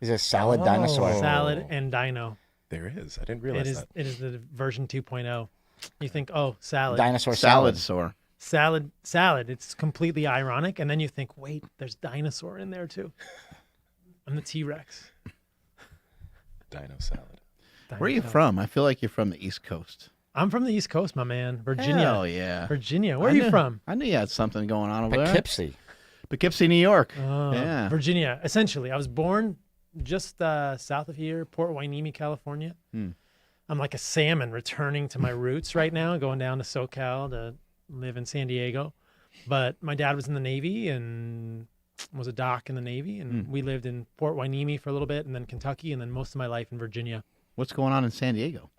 Is it salad dinosaur? Salad and dino. There is. I didn't realize that. It is the version 2.0. You think, oh, salad. Dinosaur Salad salad. sore. Salad. It's completely ironic. And then you think, wait, there's dinosaur in there too. I'm the T-Rex. Dino salad. Where are you from? I feel like you're from the East Coast. I'm from the East Coast, my man. Virginia. Hell yeah. Virginia. Where are you from? I knew you had something going on over there. Poughkeepsie. Poughkeepsie, New York. Oh, Yeah. Virginia. Essentially, I was born just south of here, Port Hueneme, California. I'm like a salmon returning to my roots right now, going down to SoCal to live in San Diego. But my dad was in the Navy and was a doc in the Navy, and we lived in Port Hueneme for a little bit, and then Kentucky, and then most of my life in Virginia. What's going on in San Diego?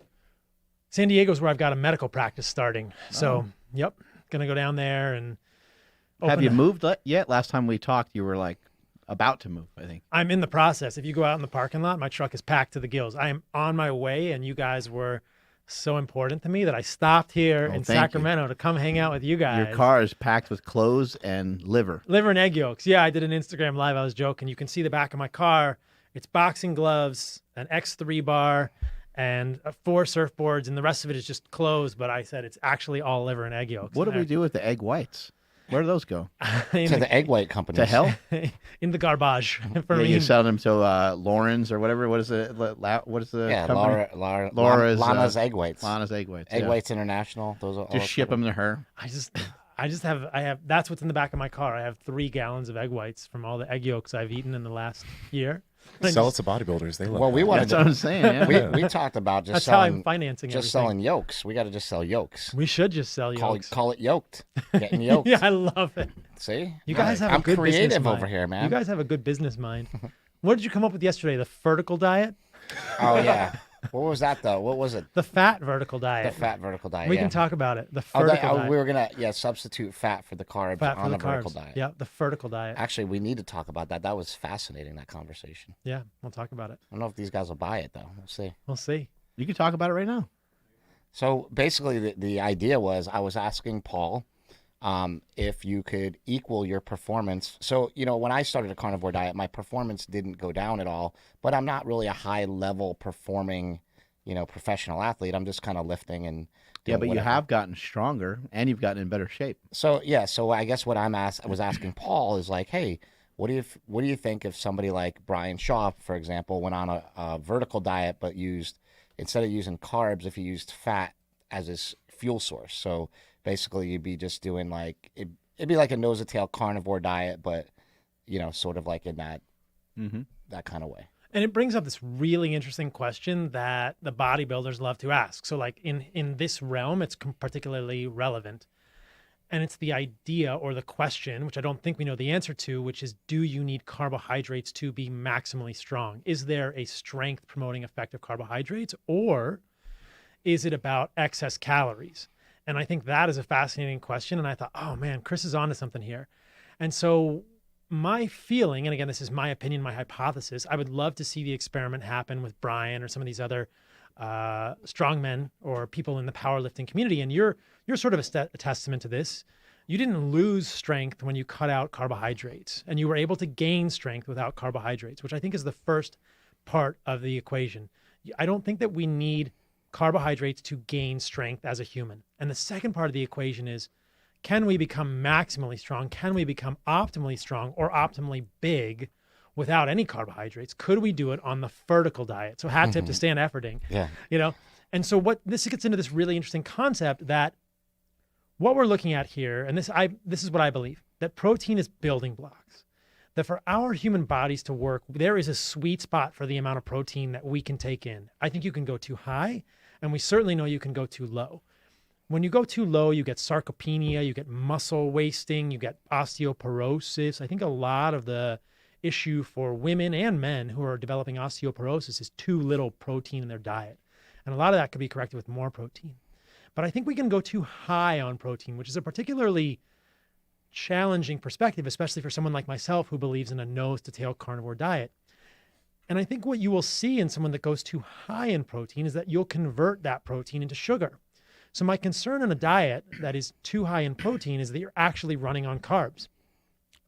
San Diego's where I've got a medical practice starting. So, yep, gonna go down there and Have you moved yet? Last time we talked, you were like about to move, I think. I'm in the process. If you go out in the parking lot, my truck is packed to the gills. I am on my way, and you guys were so important to me that I stopped here in Sacramento to come hang out with you guys. Your car is packed with clothes and liver. Liver and egg yolks. Yeah, I did an Instagram live. I was joking. You can see the back of my car. It's boxing gloves, an X3 bar, and 4 surfboards, and the rest of it is just clothes. But I said it's actually all liver and egg yolks. What do we do with the egg whites? Where do those go? To the egg white company. To hell? In the garbage. For Yeah, me. you sell them to Lauren's or whatever. What is it? What is the company? Laura's Lana's egg whites. Lana's egg whites. Egg yeah. Whites International. Those are all Just ship them to her. I have that's what's in the back of my car. I have 3 gallons of egg whites from all the egg yolks I've eaten in the last year. Sell it to bodybuilders. They love Well, that. we wanted That's what I'm saying. Yeah. we talked about just That's selling, how I'm financing just everything. selling yolks. We got to just sell yolks. We should just sell yolks. Call it yoked. Getting yoked. Yeah, I love it. See? You guys have a I'm good business creative mind. over here, man. You guys have a good business mind. What did you come up with yesterday? The vertical diet? Oh yeah. What was that though? What was it? The fat vertical The diet. fat vertical diet. We yeah. can talk about it. The Oh, vertical diet. we were gonna substitute fat for the carbs Fat for on the a vertical carbs. diet. Yeah, the vertical diet. Actually, we need to talk about that. That was fascinating. That conversation. Yeah, we'll talk about it. I don't know if these guys will buy it though. We'll see. We'll see. You can talk about it right now. So basically, the idea was I was asking Paul if you could equal your performance. So, when I started a carnivore diet, my performance didn't go down at all, but I'm not really a high level performing, professional athlete. I'm just kind of lifting and doing Yeah, but you whatever. have gotten stronger and you've gotten in better shape. So, so I guess what I was asking Paul is like, hey, what do you think if somebody like Brian Shaw, for example, went on a vertical diet, but instead of using carbs, if he used fat as his fuel source? So basically you'd be just doing like, it'd be like a nose to tail carnivore diet, but sort of like in that, that kind of way. And it brings up this really interesting question that the bodybuilders love to ask. So like in this realm, it's particularly relevant. And it's the idea or the question, which I don't think we know the answer to, which is, do you need carbohydrates to be maximally strong? Is there a strength promoting effect of carbohydrates, or is it about excess calories? And I think that is a fascinating question. And I thought, oh man, Chris is onto something here. And so my feeling, and again, this is my opinion, my hypothesis, I would love to see the experiment happen with Brian or some of these other strongmen or people in the powerlifting community. And you're sort of a testament to this. You didn't lose strength when you cut out carbohydrates, and you were able to gain strength without carbohydrates, which I think is the first part of the equation. I don't think that we need carbohydrates to gain strength as a human. And the second part of the equation is, can we become maximally strong? Can we become optimally strong or optimally big without any carbohydrates? Could we do it on the vertical diet? So hat tip to Stan Efferding. Yeah. And so what this gets into this really interesting concept that what we're looking at here, and this is what I believe, that protein is building blocks. That for our human bodies to work, there is a sweet spot for the amount of protein that we can take in. I think you can go too high, and we certainly know you can go too low. When you go too low, you get sarcopenia, you get muscle wasting, you get osteoporosis. I think a lot of the issue for women and men who are developing osteoporosis is too little protein in their diet. And a lot of that could be corrected with more protein. But I think we can go too high on protein, which is a particularly challenging perspective, especially for someone like myself who believes in a nose to tail carnivore diet. And I think what you will see in someone that goes too high in protein is that you'll convert that protein into sugar. So my concern in a diet that is too high in protein is that you're actually running on carbs.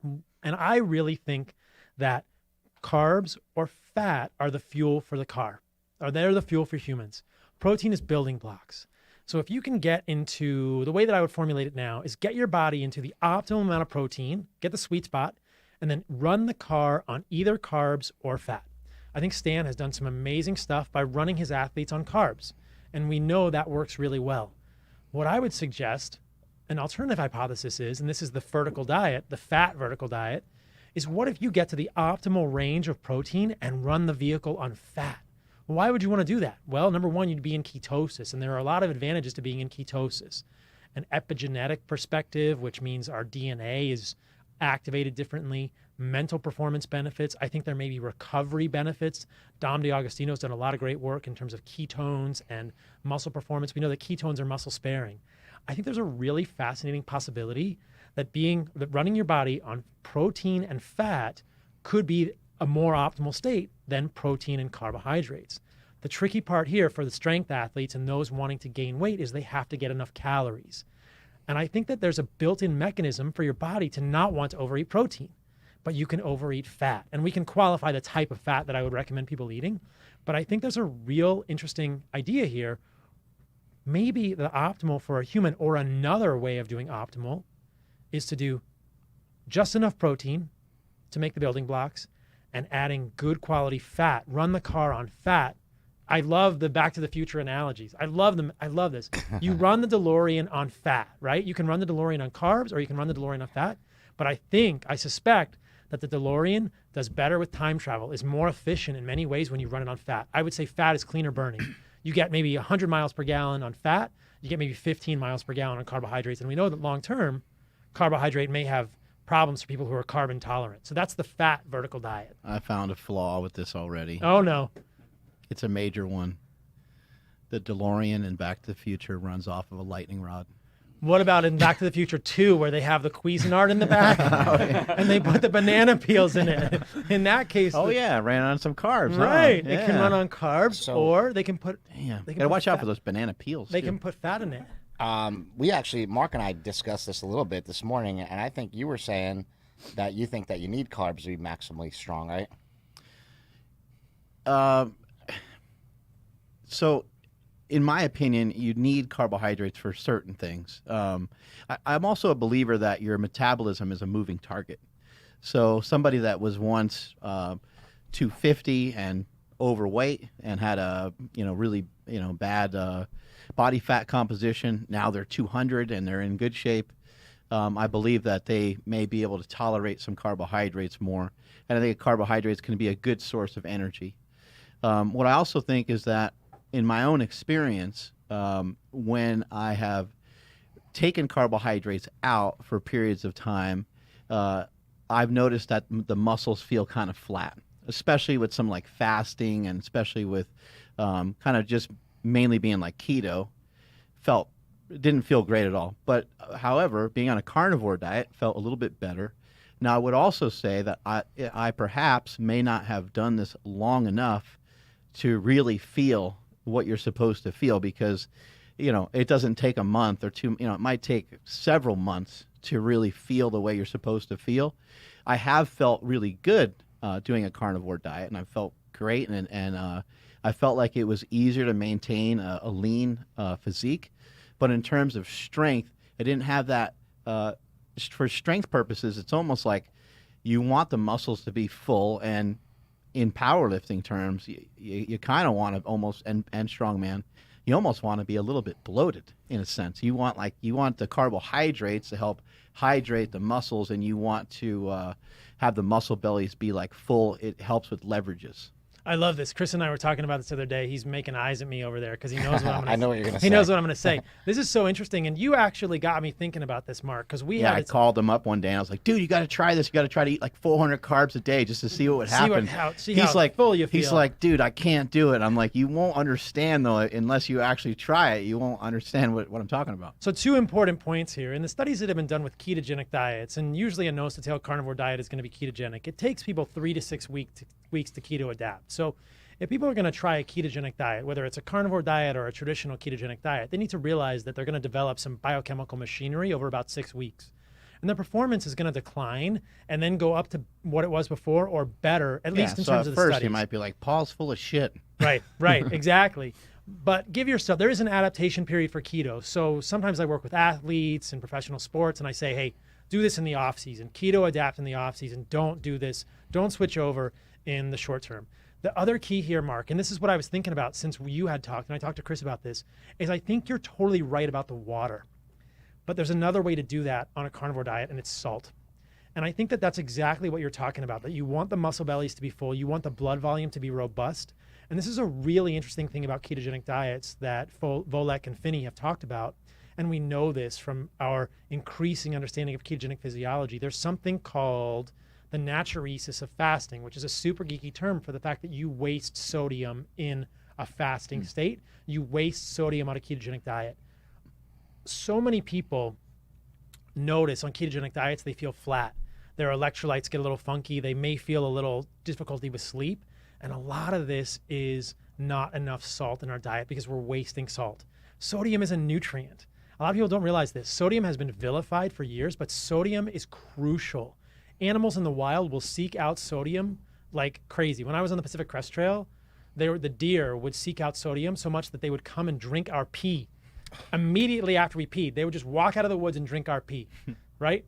And I really think that carbs or fat are the fuel for the car, or they're the fuel for humans. Protein is building blocks. So if you can get into, the way that I would formulate it now is get your body into the optimal amount of protein, get the sweet spot, and then run the car on either carbs or fat. I think Stan has done some amazing stuff by running his athletes on carbs, and we know that works really well. What I would suggest, an alternative hypothesis is, and this is the vertical diet, the fat vertical diet, is what if you get to the optimal range of protein and run the vehicle on fat? Why would you want to do that? Well, number one, you'd be in ketosis, and there are a lot of advantages to being in ketosis. An epigenetic perspective, which means our DNA is activated differently, mental performance benefits. I think there may be recovery benefits. Dom DiAgostino's done a lot of great work in terms of ketones and muscle performance. We know that ketones are muscle sparing. I think there's a really fascinating possibility that running your body on protein and fat could be a more optimal state than protein and carbohydrates. The tricky part here for the strength athletes and those wanting to gain weight is they have to get enough calories. And I think that there's a built-in mechanism for your body to not want to overeat protein, but you can overeat fat. And we can qualify the type of fat that I would recommend people eating. But I think there's a real interesting idea here. Maybe the optimal for a human, or another way of doing optimal, is to do just enough protein to make the building blocks and adding good quality fat. Run the car on fat. I love the Back to the Future analogies. I love them. I love this. You run the DeLorean on fat, right? You can run the DeLorean on carbs, or you can run the DeLorean on fat. But I suspect that the DeLorean does better with time travel, is more efficient in many ways when you run it on fat. I would say fat is cleaner burning. You get maybe 100 miles per gallon on fat. You get maybe 15 miles per gallon on carbohydrates. And we know that long term, carbohydrate may have problems for people who are carb intolerant. So that's the fat vertical diet. I found a flaw with this already. Oh, no. It's a major one. The DeLorean in Back to the Future runs off of a lightning rod. What about in Back to the Future 2, where they have the Cuisinart in the back and they put the banana peels in it? In that case, ran on some carbs. Right. Huh? They can run on carbs, or they can put. Damn. They can Gotta put watch out fat. for those banana peels. They too. can put fat in it. We actually, Mark and I discussed this a little bit this morning, and I think you were saying that you think that you need carbs to be maximally strong, right? So, in my opinion, you need carbohydrates for certain things. I'm also a believer that your metabolism is a moving target. So, somebody that was once 250 and overweight and had a really bad body fat composition, now they're 200 and they're in good shape. I believe that they may be able to tolerate some carbohydrates more, and I think carbohydrates can be a good source of energy. What I also think is that, in my own experience, when I have taken carbohydrates out for periods of time, I've noticed that the muscles feel kind of flat, especially with some like fasting, and especially with kind of just mainly being like keto. Didn't feel great at all. But however, being on a carnivore diet felt a little bit better. Now, I would also say that I perhaps may not have done this long enough to really feel what you're supposed to feel, because it doesn't take a month or two. It might take several months to really feel the way you're supposed to feel. I have felt really good doing a carnivore diet, and I felt great, and I felt like it was easier to maintain a lean physique. But in terms of strength, I didn't have that. For strength purposes, it's almost like you want the muscles to be full, and in powerlifting terms, you kind of want to almost, and strongman, you almost want to be a little bit bloated in a sense. You want the carbohydrates to help hydrate the muscles, and you want to have the muscle bellies be like full. It helps with leverages. I love this. Chris and I were talking about this the other day. He's making eyes at me over there because he knows what I'm going to I know what you're going to say. He knows what I'm going to say. This is so interesting. And you actually got me thinking about this, Mark, because I called him up one day and I was like, dude, you got to try this. You got to try to eat like 400 carbs a day just to see what would happen. See how full you feel. He's like, dude, I can't do it. I'm like, you won't understand though, unless you actually try it. You won't understand what I'm talking about. So 2 important points here. In the studies that have been done with ketogenic diets, and usually a nose-to-tail carnivore diet is going to be ketogenic, it takes people 3 to 6 weeks to keto adapt. So if people are going to try a ketogenic diet, whether it's a carnivore diet or a traditional ketogenic diet, they need to realize that they're going to develop some biochemical machinery over about 6 weeks. and the performance is going to decline and then go up to what it was before or better, at least in so terms at of the first studies. you might be like, Paul's full of shit. Right, exactly. But give yourself, there is an adaptation period for keto. So sometimes I work with athletes and professional sports and I say, hey, do this in the off season. Keto adapt in the off season. Don't do this. Don't switch over in the short term. The other key here, Mark, and this is what I was thinking about since you had talked, and I talked to Chris about this, is I think you're totally right about the water. But there's another way to do that on a carnivore diet, and it's salt. And I think that that's exactly what you're talking about, that you want the muscle bellies to be full, you want the blood volume to be robust. And this is a really interesting thing about ketogenic diets that Volek and Finney have talked about. And we know this from our increasing understanding of ketogenic physiology. There's something called the natriuresis of fasting, which is a super geeky term for the fact that you waste sodium in a fasting state. You waste sodium on a ketogenic diet. So many people notice on ketogenic diets, they feel flat. Their electrolytes get a little funky. They may feel a little difficulty with sleep. And a lot of this is not enough salt in our diet because we're wasting salt. Sodium is a nutrient. A lot of people don't realize this. Sodium has been vilified for years, but sodium is crucial. Animals in the wild will seek out sodium like crazy. When I was on the Pacific Crest Trail, the deer would seek out sodium so much that they would come and drink our pee. Immediately after we peed, they would just walk out of the woods and drink our pee, right?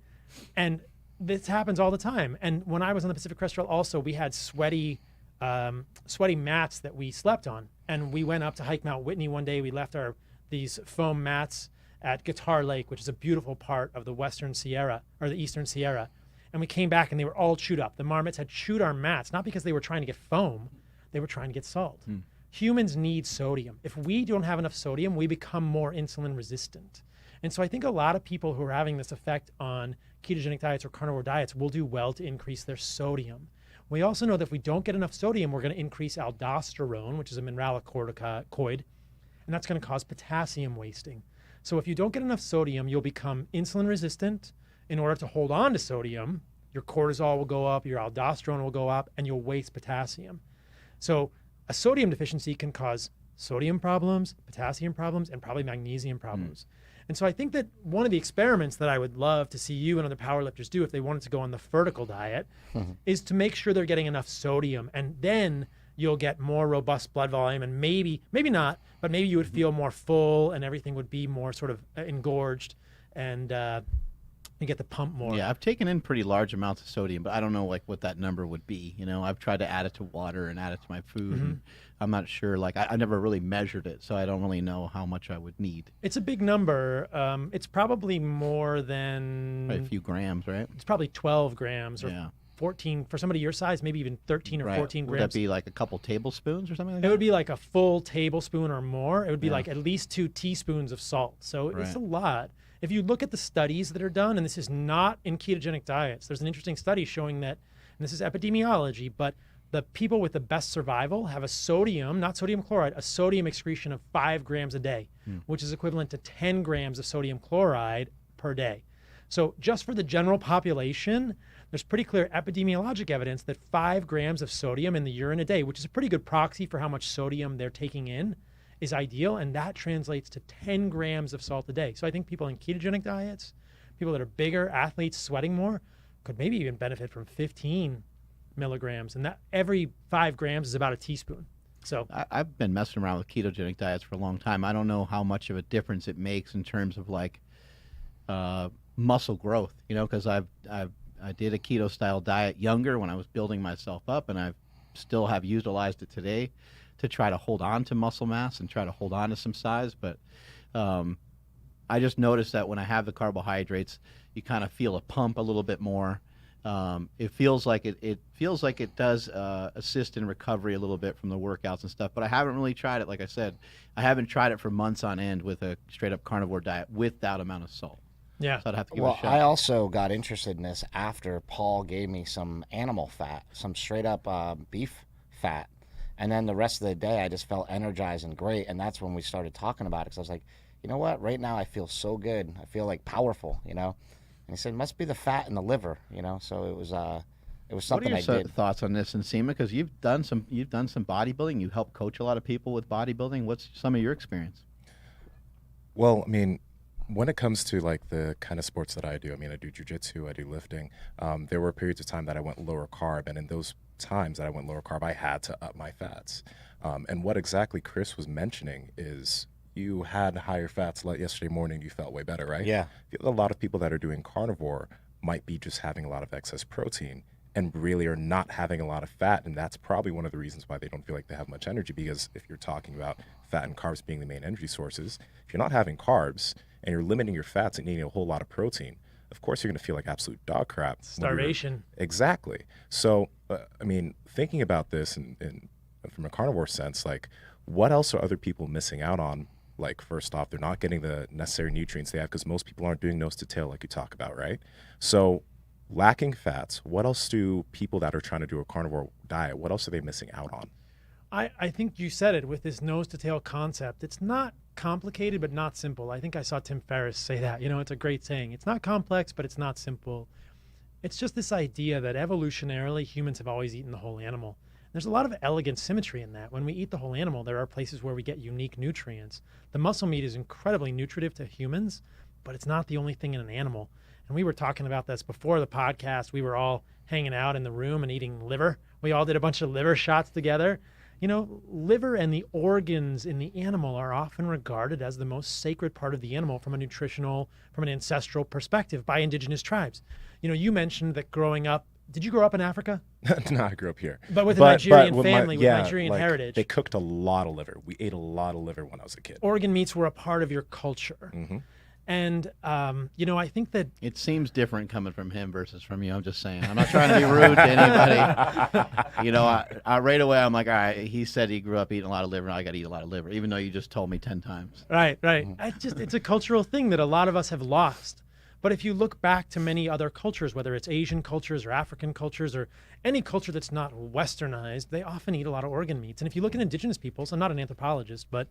And this happens all the time. And when I was on the Pacific Crest Trail also, we had sweaty mats that we slept on. And we went up to hike Mount Whitney one day. We left these foam mats at Guitar Lake, which is a beautiful part of the Western Sierra, or the Eastern Sierra. And we came back and they were all chewed up. The marmots had chewed our mats, not because they were trying to get foam, they were trying to get salt. Humans need sodium. If we don't have enough sodium, we become more insulin resistant. And so I think a lot of people who are having this effect on ketogenic diets or carnivore diets will do well to increase their sodium. We also know that if we don't get enough sodium, we're going to increase aldosterone, which is a mineralocorticoid, and that's going to cause potassium wasting. So if you don't get enough sodium, you'll become insulin resistant. In order to hold on to sodium, your cortisol will go up, your aldosterone will go up, and you'll waste potassium. So a sodium deficiency can cause sodium problems, potassium problems, and probably magnesium problems. And so I think that one of the experiments that I would love to see you and other powerlifters do if they wanted to go on the vertical diet is to make sure they're getting enough sodium, and then you'll get more robust blood volume, and maybe not, but maybe you would feel more full and everything would be more sort of engorged, and you get the pump more. Yeah, I've taken in pretty large amounts of sodium, but I don't know like what that number would be. You know, I've tried to add it to water and add it to my food. And I'm not sure. Like I never really measured it, so I don't really know how much I would need. It's a big number. It's probably more than Probably a few grams, right? It's probably 12 grams or Yeah. 14 for somebody your size, maybe even 13 or Right. 14 Would grams. that be like a couple tablespoons or something like It that? would be like a full tablespoon or more. It would be Yeah. like at least 2 teaspoons of salt. So it's Right. a lot. If you look at the studies that are done, and this is not in ketogenic diets, there's an interesting study showing that, and this is epidemiology, but the people with the best survival have a sodium, not sodium chloride, a sodium excretion of 5 grams a day, which is equivalent to 10 grams of sodium chloride per day. So just for the general population, there's pretty clear epidemiologic evidence that 5 grams of sodium in the urine a day, which is a pretty good proxy for how much sodium they're taking in, is ideal, and that translates to 10 grams of salt a day. So I think people in ketogenic diets, people that are bigger, athletes sweating more, could maybe even benefit from 15 milligrams, and that every 5 grams is about a teaspoon. So I've been messing around with ketogenic diets for a long time. I don't know how much of a difference it makes in terms of like muscle growth, you know, because I did a keto style diet younger when I was building myself up, and I still have utilized it today to try to hold on to muscle mass and try to hold on to some size. But I just noticed that when I have the carbohydrates, you kind of feel a pump a little bit more. It feels like it does assist in recovery a little bit from the workouts and stuff. But I haven't really tried it. Like I said, I haven't tried it for months on end with a straight up carnivore diet with that amount of salt. yeah, So I'd have to give it Well, a shot. I also got interested in this after Paul gave me some animal fat, some straight up beef fat. And then the rest of the day, I just felt energized and great. And that's when we started talking about it. Because I was like, you know what? Right now, I feel so good. I feel like powerful, you know? And he said, it must be the fat in the liver, you know? So it was What are something your I did. thoughts on this, Nsima? Because you've done some bodybuilding. You help coach a lot of people with bodybuilding. What's some of your experience? Well, I mean, when it comes to like the kind of sports that I do, I mean, I do jujitsu, I do lifting. There were periods of time that I went lower carb, and in those times that I went lower carb, I had to up my fats. And what exactly Chris was mentioning is you had higher fats like yesterday morning, you felt way better, right? Yeah. A lot of people that are doing carnivore might be just having a lot of excess protein and really are not having a lot of fat. And that's probably one of the reasons why they don't feel like they have much energy, because if you're talking about fat and carbs being the main energy sources, if you're not having carbs and you're limiting your fats and eating a whole lot of protein, of course you're going to feel like absolute dog crap. Starvation. Exactly. So, I mean, thinking about this and from a carnivore sense, like what else are other people missing out on? Like, first off, they're not getting the necessary nutrients they have because most people aren't doing nose to tail like you talk about, right? So lacking fats, what else do people that are trying to do a carnivore diet, what else are they missing out on? I think you said it with this nose to tail concept. It's not complicated, but not simple. I think I saw Tim Ferriss say that. You know, it's a great saying. It's not complex, but it's not simple. It's just this idea that evolutionarily humans have always eaten the whole animal. There's a lot of elegant symmetry in that. When we eat the whole animal, there are places where we get unique nutrients. The muscle meat is incredibly nutritive to humans, but it's not the only thing in an animal. And we were talking about this before the podcast. We were all hanging out in the room and eating liver. We all did a bunch of liver shots together. You know, liver and the organs in the animal are often regarded as the most sacred part of the animal from a nutritional, from an ancestral perspective by indigenous tribes. You know, you mentioned that growing up, did you grow up in Africa? No, I grew up here. But with a Nigerian with family, with Nigerian like, heritage. They cooked a lot of liver. We ate a lot of liver when I was a kid. Organ meats were a part of your culture. Mm-hmm. And, you know, I think that It seems different coming from him versus from you. I'm just saying. I'm not trying to be rude to anybody. You know, I right away, I'm like, all right, he said he grew up eating a lot of liver, and I got to eat a lot of liver, even though you just told me 10 times. Right. It's a cultural thing that a lot of us have lost. But if you look back to many other cultures, whether it's Asian cultures or African cultures or any culture that's not westernized, they often eat a lot of organ meats. And if you look at indigenous peoples, I'm not an anthropologist, but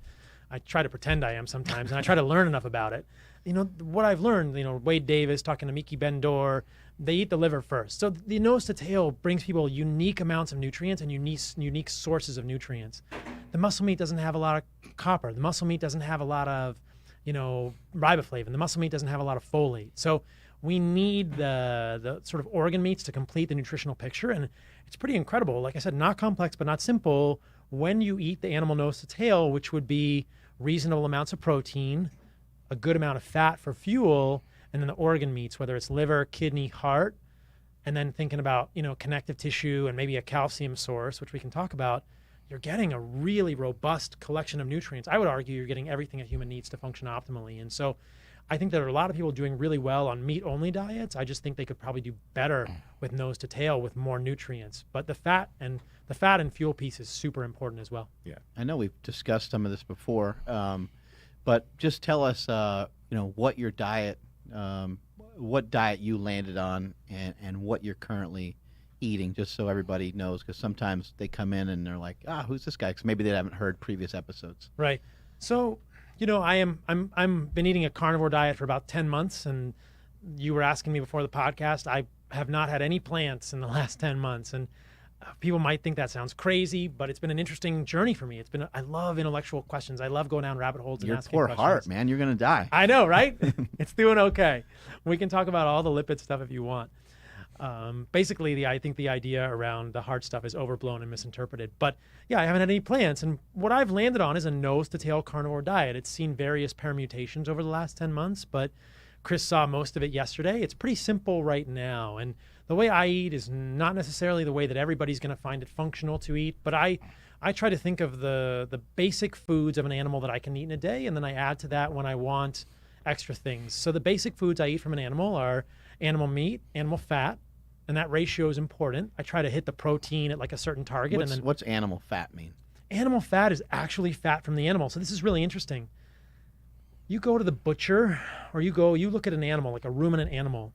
I try to pretend I am sometimes, and I try to learn enough about it. You know, what I've learned, you know, Wade Davis talking to Miki Ben-Dor, they eat the liver first. So the nose to tail brings people unique amounts of nutrients and unique sources of nutrients. The muscle meat doesn't have a lot of copper. The muscle meat doesn't have a lot of, you know, riboflavin. The muscle meat doesn't have a lot of folate. So we need the sort of organ meats to complete the nutritional picture. And it's pretty incredible. Like I said, not complex, but not simple. When you eat the animal nose to tail, which would be reasonable amounts of protein, a good amount of fat for fuel, and then the organ meats, whether it's liver, kidney, heart, and then thinking about, you know, connective tissue and maybe a calcium source, which we can talk about, you're getting a really robust collection of nutrients. I would argue you're getting everything a human needs to function optimally. And so I think there are a lot of people doing really well on meat-only diets. I just think they could probably do better with nose to tail with more nutrients. But the fat and fuel piece is super important as well. Yeah. I know we've discussed some of this before, but just tell us, you know, what your diet, what diet you landed on, and what you're currently eating, just so everybody knows, because sometimes they come in and they're like, who's this guy? Because maybe they haven't heard previous episodes. Right. So, you know, I'm been eating a carnivore diet for about 10 months, and you were asking me before the podcast. I have not had any plants in the last 10 months, and people might think that sounds crazy, but it's been an interesting journey for me. I love intellectual questions. I love going down rabbit holes and Your asking poor questions. heart, man. You're going to die. I know, right? It's doing okay. We can talk about all the lipid stuff if you want. Basically, I think the idea around the heart stuff is overblown and misinterpreted. But yeah, I haven't had any plants. And what I've landed on is a nose to tail carnivore diet. It's seen various permutations over the last 10 months, but Chris saw most of it yesterday. It's pretty simple right now. And the way I eat is not necessarily the way that everybody's going to find it functional to eat, but I try to think of the basic foods of an animal that I can eat in a day, and then I add to that when I want extra things. So the basic foods I eat from an animal are animal meat, animal fat, and that ratio is important. I try to hit the protein at like a certain target. What's animal fat mean? Animal fat is actually fat from the animal. So this is really interesting. You go to the butcher, or you look at an animal, like a ruminant animal.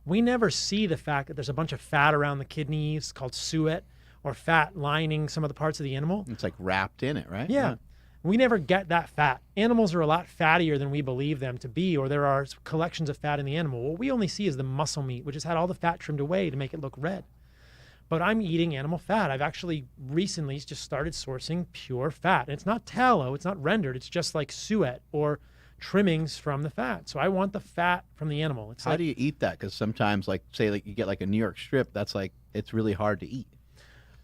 We never see the fact that there's a bunch of fat around the kidneys called suet, or fat lining some of the parts of the animal. It's like wrapped in it, right? Yeah. We never get that fat. Animals are a lot fattier than we believe them to be, or there are collections of fat in the animal. What we only see is the muscle meat, which has had all the fat trimmed away to make it look red. But I'm eating animal fat. I've actually recently just started sourcing pure fat. And it's not tallow, it's not rendered, it's just like suet or trimmings from the fat. So I want the fat from the animal. It's How do you eat that? Because sometimes, like, say, like you get like a New York strip, that's like it's really hard to eat.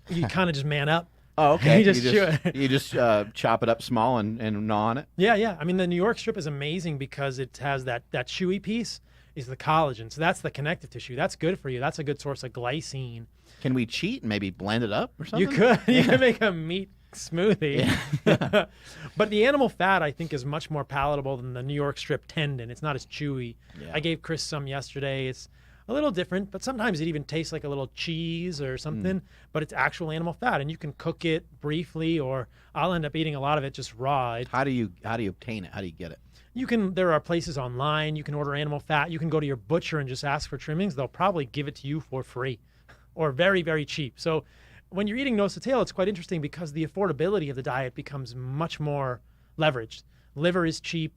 you kind of just man up. Oh, okay. You just chew it. you just chop it up small and gnaw on it. Yeah. I mean, the New York strip is amazing because it has that chewy piece is the collagen. So that's the connective tissue. That's good for you. That's a good source of glycine. Can we cheat and maybe blend it up or something? You could. You could make a meat smoothie. Yeah. But the animal fat, I think, is much more palatable than the New York strip tendon. It's not as chewy. Yeah. I gave Chris some yesterday. It's a little different, but sometimes it even tastes like a little cheese or something, but it's actual animal fat, and you can cook it briefly, or I'll end up eating a lot of it just raw. How do you obtain it? How do you get it? There are places online, you can order animal fat. You can go to your butcher and just ask for trimmings. They'll probably give it to you for free or very, very cheap. So when you're eating nose to tail, it's quite interesting because the affordability of the diet becomes much more leveraged. Liver is cheap,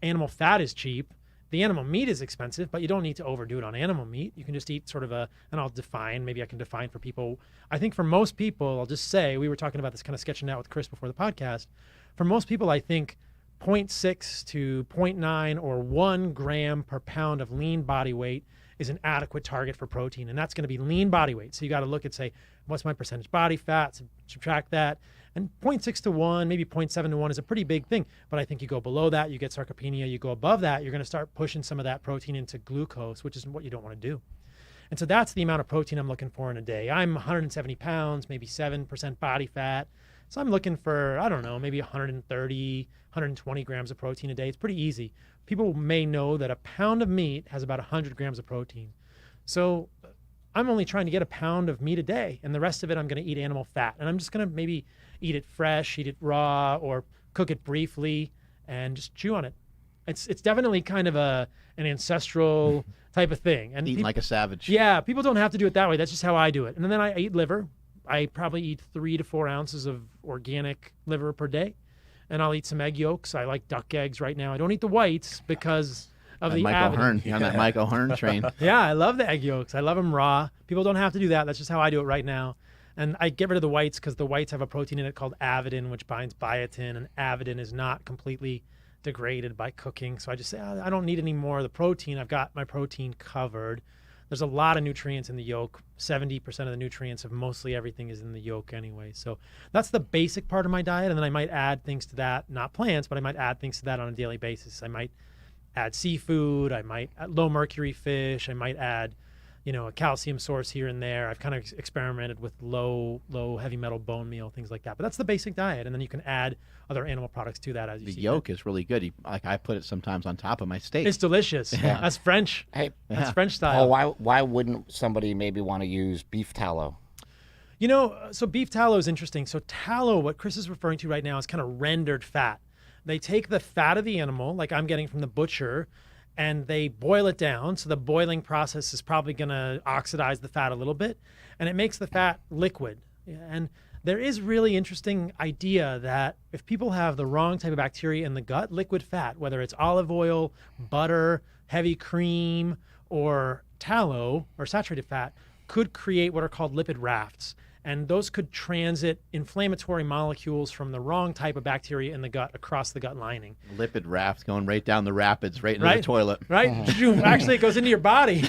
animal fat is cheap. The animal meat is expensive, but you don't need to overdo it on animal meat. You can just eat sort of and maybe I can define for people. I think for most people, I'll just say, we were talking about this kind of sketching out with Chris before the podcast. For most people, I think 0.6 to 0.9 or 1 gram per pound of lean body weight is an adequate target for protein. And that's going to be lean body weight. So you got to look and say, what's my percentage body fat? Subtract that. And 0.6 to 1, maybe 0.7 to 1 is a pretty big thing. But I think you go below that, you get sarcopenia. You go above that, you're going to start pushing some of that protein into glucose, which is what you don't want to do. And so that's the amount of protein I'm looking for in a day. I'm 170 pounds, maybe 7% body fat. So I'm looking for, I don't know, maybe 130, 120 grams of protein a day. It's pretty easy. People may know that a pound of meat has about 100 grams of protein. So I'm only trying to get a pound of meat a day, and the rest of it I'm going to eat animal fat. And I'm just going to maybe eat it fresh, eat it raw, or cook it briefly and just chew on it. It's definitely kind of an ancestral type of thing. And Eating like a savage. Yeah, people don't have to do it that way. That's just how I do it. And then I eat liver. I probably eat 3 to 4 ounces of organic liver per day. And I'll eat some egg yolks. I like duck eggs right now. I don't eat the whites because of the Mike O'Hearn. avidity. You're on that Mike O'Hearn train. Yeah, I love the egg yolks. I love them raw. People don't have to do that. That's just how I do it right now. And I get rid of the whites because the whites have a protein in it called avidin, which binds biotin, and avidin is not completely degraded by cooking. So I just say, I don't need any more of the protein. I've got my protein covered. There's a lot of nutrients in the yolk. 70% of the nutrients of mostly everything is in the yolk anyway. So that's the basic part of my diet. And then I might add things to that, not plants, but I might add things to that on a daily basis. I might add seafood. I might add low mercury fish. I might add, a calcium source here and there. I've kind of experimented with low heavy metal bone meal, things like that. But that's the basic diet. And then you can add other animal products to that as you see. The yolk is really good. I put it sometimes on top of my steak. It's delicious. Yeah. That's French. Hey, That's French style. why wouldn't somebody maybe want to use beef tallow? So beef tallow is interesting. So tallow, what Chris is referring to right now, is kind of rendered fat. They take the fat of the animal, like I'm getting from the butcher, and they boil it down. So the boiling process is probably going to oxidize the fat a little bit, and it makes the fat liquid. And there is really interesting idea that if people have the wrong type of bacteria in the gut, liquid fat, whether it's olive oil, butter, heavy cream, or tallow or saturated fat, could create what are called lipid rafts. And those could transit inflammatory molecules from the wrong type of bacteria in the gut across the gut lining. Lipid raft going right down the rapids, right into the toilet. Right? Actually, it goes into your body.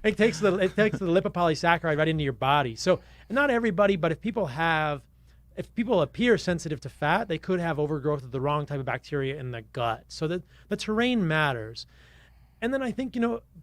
It takes the lipopolysaccharide right into your body. So not everybody, but if people appear sensitive to fat, they could have overgrowth of the wrong type of bacteria in the gut. So the terrain matters. And then I think,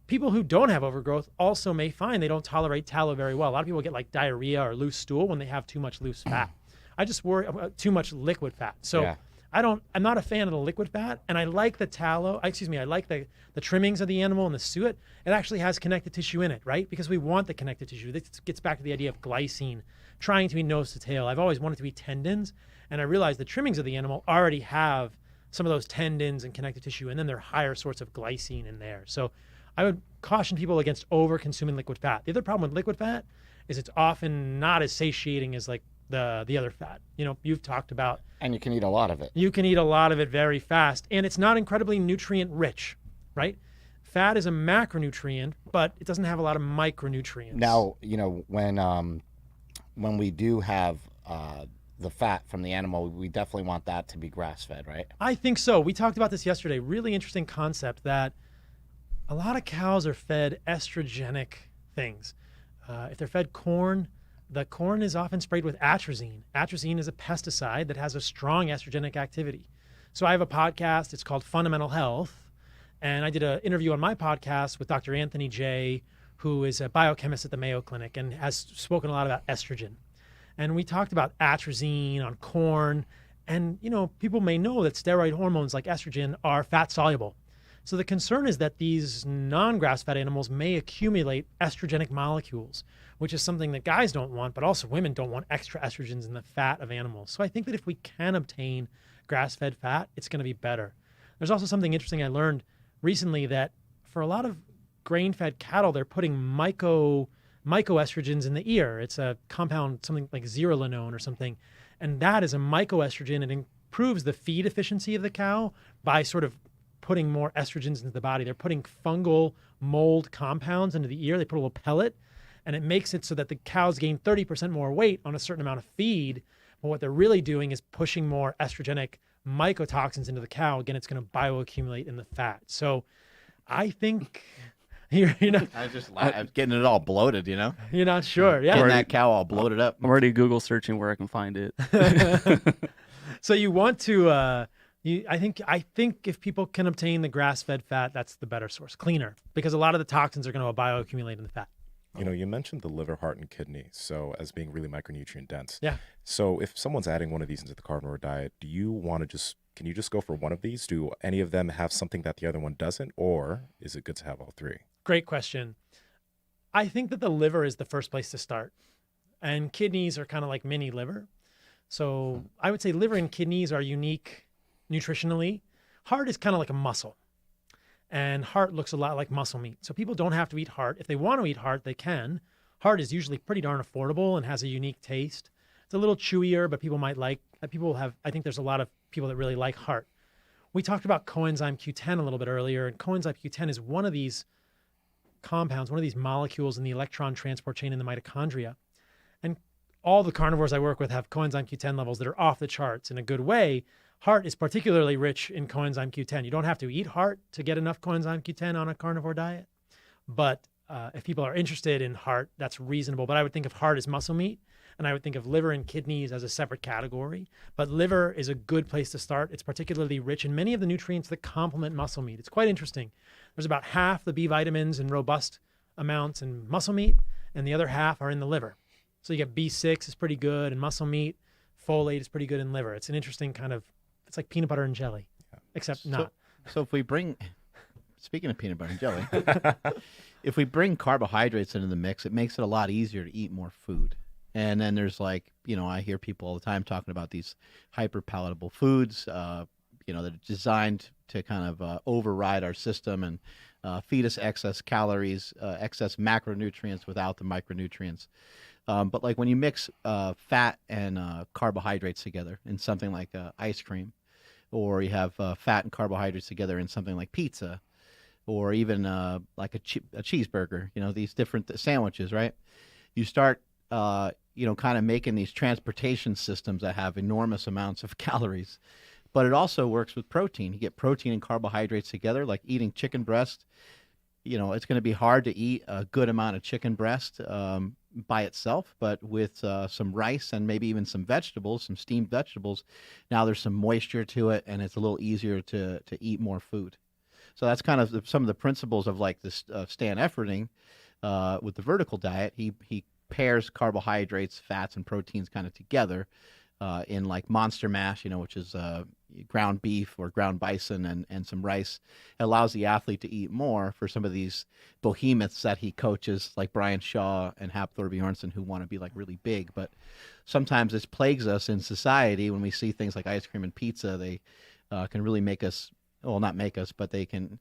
people who don't have overgrowth also may find they don't tolerate tallow very well. A lot of people get like diarrhea or loose stool when they have too much loose fat. I just worry about too much liquid fat. So Yeah. I'm not a fan of the liquid fat, and I like the tallow. I like the trimmings of the animal and the suet. It actually has connective tissue in it, right? Because we want the connective tissue. This gets back to the idea of glycine, trying to be nose to tail. I've always wanted to be tendons, and I realized the trimmings of the animal already have some of those tendons and connective tissue, and then there are higher sorts of glycine in there. So I would caution people against over consuming liquid fat. The other problem with liquid fat is it's often not as satiating as like the other fat. You've talked about. And you can eat a lot of it. You can eat a lot of it very fast, and it's not incredibly nutrient rich, right? Fat is a macronutrient, but it doesn't have a lot of micronutrients. Now, when we do have the fat from the animal, we definitely want that to be grass-fed, right? I think so. We talked about this yesterday. Really interesting concept that a lot of cows are fed estrogenic things. If they're fed corn, the corn is often sprayed with atrazine. Atrazine is a pesticide that has a strong estrogenic activity. So I have a podcast. It's called Fundamental Health. And I did an interview on my podcast with Dr. Anthony J., who is a biochemist at the Mayo Clinic and has spoken a lot about estrogen. And we talked about atrazine on corn. And, you know, people may know that steroid hormones like estrogen are fat soluble. So the concern is that these non-grass-fed animals may accumulate estrogenic molecules, which is something that guys don't want, but also women don't want extra estrogens in the fat of animals. So I think that if we can obtain grass-fed fat, it's going to be better. There's also something interesting I learned recently, that for a lot of grain-fed cattle, they're putting mycoestrogens in the ear. It's a compound, something like zearalenone or something. And that is a mycoestrogen. It improves the feed efficiency of the cow by sort of putting more estrogens into the body. They're putting fungal mold compounds into the ear. They put a little pellet, and it makes it so that the cows gain 30% more weight on a certain amount of feed. But what they're really doing is pushing more estrogenic mycotoxins into the cow. Again, it's going to bioaccumulate in the fat. So I think you're not, I'm getting it all bloated, you know? you're not sure. Yeah. Getting that cow all bloated up. I'm already Google searching where I can find it. So you want to, I think if people can obtain the grass-fed fat, that's the better source, cleaner, because a lot of the toxins are going to bioaccumulate in the fat. You know, you mentioned the liver, heart, and kidney, so as being really micronutrient dense. Yeah. So if someone's adding one of these into the carnivore diet, do you want to can you just go for one of these? Do any of them have something that the other one doesn't, or is it good to have all three? Great question. I think that the liver is the first place to start, and kidneys are kind of like mini liver. So I would say liver and kidneys are unique nutritionally. Heart is kind of like a muscle, and heart looks a lot like muscle meat. So people don't have to eat heart. If they want to eat heart, they can. Heart is usually pretty darn affordable and has a unique taste. It's a little chewier, but people might like, I think there's a lot of people that really like heart. We talked about coenzyme Q10 a little bit earlier, and coenzyme Q10 is one of these compounds, one of these molecules in the electron transport chain in the mitochondria. And all the carnivores I work with have coenzyme Q10 levels that are off the charts in a good way. Heart is particularly rich in coenzyme Q10. You don't have to eat heart to get enough coenzyme Q10 on a carnivore diet. But if people are interested in heart, that's reasonable. But I would think of heart as muscle meat, and I would think of liver and kidneys as a separate category. But liver is a good place to start. It's particularly rich in many of the nutrients that complement muscle meat. It's quite interesting. There's about half the B vitamins in robust amounts in muscle meat, and the other half are in the liver. So you get B6 is pretty good in muscle meat. Folate is pretty good in liver. It's an interesting kind of, it's like peanut butter and jelly, except not. So if we bring, speaking of peanut butter and jelly, if we bring carbohydrates into the mix, it makes it a lot easier to eat more food. And then there's like, I hear people all the time talking about these hyper palatable foods, that are designed to kind of override our system and feed us excess calories, excess macronutrients without the micronutrients. But like when you mix fat and carbohydrates together in something like ice cream, or you have fat and carbohydrates together in something like pizza, or even like a cheeseburger, these different sandwiches, right? You start, kind of making these transportation systems that have enormous amounts of calories. But it also works with protein. You get protein and carbohydrates together, like eating chicken breast. It's going to be hard to eat a good amount of chicken breast by itself, but with some rice and maybe even some vegetables, some steamed vegetables, now there's some moisture to it, and it's a little easier to eat more food. So that's kind of some of the principles of like this Stan Efferding with the vertical diet. He pairs carbohydrates, fats, and proteins kind of together in like monster mash, which is ground beef or ground bison and some rice. It allows the athlete to eat more for some of these behemoths that he coaches, like Brian Shaw and Hap Thorbjornsson, who want to be like really big. But sometimes this plagues us in society when we see things like ice cream and pizza. They can really make us, well, not make us, but they can,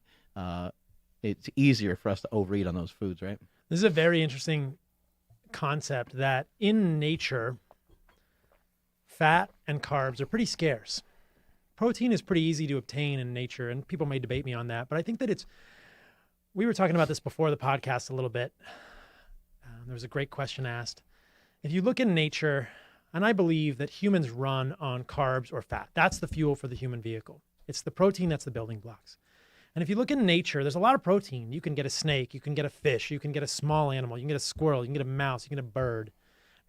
it's easier for us to overeat on those foods, right? This is a very interesting concept that in nature, fat and carbs are pretty scarce. Protein is pretty easy to obtain in nature, and people may debate me on that, but I think that we were talking about this before the podcast a little bit. There was a great question asked. If you look in nature, And I believe that humans run on carbs or fat. That's the fuel for the human vehicle. It's the protein that's the building blocks. And if you look in nature, there's a lot of protein. You can get a snake, you can get a fish, you can get a small animal, you can get a squirrel, you can get a mouse, you can get a bird.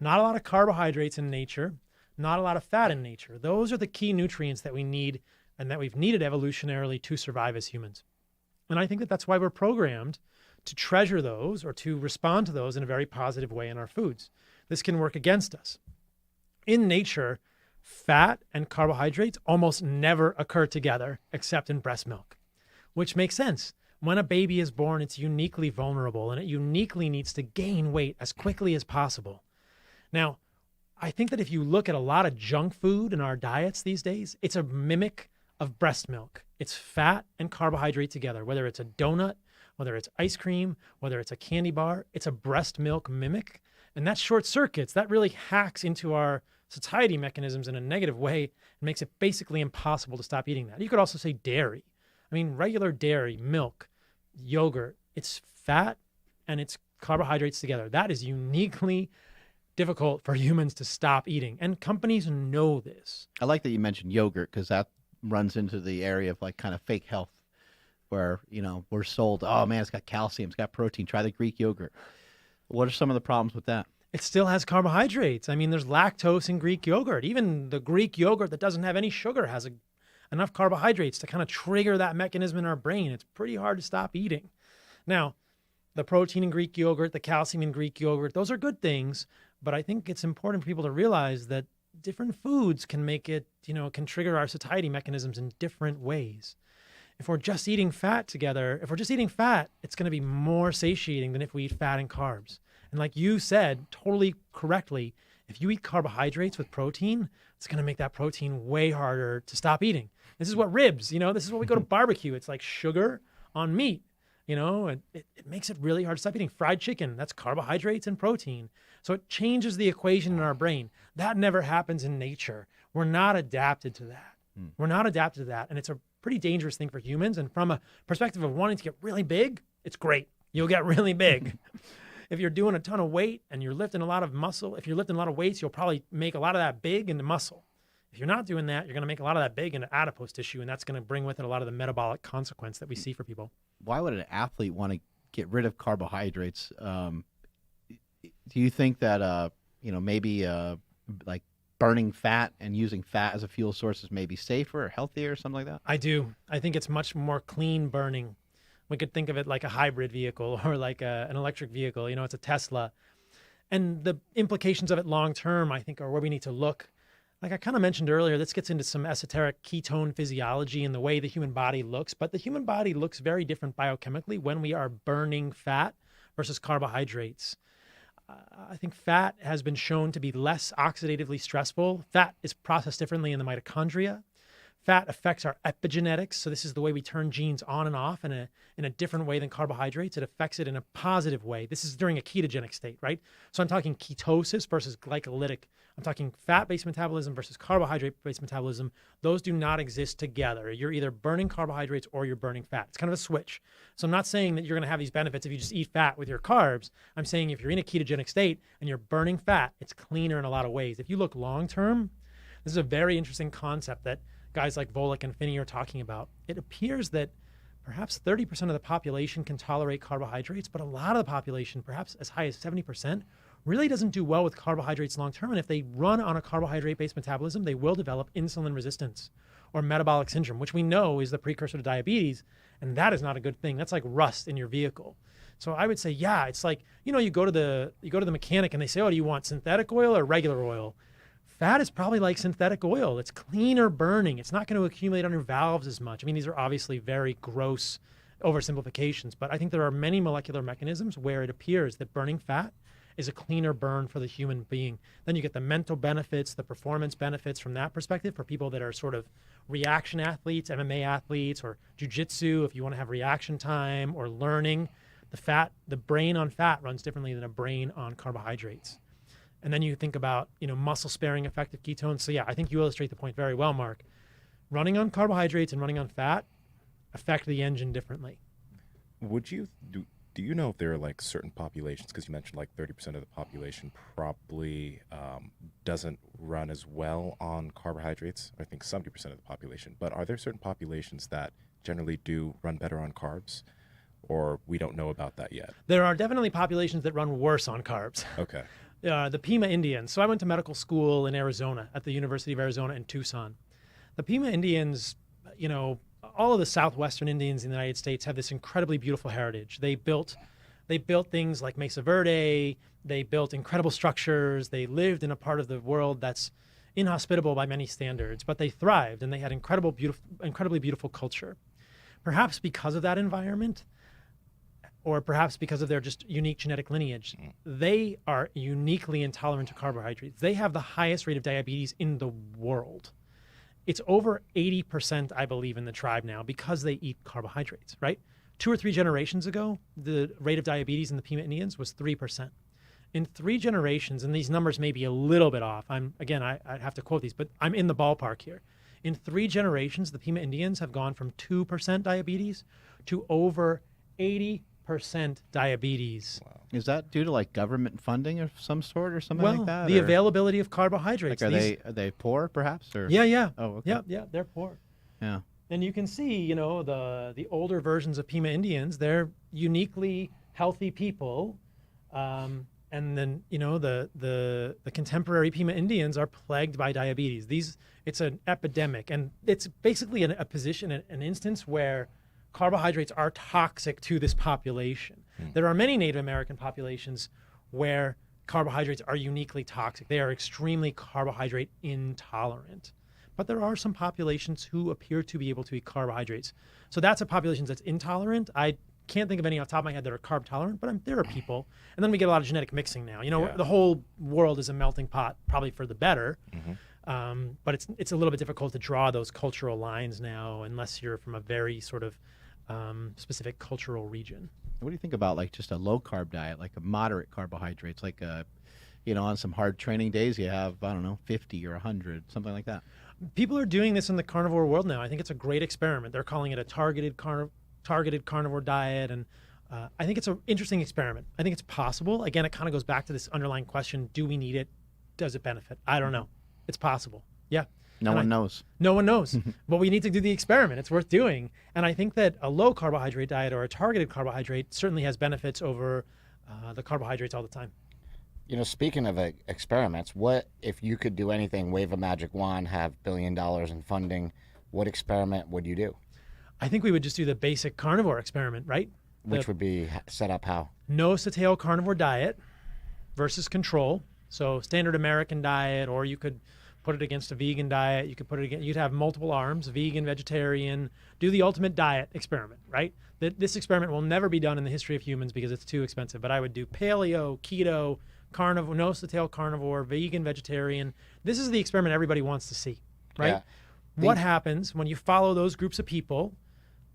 Not a lot of carbohydrates in nature, not a lot of fat in nature. Those are the key nutrients that we need and that we've needed evolutionarily to survive as humans. And I think that that's why we're programmed to treasure those or to respond to those in a very positive way in our foods. This can work against us. In nature, fat and carbohydrates almost never occur together except in breast milk, which makes sense. When a baby is born, it's uniquely vulnerable and it uniquely needs to gain weight as quickly as possible. Now, I think that if you look at a lot of junk food in our diets these days, it's a mimic of breast milk. It's fat and carbohydrate together, whether it's a donut, whether it's ice cream, whether it's a candy bar, it's a breast milk mimic. And that short circuits, that really hacks into our satiety mechanisms in a negative way and makes it basically impossible to stop eating that. You could also say dairy. I mean, regular dairy, milk, yogurt, it's fat and it's carbohydrates together. That is uniquely difficult for humans to stop eating. And companies know this. I like that you mentioned yogurt because that runs into the area of like kind of fake health where, you know, we're sold, oh man, it's got calcium, it's got protein, try the Greek yogurt. What are some of the problems with that? It still has carbohydrates. I mean, there's lactose in Greek yogurt. Even the Greek yogurt that doesn't have any sugar has enough carbohydrates to kind of trigger that mechanism in our brain. It's pretty hard to stop eating. Now, the protein in Greek yogurt, the calcium in Greek yogurt, those are good things. But I think it's important for people to realize that different foods can make it, can trigger our satiety mechanisms in different ways. If we're just eating fat together, if we're just eating fat, it's going to be more satiating than if we eat fat and carbs. And like you said, totally correctly, if you eat carbohydrates with protein, it's going to make that protein way harder to stop eating. This is what ribs, this is what we go to barbecue. It's like sugar on meat, it makes it really hard to stop eating. Fried chicken, that's carbohydrates and protein. So it changes the equation in our brain. That never happens in nature. We're not adapted to that. We're not adapted to that. And it's a pretty dangerous thing for humans. And from a perspective of wanting to get really big, it's great. You'll get really big. If you're doing a ton of weight and you're lifting a lot of muscle, if you're lifting a lot of weights, you'll probably make a lot of that big into muscle. If you're not doing that, you're going to make a lot of that big into adipose tissue, and that's going to bring with it a lot of the metabolic consequence that we see for people. Why would an athlete want to get rid of carbohydrates? Do you think that, maybe like burning fat and using fat as a fuel source is maybe safer or healthier or something like that? I do. I think it's much more clean burning. We could think of it like a hybrid vehicle or like an electric vehicle. It's a Tesla. And the implications of it long term, I think, are where we need to look. Like I kind of mentioned earlier, this gets into some esoteric ketone physiology and the way the human body looks. But the human body looks very different biochemically when we are burning fat versus carbohydrates. I think fat has been shown to be less oxidatively stressful. Fat is processed differently in the mitochondria. Fat affects our epigenetics. So this is the way we turn genes on and off in a different way than carbohydrates. It affects it in a positive way. This is during a ketogenic state, right? So I'm talking ketosis versus glycolytic. I'm talking fat-based metabolism versus carbohydrate-based metabolism. Those do not exist together. You're either burning carbohydrates or you're burning fat. It's kind of a switch. So I'm not saying that you're going to have these benefits if you just eat fat with your carbs. I'm saying if you're in a ketogenic state and you're burning fat, it's cleaner in a lot of ways. If you look long-term, this is a very interesting concept that guys like Volek and Finney are talking about. It appears that perhaps 30% of the population can tolerate carbohydrates, but a lot of the population, perhaps as high as 70%, really doesn't do well with carbohydrates long term. And if they run on a carbohydrate-based metabolism, they will develop insulin resistance or metabolic syndrome, which we know is the precursor to diabetes. And that is not a good thing. That's like rust in your vehicle. So I would say, yeah, it's like, you go to the mechanic and they say, oh, do you want synthetic oil or regular oil? Fat is probably like synthetic oil. It's cleaner burning. It's not going to accumulate on your valves as much. I mean, these are obviously very gross oversimplifications, but I think there are many molecular mechanisms where it appears that burning fat is a cleaner burn for the human being. Then you get the mental benefits, the performance benefits from that perspective for people that are sort of reaction athletes, MMA athletes, or jujitsu, if you want to have reaction time or learning. The brain on fat runs differently than a brain on carbohydrates. And then you think about, muscle sparing effect of ketones. So yeah, I think you illustrate the point very well, Mark. Running on carbohydrates and running on fat affect the engine differently. Do Do you know if there are like certain populations, because you mentioned like 30% of the population probably doesn't run as well on carbohydrates? I think 70% of the population. But are there certain populations that generally do run better on carbs? Or we don't know about that yet? There are definitely populations that run worse on carbs. Okay. The Pima Indians. So I went to medical school in Arizona at the University of Arizona in Tucson. The Pima Indians, you know, all of the southwestern Indians in the United States have this incredibly beautiful heritage. They built things like Mesa Verde. They built incredible structures. They lived in a part of the world that's inhospitable by many standards, but they thrived and they had incredibly beautiful culture. Perhaps because of that environment, or perhaps because of their just unique genetic lineage, they are uniquely intolerant to carbohydrates. They have the highest rate of diabetes in the world. It's over 80%, I believe, in the tribe now because they eat carbohydrates, right? 2 or 3 generations ago, the rate of diabetes in the Pima Indians was 3%. In 3 generations, and these numbers may be a little bit off, I'd have to quote these, but I'm in the ballpark here. In 3 generations, the Pima Indians have gone from 2% diabetes to over 80% diabetes. Wow. Is that due to like government funding of some sort or something like that? The or- availability of carbohydrates. Like, are they poor perhaps? Or Yeah. Oh, okay. Yeah, they're poor. Yeah. And you can see, you know, the older versions of Pima Indians, they're uniquely healthy people. And then, you know, the contemporary Pima Indians are plagued by diabetes. It's an epidemic, and it's basically an instance where carbohydrates are toxic to this population. There are many Native American populations where carbohydrates are uniquely toxic. They are extremely carbohydrate intolerant. But there are some populations who appear to be able to eat carbohydrates. So that's a population that's intolerant. I can't think of any off the top of my head that are carb tolerant, but there are people. And then we get a lot of genetic mixing now. You know, Yeah. the whole world is a melting pot, probably for the better. But it's a little bit difficult to draw those cultural lines now unless you're from a very sort of specific cultural region. What do you think about like just a low carb diet, like a moderate carbohydrates, like you know, on some hard training days you have, I don't know, 50 or 100, something like that? People are doing this in the carnivore world now. I think it's a great experiment. They're calling it a targeted carnivore diet, and I think it's an interesting experiment. I think it's possible. Again, it kind of goes back to this underlying question: do we need it? Does it benefit? I don't know. It's possible. Yeah. No one knows. No one knows. But we need to do the experiment. It's worth doing. And I think that a low carbohydrate diet or a targeted carbohydrate certainly has benefits over the carbohydrates all the time. You know, speaking of experiments, what if you could do anything, wave a magic wand, have $1 billion in funding, what experiment would you do? I think we would just do the basic carnivore experiment, right? Which would be set up how? Nose to tail carnivore diet versus control. So standard American diet, or you could put it against a vegan diet. You could put it against, you'd have multiple arms, vegan, vegetarian, do the ultimate diet experiment, right? This experiment will never be done in the history of humans because it's too expensive, but I would do paleo, keto, carnivore, nose to tail carnivore, vegan, vegetarian. This is the experiment everybody wants to see, right? Yeah. What happens when you follow those groups of people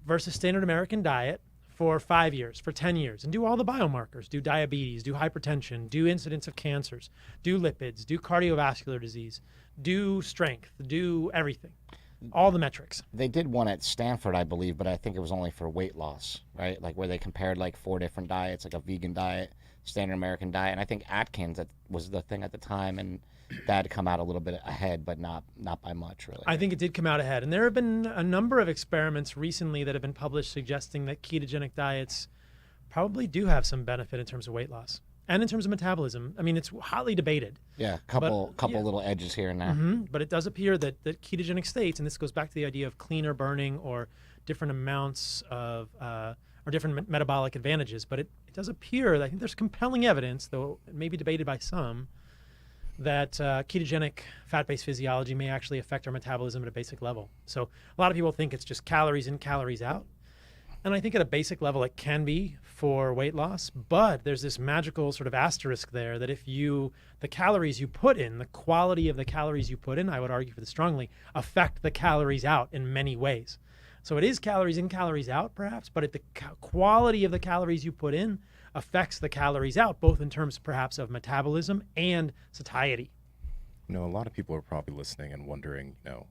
versus standard American diet for 5 years, for 10 years, and do all the biomarkers, do diabetes, do hypertension, do incidence of cancers, do lipids, do cardiovascular disease, do strength, do everything, all the metrics. They did one at Stanford, I believe, but I think it was only for weight loss, right? Like where they compared like 4 different diets, like a vegan diet, standard American diet, and I think Atkins was the thing at the time, and that had come out a little bit ahead, but not by much, really. I think it did come out ahead. And there have been a number of experiments recently that have been published suggesting that ketogenic diets probably do have some benefit in terms of weight loss and in terms of metabolism. I mean, it's hotly debated. Yeah, couple yeah. little edges here and there. But it does appear that ketogenic states, and this goes back to the idea of cleaner burning or different amounts of, or different metabolic advantages, but it does appear, I think there's compelling evidence, though it may be debated by some, that ketogenic fat-based physiology may actually affect our metabolism at a basic level. So a lot of people think it's just calories in, calories out. And I think at a basic level it can be for weight loss, but there's this magical sort of asterisk there that if the calories you put in, the quality of the calories you put in, I would argue for this strongly, affect the calories out in many ways. So it is calories in, calories out perhaps, but the quality of the calories you put in affects the calories out, both in terms perhaps of metabolism and satiety. You know, a lot of people are probably listening and wondering, you know,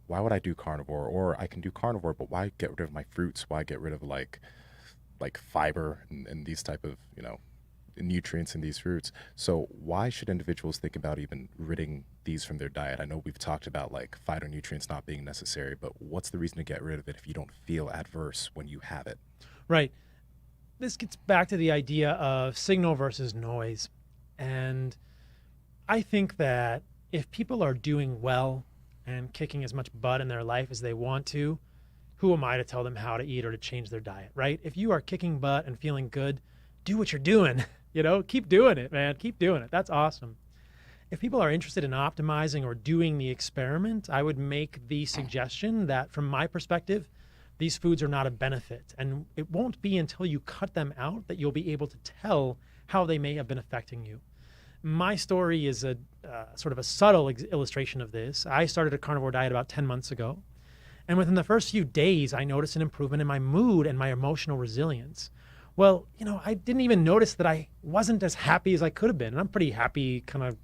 why would I do carnivore? Or I can do carnivore, but why get rid of my fruits? Why get rid of like like fiber and these type of, nutrients in these fruits. So why should individuals think about even ridding these from their diet? I know we've talked about like phytonutrients not being necessary, but what's the reason to get rid of it if you don't feel adverse when you have it? Right. This gets back to the idea of signal versus noise. And I think that if people are doing well and kicking as much butt in their life as they want to, who am I to tell them how to eat or to change their diet, right? If you are kicking butt and feeling good, do what you're doing. Keep doing it, man. Keep doing it. That's awesome. If people are interested in optimizing or doing the experiment, I would make the suggestion that from my perspective, these foods are not a benefit. And it won't be until you cut them out that you'll be able to tell how they may have been affecting you. My story is a sort of a subtle illustration of this. I started a carnivore diet about 10 months ago. And within the first few days, I noticed an improvement in my mood and my emotional resilience. Well, I didn't even notice that I wasn't as happy as I could have been. And I'm a pretty happy, kind of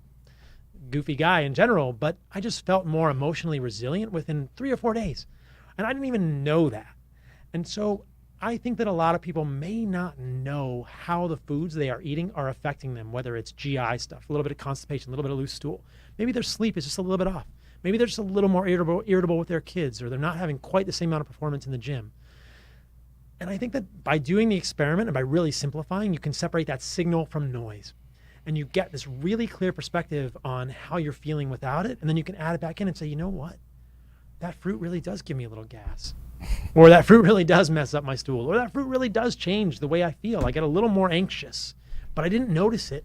goofy guy in general, but I just felt more emotionally resilient within 3 or 4 days. And I didn't even know that. And so I think that a lot of people may not know how the foods they are eating are affecting them, whether it's GI stuff, a little bit of constipation, a little bit of loose stool. Maybe their sleep is just a little bit off. Maybe they're just a little more irritable with their kids, or they're not having quite the same amount of performance in the gym. And I think that by doing the experiment and by really simplifying, you can separate that signal from noise. And you get this really clear perspective on how you're feeling without it. And then you can add it back in and say, you know what? That fruit really does give me a little gas. Or that fruit really does mess up my stool. Or that fruit really does change the way I feel. I get a little more anxious. But I didn't notice it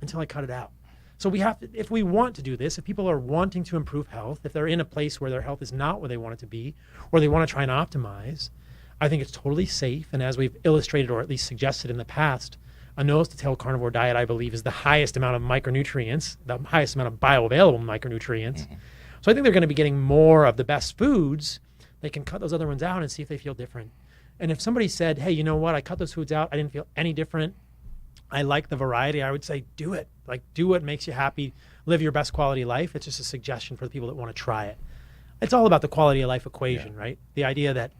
until I cut it out. So we have to, if we want to do this, if people are wanting to improve health, if they're in a place where their health is not where they want it to be, or they want to try and optimize, I think it's totally safe. And as we've illustrated, or at least suggested in the past, a nose-to-tail carnivore diet, I believe, is the highest amount of micronutrients, the highest amount of bioavailable micronutrients. Mm-hmm. So I think they're going to be getting more of the best foods. They can cut those other ones out and see if they feel different. And if somebody said, hey, you know what? I cut those foods out. I didn't feel any different. I like the variety. I would say do it. Like, do what makes you happy. Live your best quality life. It's just a suggestion for the people that want to try it. It's all about the quality of life equation, right? The idea that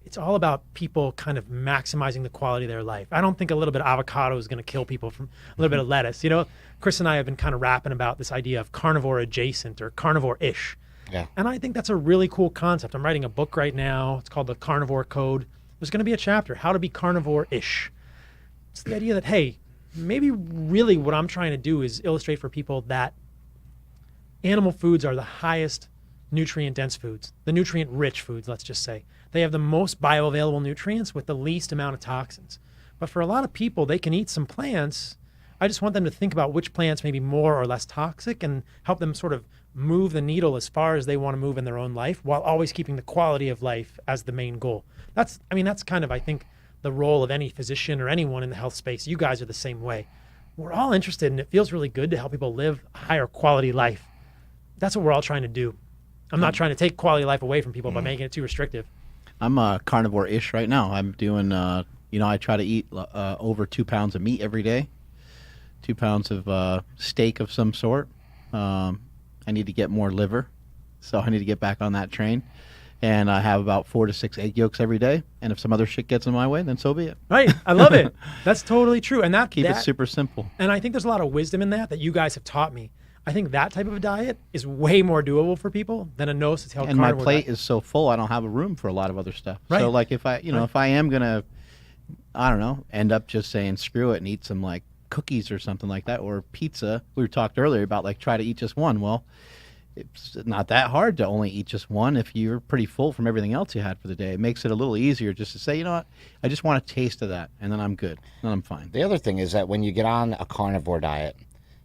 it's all about people kind of maximizing the quality of their life. I don't think a little bit of avocado is going to kill people from a little bit of lettuce. Chris and I have been kind of rapping about this idea of carnivore adjacent or carnivore-ish. Yeah. And I think that's a really cool concept. I'm writing a book right now. It's called The Carnivore Code. There's going to be a chapter, How to Be Carnivore-ish. It's the idea that, hey, maybe really what I'm trying to do is illustrate for people that animal foods are the highest nutrient-dense foods, the nutrient-rich foods, let's just say. They have the most bioavailable nutrients with the least amount of toxins. But for a lot of people, they can eat some plants. I just want them to think about which plants may be more or less toxic and help them sort of move the needle as far as they want to move in their own life while always keeping the quality of life as the main goal. That's kind of, I think, the role of any physician or anyone in the health space. You guys are the same way. We're all interested, and it feels really good to help people live a higher quality life. That's what we're all trying to do. I'm not trying to take quality of life away from people by making it too restrictive. I'm carnivore-ish right now. I'm doing, I try to eat over 2 pounds of meat every day, 2 pounds of steak of some sort. I need to get more liver, so I need to get back on that train. And I have about 4 to 6 egg yolks every day. And if some other shit gets in my way, then so be it. Right. I love it. That's totally true. And Keep it super simple. And I think there's a lot of wisdom in that you guys have taught me. I think that type of a diet is way more doable for people than a nose-to-tail carnivore diet. And my plate is so full, I don't have a room for a lot of other stuff. Right. So, like, if I am gonna, I don't know, end up just saying screw it and eat some like cookies or something like that, or pizza. We talked earlier about like try to eat just one. Well, it's not that hard to only eat just one if you're pretty full from everything else you had for the day. It makes it a little easier just to say, you know what, I just want a taste of that, and then I'm good, then I'm fine. The other thing is that when you get on a carnivore diet,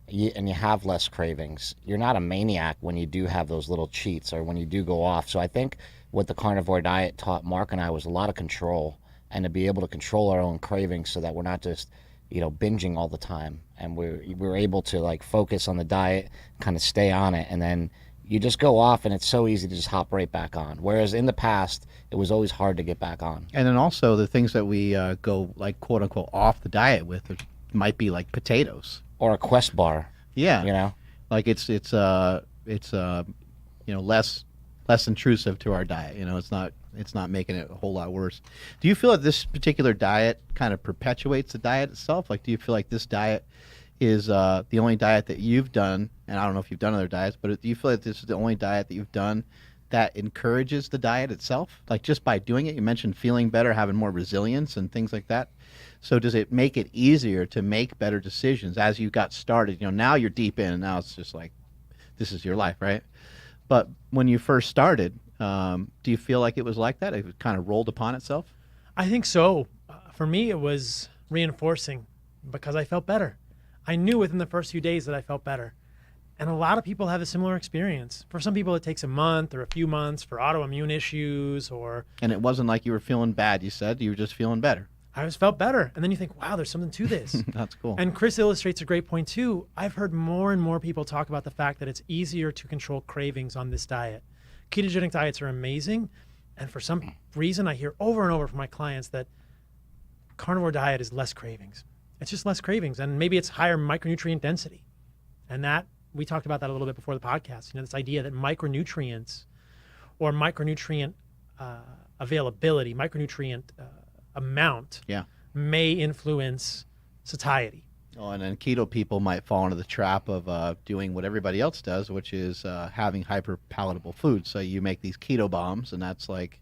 and you have less cravings, you're not a maniac when you do have those little cheats or when you do go off. So I think what the carnivore diet taught Mark and I was a lot of control, and to be able to control our own cravings so that we're not just, binging all the time. And we're able to like focus on the diet, kind of stay on it, and then you just go off and it's so easy to just hop right back on. Whereas in the past, it was always hard to get back on. And then also the things that we go like quote unquote off the diet with might be like potatoes. Or a Quest bar. Yeah. Like it's less less intrusive to our diet. You know, it's not making it a whole lot worse. Do you feel that this particular diet kind of perpetuates the diet itself? Like, do you feel like this diet is the only diet that you've done, and I don't know if you've done other diets, but do you feel like this is the only diet that you've done that encourages the diet itself? Like, just by doing it, you mentioned feeling better, having more resilience and things like that. So does it make it easier to make better decisions as you got started? You know, now you're deep in, and now it's just like, this is your life, right? But when you first started, do you feel like it was like that? It kind of rolled upon itself? I think so. For me, it was reinforcing because I felt better. I knew within the first few days that I felt better. And a lot of people have a similar experience. For some people, it takes a month or a few months for autoimmune issues or... And it wasn't like you were feeling bad, you said. You were just feeling better. I just felt better. And then you think, wow, there's something to this. That's cool. And Chris illustrates a great point too. I've heard more and more people talk about the fact that it's easier to control cravings on this diet. Ketogenic diets are amazing. And for some reason, I hear over and over from my clients that carnivore diet is less cravings. It's just less cravings. And maybe it's higher micronutrient density. And that, we talked about that a little bit before the podcast. You know, this idea that micronutrients or micronutrient availability, micronutrient amount may influence satiety. Oh, and then keto people might fall into the trap of doing what everybody else does, which is having hyper palatable foods. So you make these keto bombs, and that's like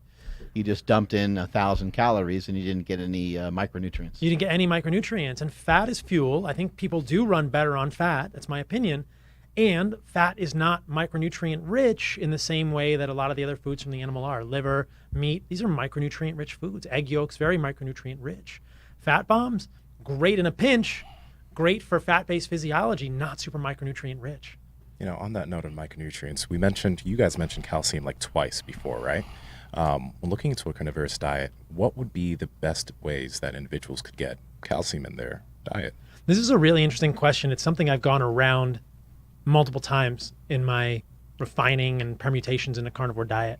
you just dumped in 1,000 calories and you didn't get any micronutrients. You didn't get any micronutrients. And fat is fuel. I think people do run better on fat. That's my opinion. And fat is not micronutrient rich in the same way that a lot of the other foods from the animal are. Liver, meat, these are micronutrient rich foods. Egg yolks, very micronutrient rich. Fat bombs, great in a pinch, great for fat-based physiology, not super micronutrient rich. You know, on that note of micronutrients, you guys mentioned calcium like twice before, right? When looking into a carnivorous diet, what would be the best ways that individuals could get calcium in their diet? This is a really interesting question. It's something I've gone around multiple times in my refining and permutations in a carnivore diet.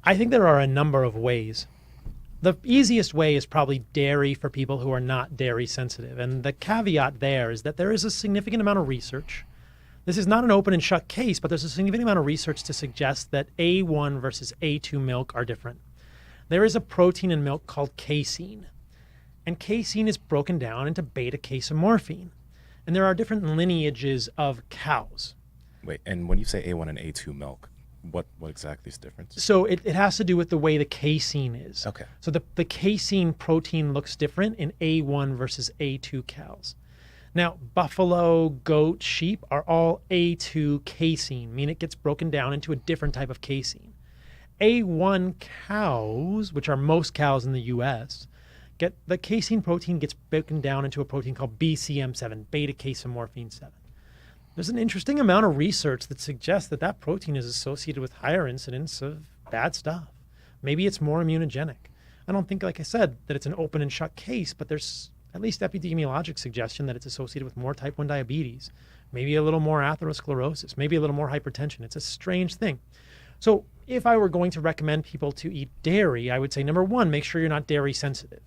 I think there are a number of ways. The easiest way is probably dairy for people who are not dairy sensitive. And the caveat there is that there is a significant amount of research. This is not an open and shut case, but there's a significant amount of research to suggest that A1 versus A2 milk are different. There is a protein in milk called casein. And casein is broken down into beta-casomorphine. And there are different lineages of cows. Wait, and when you say A1 and A2 milk, what exactly is the difference? So it has to do with the way the casein is. Okay. So the casein protein looks different in A1 versus A2 cows. Now, buffalo, goat, sheep are all A2 casein, meaning it gets broken down into a different type of casein. A1 cows, which are most cows in the U.S., the casein protein gets broken down into a protein called BCM7, beta-casomorphine 7. There's an interesting amount of research that suggests that that protein is associated with higher incidence of bad stuff. Maybe it's more immunogenic. I don't think, like I said, that it's an open and shut case, but there's at least epidemiologic suggestion that it's associated with more type 1 diabetes, maybe a little more atherosclerosis, maybe a little more hypertension. It's a strange thing. So if I were going to recommend people to eat dairy, I would say, number one, make sure you're not dairy sensitive.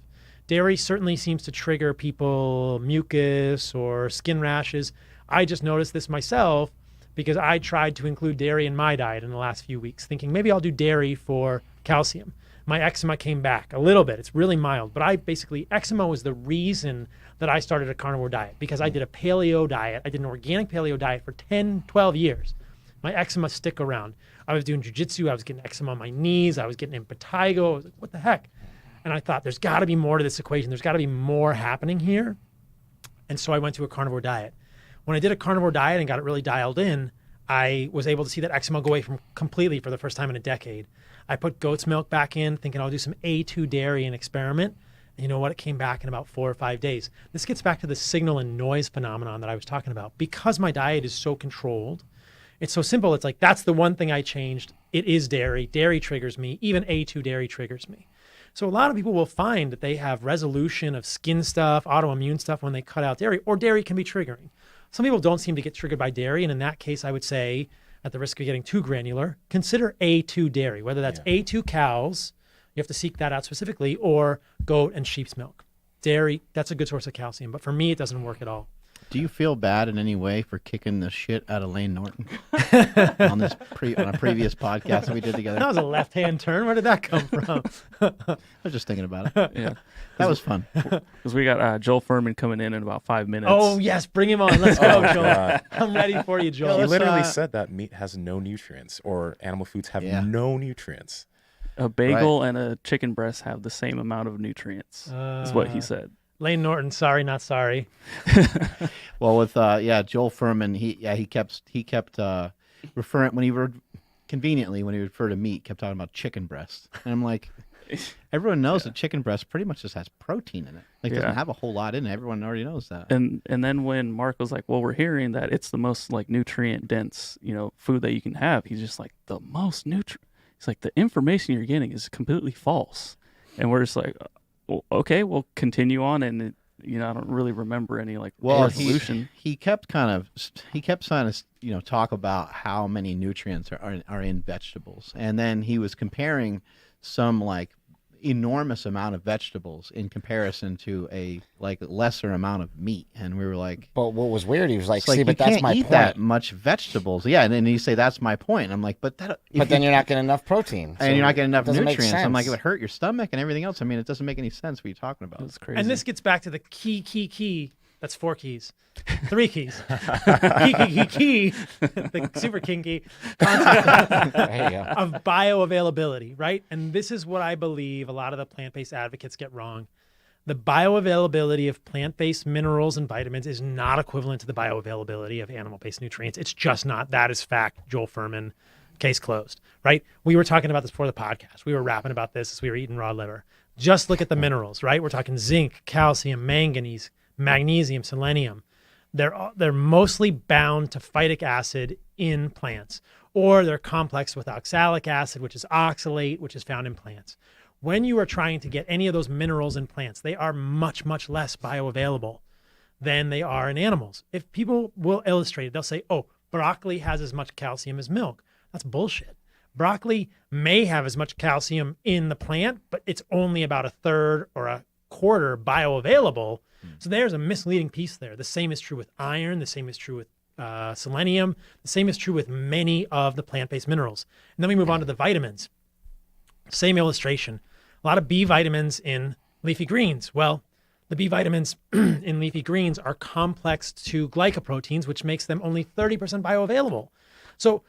Dairy certainly seems to trigger people mucus or skin rashes. I just noticed this myself because I tried to include dairy in my diet in the last few weeks, thinking maybe I'll do dairy for calcium. My eczema came back a little bit. It's really mild, but eczema was the reason that I started a carnivore diet because I did a paleo diet. I did an organic paleo diet for 10, 12 years. My eczema stick around. I was doing jujitsu. I was getting eczema on my knees. I was getting impetigo. I was like, what the heck? And I thought, there's got to be more to this equation. There's got to be more happening here. And so I went to a carnivore diet. When I did a carnivore diet and got it really dialed in, I was able to see that eczema go away from completely for the first time in a decade. I put goat's milk back in, thinking I'll do some A2 dairy and experiment. And you know what? It came back in about 4 or 5 days. This gets back to the signal and noise phenomenon that I was talking about. Because my diet is so controlled, it's so simple. It's like, that's the one thing I changed. It is dairy. Dairy triggers me. Even A2 dairy triggers me. So a lot of people will find that they have resolution of skin stuff, autoimmune stuff when they cut out dairy, or dairy can be triggering. Some people don't seem to get triggered by dairy, and in that case, I would say, at the risk of getting too granular, consider A2 dairy, whether that's A2 cows, you have to seek that out specifically, or goat and sheep's milk. Dairy, that's a good source of calcium, but for me, it doesn't work at all. Do you feel bad in any way for kicking the shit out of Lane Norton on a previous podcast that we did together? That was a left-hand turn. Where did that come from? I was just thinking about it. Yeah, That was fun. because we got Joel Furman coming in about 5 minutes. Oh yes, bring him on. Let's go, Joel. God. I'm ready for you, Joel. He let's, literally uh, said that meat has no nutrients, or animal foods have Yeah. no nutrients. A bagel and a chicken breast have the same amount of nutrients. Is what he said. Lane Norton, sorry, not sorry. Well, with Joel Furman, he kept referring when he referred to meat, kept talking about chicken breast, and I'm like, everyone knows that chicken breast pretty much just has protein in it. Like, it doesn't have a whole lot in it. Everyone already knows that. And then when Mark was like, "Well, we're hearing that it's the most like nutrient dense, food that you can have," he's just like, "The most nutrient." He's like, "The information you're getting is completely false," and we're just like, well, "Okay, we'll continue on." And I don't really remember any like resolution. He kept trying to talk about how many nutrients are in vegetables, and then he was comparing some like enormous amount of vegetables in comparison to a like lesser amount of meat, and we were like, But what was weird, he was like, it's like see, you but that's can't my eat point. that much vegetables. Yeah, and then you say that's my point. And I'm like, but Then you're not getting enough protein. and you're not getting enough it doesn't make nutrients. I'm like, it sense. would hurt your stomach and everything else. I mean, it doesn't make any sense what you're talking about. It's crazy. And this gets back to the key. That's 4 keys. 3 keys. key. The super kinky concept There you go. of bioavailability, right? And this is what I believe a lot of the plant-based advocates get wrong. The bioavailability of plant-based minerals and vitamins is not equivalent to the bioavailability of animal-based nutrients. It's just not. That is fact. Joel Furman, case closed, right? We were talking about this before the podcast. We were rapping about this as we were eating raw liver. Just look at the minerals, right? We're talking zinc, calcium, manganese, magnesium, selenium. They're mostly bound to phytic acid in plants, or they're complexed with oxalic acid, which is oxalate, which is found in plants. When you are trying to get any of those minerals in plants, they are much, much less bioavailable than they are in animals. If people will illustrate it, they'll say, oh, broccoli has as much calcium as milk. That's bullshit. Broccoli may have as much calcium in the plant, but it's only about 1/3 or 1/4 bioavailable. So there's a misleading piece there. The same is true with iron. The same is true with selenium. The same is true with many of the plant-based minerals. And then we move on to the vitamins. Same illustration. A lot of B vitamins in leafy greens. Well, the B vitamins in leafy greens are complex to glycoproteins, which makes them only 30% bioavailable. So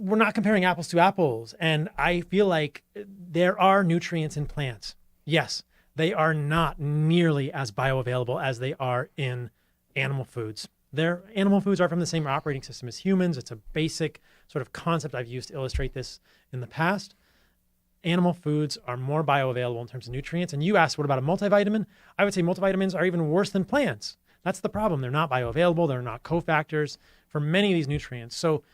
we're not comparing apples to apples. And I feel like there are nutrients in plants. Yes, they are not nearly as bioavailable as they are in animal foods. Their animal foods are from the same operating system as humans. It's a basic sort of concept I've used to illustrate this in the past. Animal foods are more bioavailable in terms of nutrients. And you asked, what about a multivitamin? I would say multivitamins are even worse than plants. That's the problem. They're not bioavailable. They're not cofactors for many of these nutrients. So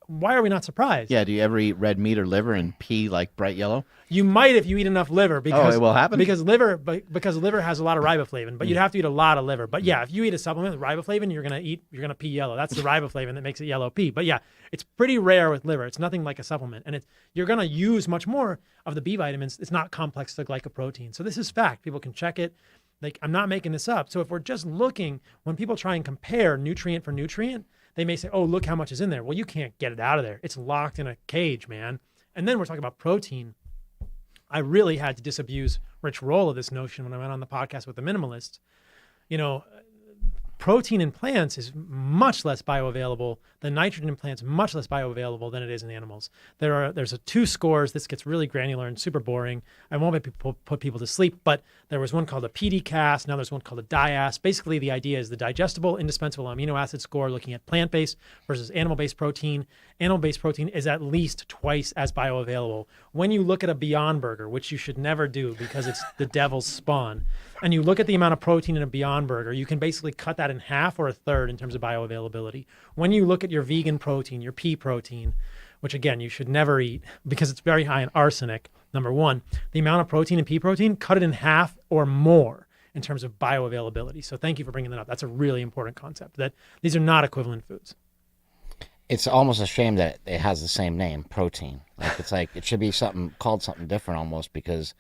why are we not surprised? Yeah, do you ever eat red meat or liver and pee like bright yellow? You might if you eat enough liver because it will happen? because liver has a lot of riboflavin, but you'd have to eat a lot of liver. But yeah, if you eat a supplement with riboflavin, you're gonna pee yellow. That's the riboflavin that makes it yellow pee. But yeah, it's pretty rare with liver. It's nothing like a supplement, and you're gonna use much more of the B vitamins. It's not complex to glycoprotein. So this is fact. People can check it. Like, I'm not making this up. So if we're just looking, when people try and compare nutrient for nutrient, they may say, oh, look how much is in there. Well, you can't get it out of there. It's locked in a cage, man. And then we're talking about protein. I really had to disabuse Rich Roll of this notion when I went on the podcast with the minimalists. Protein in plants is much less bioavailable than nitrogen in plants, much less bioavailable than it is in animals. There's 2 scores. This gets really granular and super boring. I won't put people to sleep, but there was one called a PDCAS. Now there's one called a DIAS. Basically, the idea is the digestible, indispensable amino acid score looking at plant-based versus animal-based protein. Animal-based protein is at least twice as bioavailable. When you look at a Beyond Burger, which you should never do because it's the devil's spawn, and you look at the amount of protein in a Beyond Burger, you can basically cut that in half or 1/3 in terms of bioavailability. When you look at your vegan protein, your pea protein, which again, you should never eat because it's very high in arsenic, number one, the amount of protein in pea protein, cut it in half or more in terms of bioavailability. So thank you for bringing that up. That's a really important concept, that these are not equivalent foods. it's almost a shame that it has the same name, protein. Like it should be called something different almost, because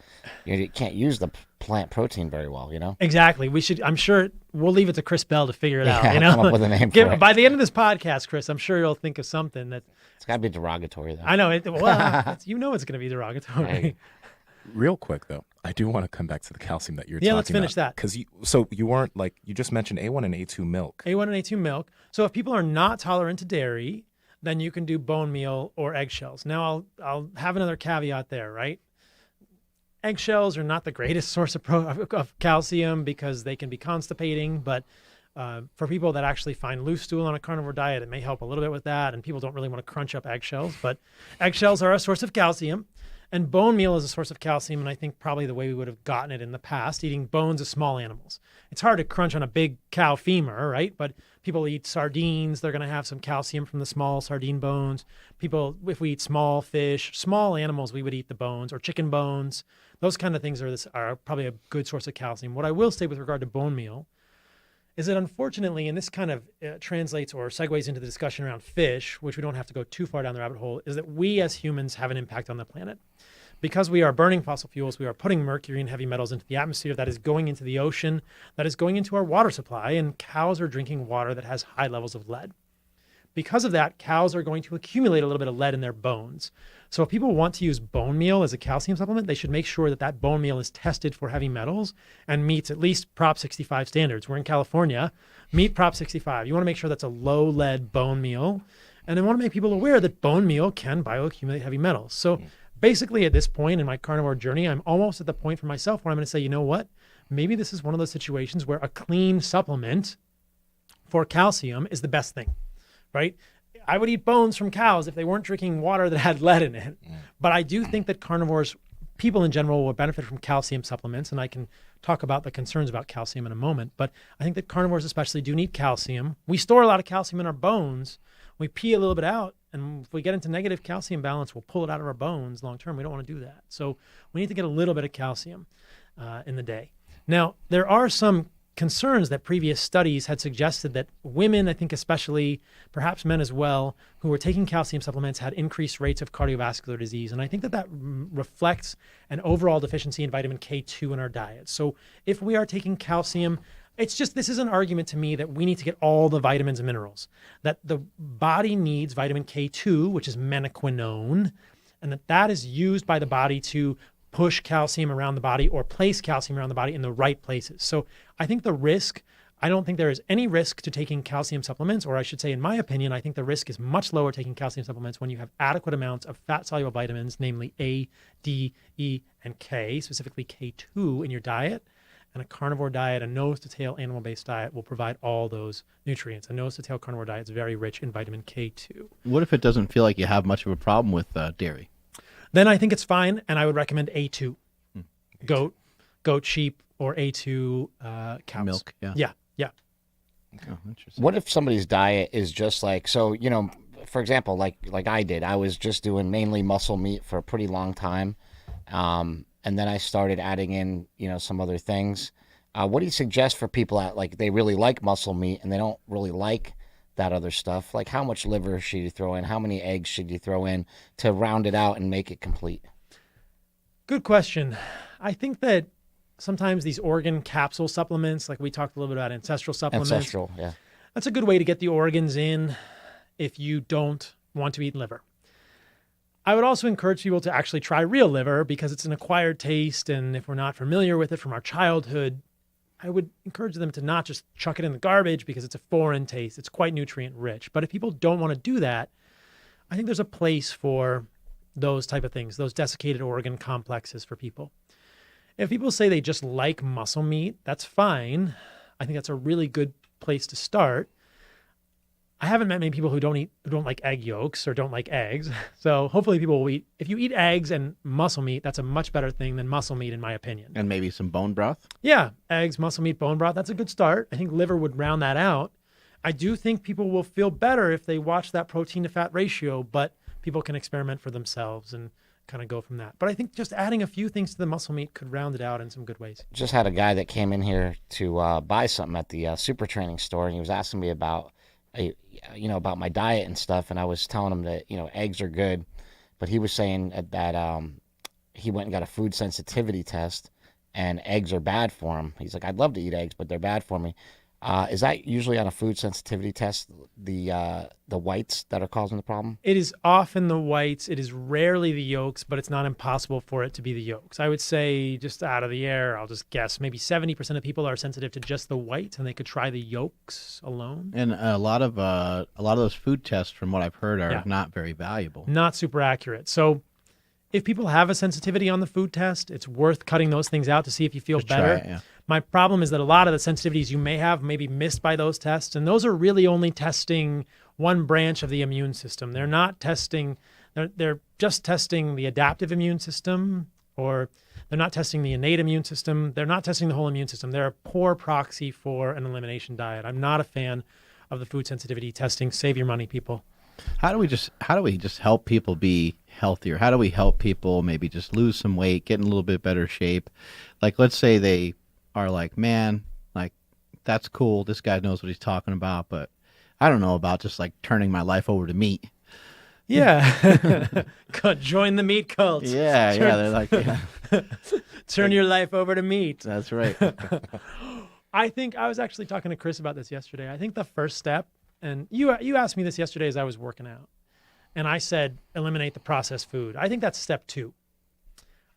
you can't use the plant protein very well, you know? Exactly. We should. I'm sure we'll leave it to Chris Bell to figure it out. Yeah, You know, come up with a name for it. By the end of this podcast, Chris, I'm sure you'll think of something that. It's got to be derogatory though. I know it. Well, you know it's going to be derogatory. Right. Real quick though, I do want to come back to the calcium that you're talking about. Yeah, let's finish that. Because you weren't like, you just mentioned A1 and A2 milk. A1 and A2 milk. So if people are not tolerant to dairy, then you can do bone meal or eggshells. Now I'll have another caveat there, right? Eggshells are not the greatest source of calcium because they can be constipating, but for people that actually find loose stool on a carnivore diet, it may help a little bit with that, and people don't really want to crunch up eggshells, but eggshells are a source of calcium, and bone meal is a source of calcium, and I think probably the way we would have gotten it in the past, eating bones of small animals. It's hard to crunch on a big cow femur, right? But people eat sardines, they're going to have some calcium from the small sardine bones. People, if we eat small fish, small animals, we would eat the bones, or chicken bones. Those kind of things are probably a good source of calcium. What I will say with regard to bone meal is that unfortunately, and this kind of translates or segues into the discussion around fish, which we don't have to go too far down the rabbit hole, is that we as humans have an impact on the planet. Because we are burning fossil fuels, we are putting mercury and heavy metals into the atmosphere that is going into the ocean, that is going into our water supply, and cows are drinking water that has high levels of lead. Because of that, cows are going to accumulate a little bit of lead in their bones. So if people want to use bone meal as a calcium supplement, they should make sure that that bone meal is tested for heavy metals and meets at least Prop 65 standards. We're in California, meet Prop 65. You want to make sure that's a low lead bone meal. And I want to make people aware that bone meal can bioaccumulate heavy metals. So basically at this point in my carnivore journey, I'm almost at the point for myself where I'm going to say, you know what? Maybe this is one of those situations where a clean supplement for calcium is the best thing, right? I would eat bones from cows if they weren't drinking water that had lead in it. But I do think that carnivores, people in general, will benefit from calcium supplements, and I can talk about the concerns about calcium in a moment. But I think that carnivores especially do need calcium. We store a lot of calcium in our bones. We pee a little bit out, and if we get into negative calcium balance, we'll pull it out of our bones long term. We don't want to do that. So we need to get a little bit of calcium in the day. Now, there are some concerns that previous studies had suggested that women, I think especially, perhaps men as well, who were taking calcium supplements had increased rates of cardiovascular disease. And I think that that reflects an overall deficiency in vitamin K2 in our diet. So if we are taking calcium, this is an argument to me that we need to get all the vitamins and minerals, that the body needs vitamin K2, which is menaquinone, and that is used by the body to push calcium around the body or place calcium around the body in the right places. So I think I don't think there is any risk to taking calcium supplements, or I should say, in my opinion, I think the risk is much lower taking calcium supplements when you have adequate amounts of fat-soluble vitamins, namely A, D, E, and K, specifically K2 in your diet. And a carnivore diet, a nose-to-tail animal-based diet will provide all those nutrients. A nose-to-tail carnivore diet is very rich in vitamin K2. What if it doesn't feel like you have much of a problem with dairy? Then I think it's fine, and I would recommend A2. Goat, sheep, or A2 cows. Milk, yeah. Yeah. Oh, interesting. What if somebody's diet is just like, so, you know, for example, like I did, I was just doing mainly muscle meat for a pretty long time. And then I started adding in, you know, some other things. What do you suggest for people that, like, they really like muscle meat and they don't really like that other stuff? Like, how much liver should you throw in? How many eggs should you throw in to round it out and make it complete? Good question. I think that sometimes these organ capsule supplements, like we talked a little bit about ancestral supplements. Ancestral, yeah. That's a good way to get the organs in if you don't want to eat liver. I would also encourage people to actually try real liver because it's an acquired taste, and if we're not familiar with it from our childhood, I would encourage them to not just chuck it in the garbage because it's a foreign taste. It's quite nutrient rich. But if people don't want to do that, I think there's a place for those type of things, those desiccated organ complexes for people. If people say they just like muscle meat, that's fine. I think that's a really good place to start. I haven't met many people who don't like egg yolks or don't like eggs. So hopefully people will eat. If you eat eggs and muscle meat, that's a much better thing than muscle meat, in my opinion. And maybe some bone broth? Yeah, eggs, muscle meat, bone broth. That's a good start. I think liver would round that out. I do think people will feel better if they watch that protein to fat ratio, but people can experiment for themselves and kind of go from that. But I think just adding a few things to the muscle meat could round it out in some good ways. Just had a guy that came in here to buy something at the super training store, and he was asking me about about my diet and stuff, and I was telling him that eggs are good, but he was saying that he went and got a food sensitivity test, and eggs are bad for him. He's like, I'd love to eat eggs, but they're bad for me. Is that usually on a food sensitivity test, the whites that are causing the problem? It is often the whites. It is rarely the yolks, but it's not impossible for it to be the yolks. I would say, just out of the air, I'll just guess maybe 70% of people are sensitive to just the white, and they could try the yolks alone. And a lot of those food tests, from what I've heard, are not very valuable. Not super accurate. So if people have a sensitivity on the food test, it's worth cutting those things out to see if you feel Just better. try it, yeah. My problem is that a lot of the sensitivities you may have may be missed by those tests, and those are really only testing one branch of the immune system. They're not testing, they're just testing the adaptive immune system, or they're not testing the innate immune system. They're not testing the whole immune system. They're a poor proxy for an elimination diet. I'm not a fan of the food sensitivity testing. Save your money, people. How do we just help people be healthier? How do we help people maybe just lose some weight, get in a little bit better shape? Like, let's say they are like, man, like, that's cool. This guy knows what he's talking about, but I don't know about just like turning my life over to meat. Yeah. Join the meat cult. Yeah, they're like, yeah. Turn your life over to meat. That's right. I think I was actually talking to Chris about this yesterday. I think the first step, and you asked me this yesterday as I was working out, and I said, eliminate the processed food. I think that's step 2.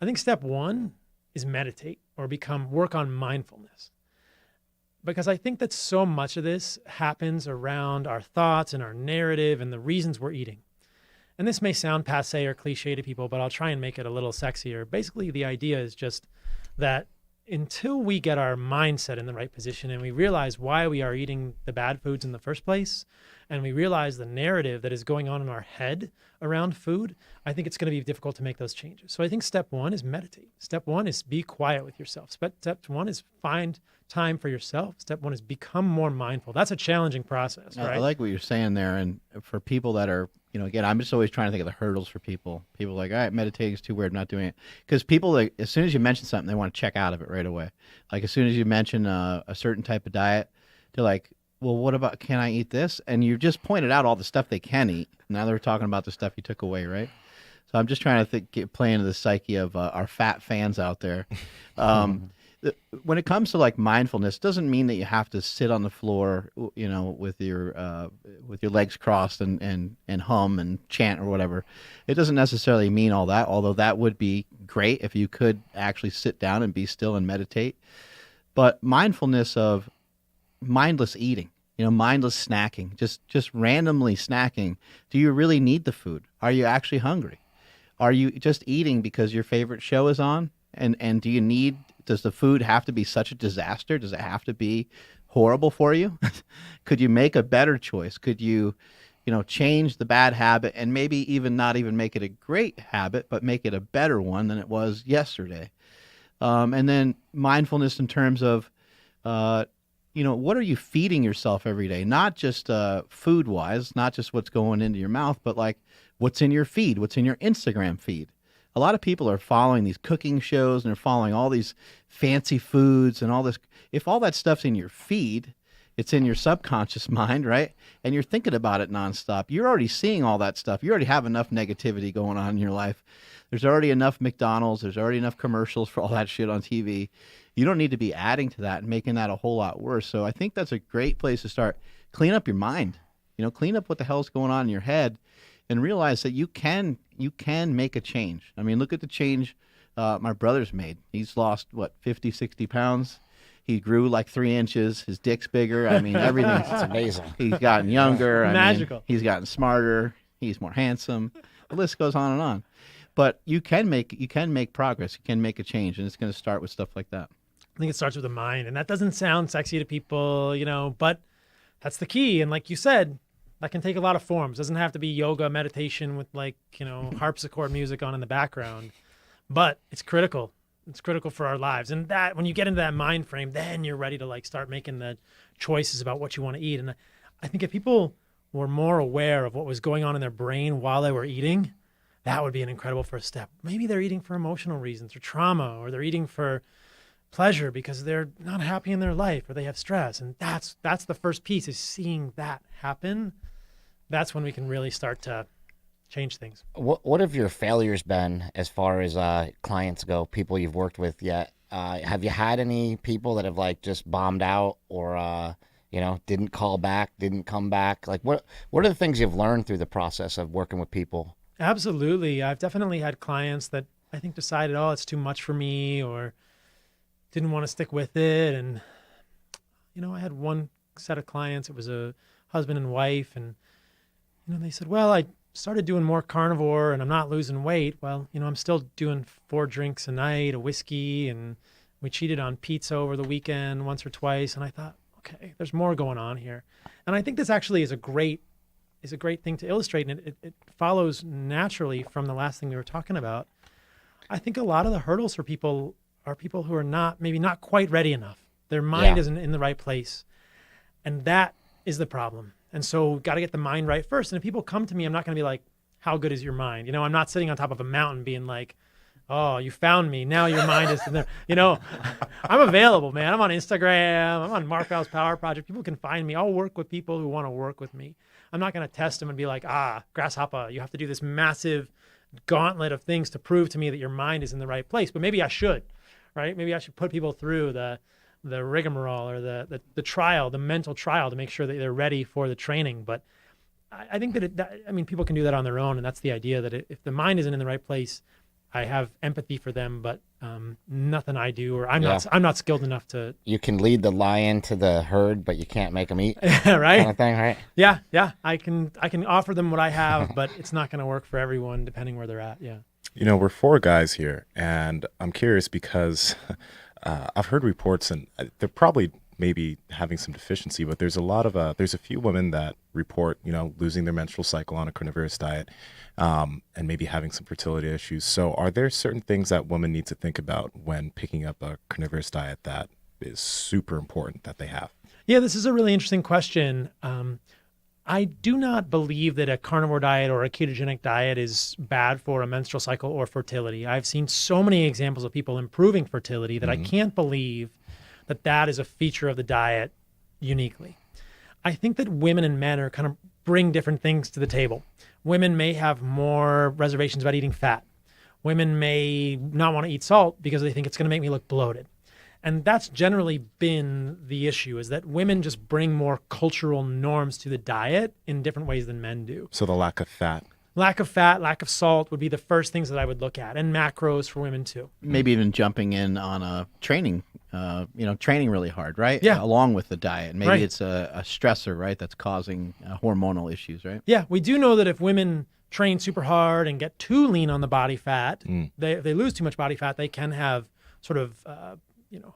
I think step 1 is meditate or work on mindfulness. Because I think that so much of this happens around our thoughts and our narrative and the reasons we're eating. And this may sound passe or cliche to people, but I'll try and make it a little sexier. Basically, the idea is just that until we get our mindset in the right position and we realize why we are eating the bad foods in the first place, and we realize the narrative that is going on in our head around food, I think it's going to be difficult to make those changes. So I think step 1 is meditate. Step 1 is be quiet with yourself. Step 1 is find time for yourself. Step 1 is become more mindful. That's a challenging process, right? I like what you're saying there. And for people that are, again, I'm just always trying to think of the hurdles for people. People are like, all right, meditating is too weird, I'm not doing it. Because people, like, as soon as you mention something, they want to check out of it right away. Like, as soon as you mention a certain type of diet, they're like, well, what about, can I eat this? And you just pointed out all the stuff they can eat. Now they're talking about the stuff you took away, right? So I'm just trying to play into the psyche of our fat fans out there. When it comes to like mindfulness, it doesn't mean that you have to sit on the floor, with your legs crossed and hum and chant or whatever. It doesn't necessarily mean all that, although that would be great if you could actually sit down and be still and meditate. But mindfulness of mindless eating, mindless snacking, just randomly snacking. Do you really need the food? Are you actually hungry? Are you just eating because your favorite show is on? And does the food have to be such a disaster? Does it have to be horrible for you? Could you make a better choice? Could you, change the bad habit and maybe even not even make it a great habit, but make it a better one than it was yesterday? And then mindfulness in terms of, what are you feeding yourself every day? Not just food-wise, not just what's going into your mouth, but like what's in your feed, what's in your Instagram feed. A lot of people are following these cooking shows and they're following all these fancy foods and all this. If all that stuff's in your feed, it's in your subconscious mind, right? And you're thinking about it nonstop. You're already seeing all that stuff. You already have enough negativity going on in your life. There's already enough McDonald's. There's already enough commercials for all that shit on TV. You don't need to be adding to that and making that a whole lot worse. So I think that's a great place to start. Clean up your mind. Clean up what the hell's going on in your head and realize that you can make a change. I mean, look at the change my brother's made. He's lost, 50, 60 pounds. He grew like 3 inches. His dick's bigger. I mean, everything's It's amazing. He's gotten younger. Magical. He's gotten smarter. He's more handsome. The list goes on and on. But you can make progress. You can make a change, and it's going to start with stuff like that. I think it starts with the mind, and that doesn't sound sexy to people, but that's the key. And like you said, that can take a lot of forms. It doesn't have to be yoga, meditation with harpsichord music on in the background, but it's critical. It's critical for our lives. And that when you get into that mind frame, then you're ready to start making the choices about what you want to eat. And I think if people were more aware of what was going on in their brain while they were eating, that would be an incredible first step. Maybe they're eating for emotional reasons or trauma, or they're eating for pleasure because they're not happy in their life or they have stress. And that's the first piece, is seeing that happen. That's when we can really start to change things. What have your failures been as far as clients go, people you've worked with yet? Have you had any people that have like just bombed out or didn't call back, didn't come back? Like what are the things you've learned through the process of working with people? Absolutely. I've definitely had clients that I think decided, oh, it's too much for me, or didn't want to stick with it. And, I had one set of clients, it was a husband and wife, and, they said, well, I started doing more carnivore and I'm not losing weight. Well, I'm still doing 4 drinks a night, a whiskey, and we cheated on pizza over the weekend once or twice. And I thought, okay, there's more going on here. And I think this actually is a great thing to illustrate. And it follows naturally from the last thing we were talking about. I think a lot of the hurdles for people are people who are maybe not quite ready enough. Their mind isn't in the right place. And that is the problem. And so got to get the mind right first. And if people come to me, I'm not going to be like, how good is your mind? I'm not sitting on top of a mountain being like, oh, you found me. Now your mind is in there. I'm available, man. I'm on Instagram. I'm on Mark Val's Power Project. People can find me. I'll work with people who want to work with me. I'm not going to test them and be like, grasshopper, you have to do this massive gauntlet of things to prove to me that your mind is in the right place. But maybe I should, right? Maybe I should put people through the rigmarole or the trial, the mental trial, to make sure that they're ready for the training. But I think that people can do that on their own. And that's the idea, that if the mind isn't in the right place, I have empathy for them, but nothing I do, or I'm not skilled enough to. You can lead the lion to the herd, but you can't make them eat. Right? Kind of thing, right? Yeah. I can offer them what I have, but it's not going to work for everyone depending where they're at. Yeah. We're 4 guys here, and I'm curious because I've heard reports, and they're probably maybe having some deficiency, but there's a few women that report, losing their menstrual cycle on a carnivorous diet, and maybe having some fertility issues. So are there certain things that women need to think about when picking up a carnivorous diet that is super important that they have? Yeah, this is a really interesting question. I do not believe that a carnivore diet or a ketogenic diet is bad for a menstrual cycle or fertility. I've seen so many examples of people improving fertility that I can't believe that is a feature of the diet uniquely. I think that women and men are kind of bring different things to the table. Women may have more reservations about eating fat. Women may not want to eat salt because they think it's going to make me look bloated. And that's generally been the issue, is that women just bring more cultural norms to the diet in different ways than men do. So the lack of fat. Lack of fat, lack of salt would be the first things that I would look at, and macros for women too. Maybe even jumping in on a training, training really hard, right? Yeah. Along with the diet. Maybe Right. it's a stressor, right, that's causing hormonal issues, right? Yeah, we do know that if women train super hard and get too lean on the body fat, they lose too much body fat, they can have sort of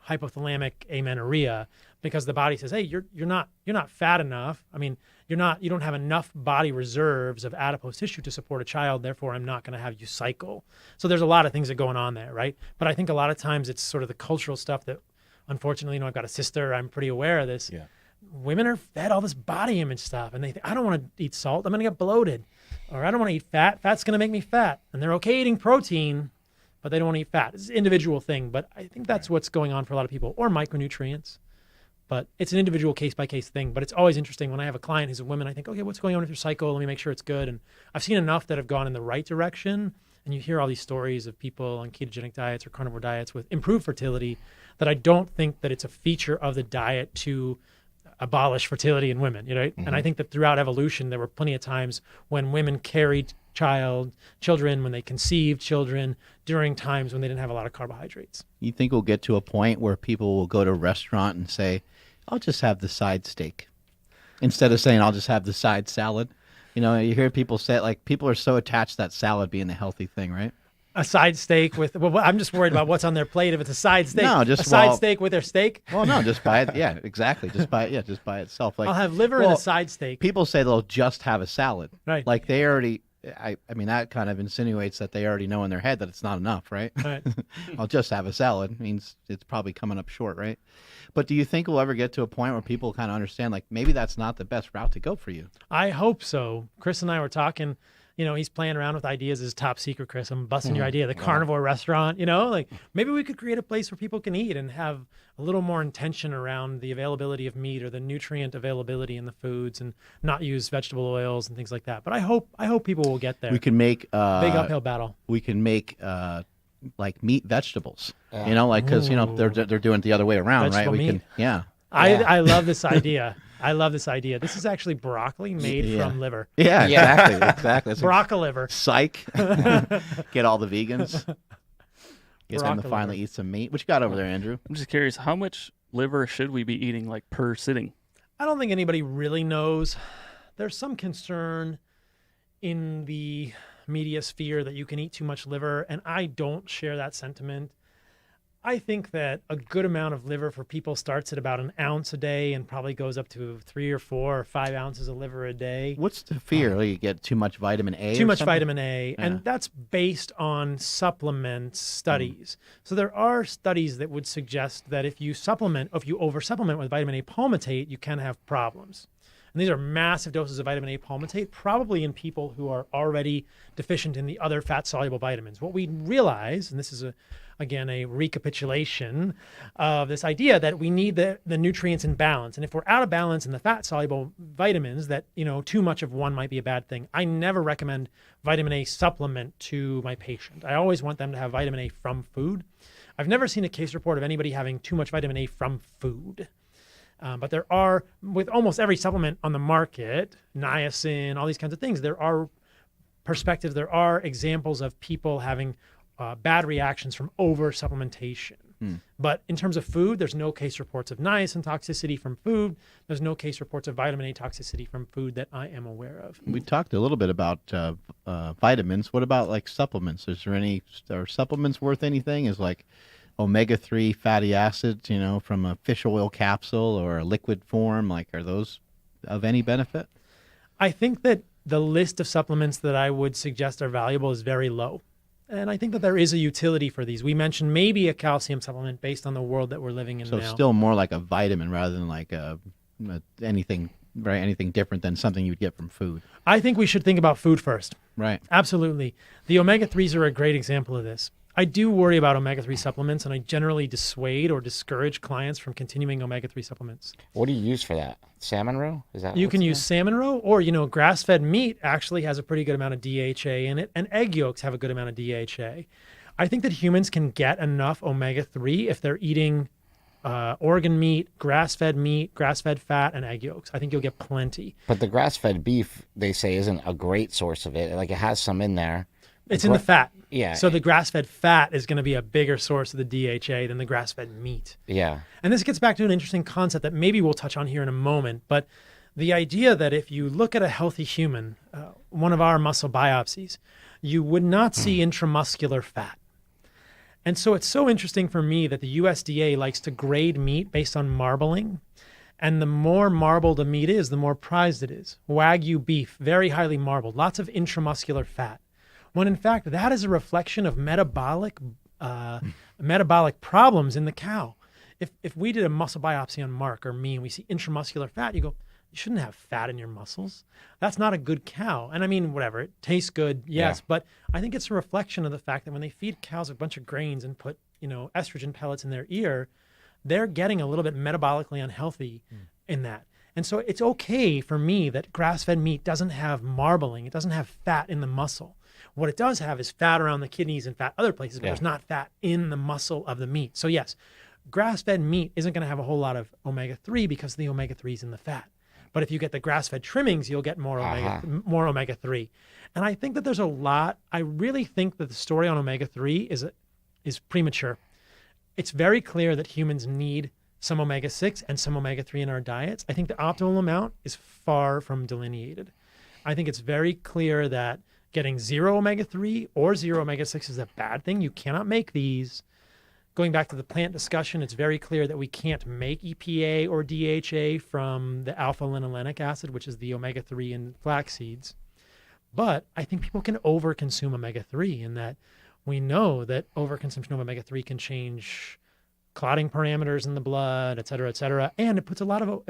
hypothalamic amenorrhea, because the body says, hey, you're not fat enough. I mean, you don't have enough body reserves of adipose tissue to support a child, therefore I'm not going to have you cycle. So there's a lot of things that are going on there, right? But I think a lot of times it's sort of the cultural stuff that, unfortunately, I've got a sister, I'm pretty aware of this. Yeah. Women are fed all this body image stuff, and they think, I don't want to eat salt, I'm going to get bloated. Or I don't want to eat fat, fat's going to make me fat. And they're okay eating protein, but they don't want to eat fat. It's an individual thing, but I think that's what's going on for a lot of people, or micronutrients. But it's an individual case-by-case thing. But it's always interesting when I have a client who's a woman, I think, okay, what's going on with your cycle? Let me make sure it's good. And I've seen enough that have gone in the right direction. And you hear all these stories of people on ketogenic diets or carnivore diets with improved fertility, that I don't think that it's a feature of the diet to abolish fertility in women, And I think that throughout evolution, there were plenty of times when women carried children, when they conceived children, during times when they didn't have a lot of carbohydrates. You think we'll get to a point where people will go to a restaurant and say, I'll just have the side steak, instead of saying, I'll just have the side salad? You hear people say it, like, people are so attached to that salad being the healthy thing, right? A side steak with, I'm just worried about what's on their plate if it's a side steak. No, just a side steak with their steak. Well, no, just buy it. Yeah, exactly. Just buy itself. Like, I'll have liver and a side steak. People say they'll just have a salad. Right. Like they already, I mean, that kind of insinuates that they already know in their head that it's not enough, right? Right. I'll just have a salad means it's probably coming up short, right? But do you think we'll ever get to a point where people kind of understand, like, maybe that's not the best route to go for you? I hope so. Chris and I were talking he's playing around with ideas as top secret, Chris. I'm busting your idea. The carnivore restaurant, like maybe we could create a place where people can eat and have a little more intention around the availability of meat or the nutrient availability in the foods, and not use vegetable oils and things like that. But I hope people will get there. We can make Big uphill battle. we can make like meat vegetables. Because they're doing it the other way around, Vegetable right? We meat. can, yeah. I love this idea. This is actually broccoli made Yeah. from liver. Yeah, exactly. It's Broccoli liver. psych. Get all the vegans. Get them to Broccoli finally liver. eat some meat. What you got over there, Andrew? I'm just curious, how much liver should we be eating like per sitting? I don't think anybody really knows. There's some concern in the media sphere that you can eat too much liver, and I don't share that sentiment. I think that a good amount of liver for people starts at about an ounce a day and probably goes up to 3 or 4 or 5 ounces of liver a day. What's the fear? You get too much vitamin A? Too or much something? vitamin A, Yeah. and that's based on supplement studies. So there are studies that would suggest that if you over supplement with vitamin A palmitate, you can have problems. And these are massive doses of vitamin A palmitate, probably in people who are already deficient in the other fat-soluble vitamins. What we realize, and this is again a recapitulation of this idea that we need the nutrients in balance. And if we're out of balance in the fat-soluble vitamins, that too much of one might be a bad thing. I never recommend vitamin A supplement to my patient. I always want them to have vitamin A from food. I've never seen a case report of anybody having too much vitamin A from food. But there are, with almost every supplement on the market, niacin, all these kinds of things, there are examples of people having bad reactions from over supplementation. But in terms of food, there's no case reports of niacin toxicity from food. There's no case reports of vitamin A toxicity from food that I am aware of. We talked a little bit about vitamins. What about like supplements? Are supplements worth anything? Is like omega-3 fatty acids, from a fish oil capsule or a liquid form, are those of any benefit? I think that the list of supplements that I would suggest are valuable is very low. And I think that there is a utility for these. We mentioned maybe a calcium supplement based on the world that we're living in So now. still more like a vitamin rather than like anything different than something you'd get from food. I think we should think about food first. Right. Absolutely. The omega-3s are a great example of this. I do worry about omega-3 supplements, and I generally dissuade or discourage clients from continuing omega-3 supplements. What do you use for that? Salmon roe? Is that You can use salmon roe, or grass-fed meat actually has a pretty good amount of DHA in it, and egg yolks have a good amount of DHA. I think that humans can get enough omega-3 if they're eating organ meat, grass-fed fat, and egg yolks. I think you'll get plenty. But the grass-fed beef, they say, isn't a great source of it. Like, it has some in there. It's in the fat. Yeah. So the grass-fed fat is going to be a bigger source of the DHA than the grass-fed meat. Yeah. And this gets back to an interesting concept that maybe we'll touch on here in a moment. But the idea that if you look at a healthy human, one of our muscle biopsies, you would not see intramuscular fat. And so it's so interesting for me that the USDA likes to grade meat based on marbling. And the more marbled a meat is, the more prized it is. Wagyu beef, very highly marbled, lots of intramuscular fat. When in fact, that is a reflection of metabolic problems in the cow. If we did a muscle biopsy on Mark or me and we see intramuscular fat, you go, you shouldn't have fat in your muscles. That's not a good cow. And I mean, whatever, it tastes good, yes, Yeah. but I think it's a reflection of the fact that when they feed cows a bunch of grains and put, estrogen pellets in their ear, they're getting a little bit metabolically unhealthy in that. And so it's okay for me that grass-fed meat doesn't have marbling. It doesn't have fat in the muscle. What it does have is fat around the kidneys and fat other places, but there's not fat in the muscle of the meat. So yes, grass-fed meat isn't going to have a whole lot of omega-3 because the omega-3 is in the fat. But if you get the grass-fed trimmings, you'll get more omega-3. And I think that there's a lot. I really think that the story on omega-3 is premature. It's very clear that humans need some omega-6 and some omega-3 in our diets. I think the optimal amount is far from delineated. I think it's very clear that getting 0 omega-3 or 0 omega-6 is a bad thing. You cannot make these. Going back to the plant discussion, it's very clear that we can't make EPA or DHA from the alpha-linolenic acid, which is the omega-3 in flax seeds. But I think people can overconsume omega-3, in that we know that overconsumption of omega-3 can change clotting parameters in the blood, et cetera, and it puts a lot of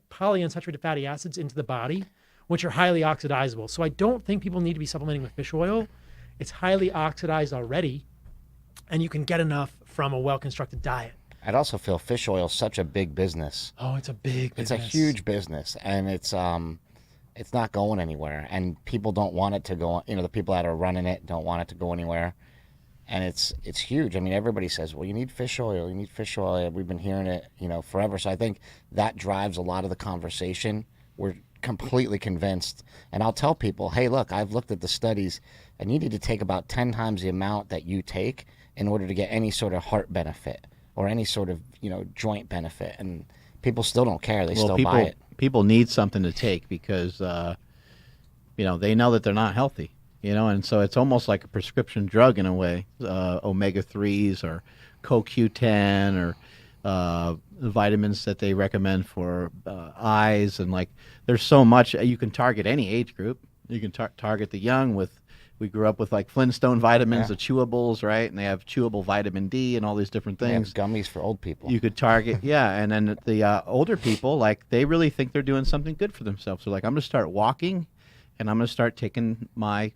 polyunsaturated fatty acids into the body, which are highly oxidizable. So I don't think people need to be supplementing with fish oil. It's highly oxidized already, and you can get enough from a well-constructed diet. I'd also feel fish oil is such a big business. Oh, it's a big business. It's a huge business, and it's not going anywhere. And people don't want it to go. You know, the people that are running it don't want it to go anywhere. And it's huge. I mean, everybody says, "Well, you need fish oil. You need fish oil." We've been hearing it, forever. So I think that drives a lot of the conversation. We're completely convinced, and I'll tell people, "Hey, look, I've looked at the studies, and you need to take about 10 times the amount that you take in order to get any sort of heart benefit or any sort of joint benefit." And people still don't care. They still buy it. People need something to take because they know that they're not healthy. And so it's almost like a prescription drug in a way, omega-3s or CoQ10 or the vitamins that they recommend for eyes. And there's so much. You can target any age group. You can target the young we grew up with Flintstone vitamins, the chewables, right? And they have chewable vitamin D and all these different things. They have gummies for old people. You could target, and then the older people, they really think they're doing something good for themselves. So I'm going to start walking, and I'm going to start taking my,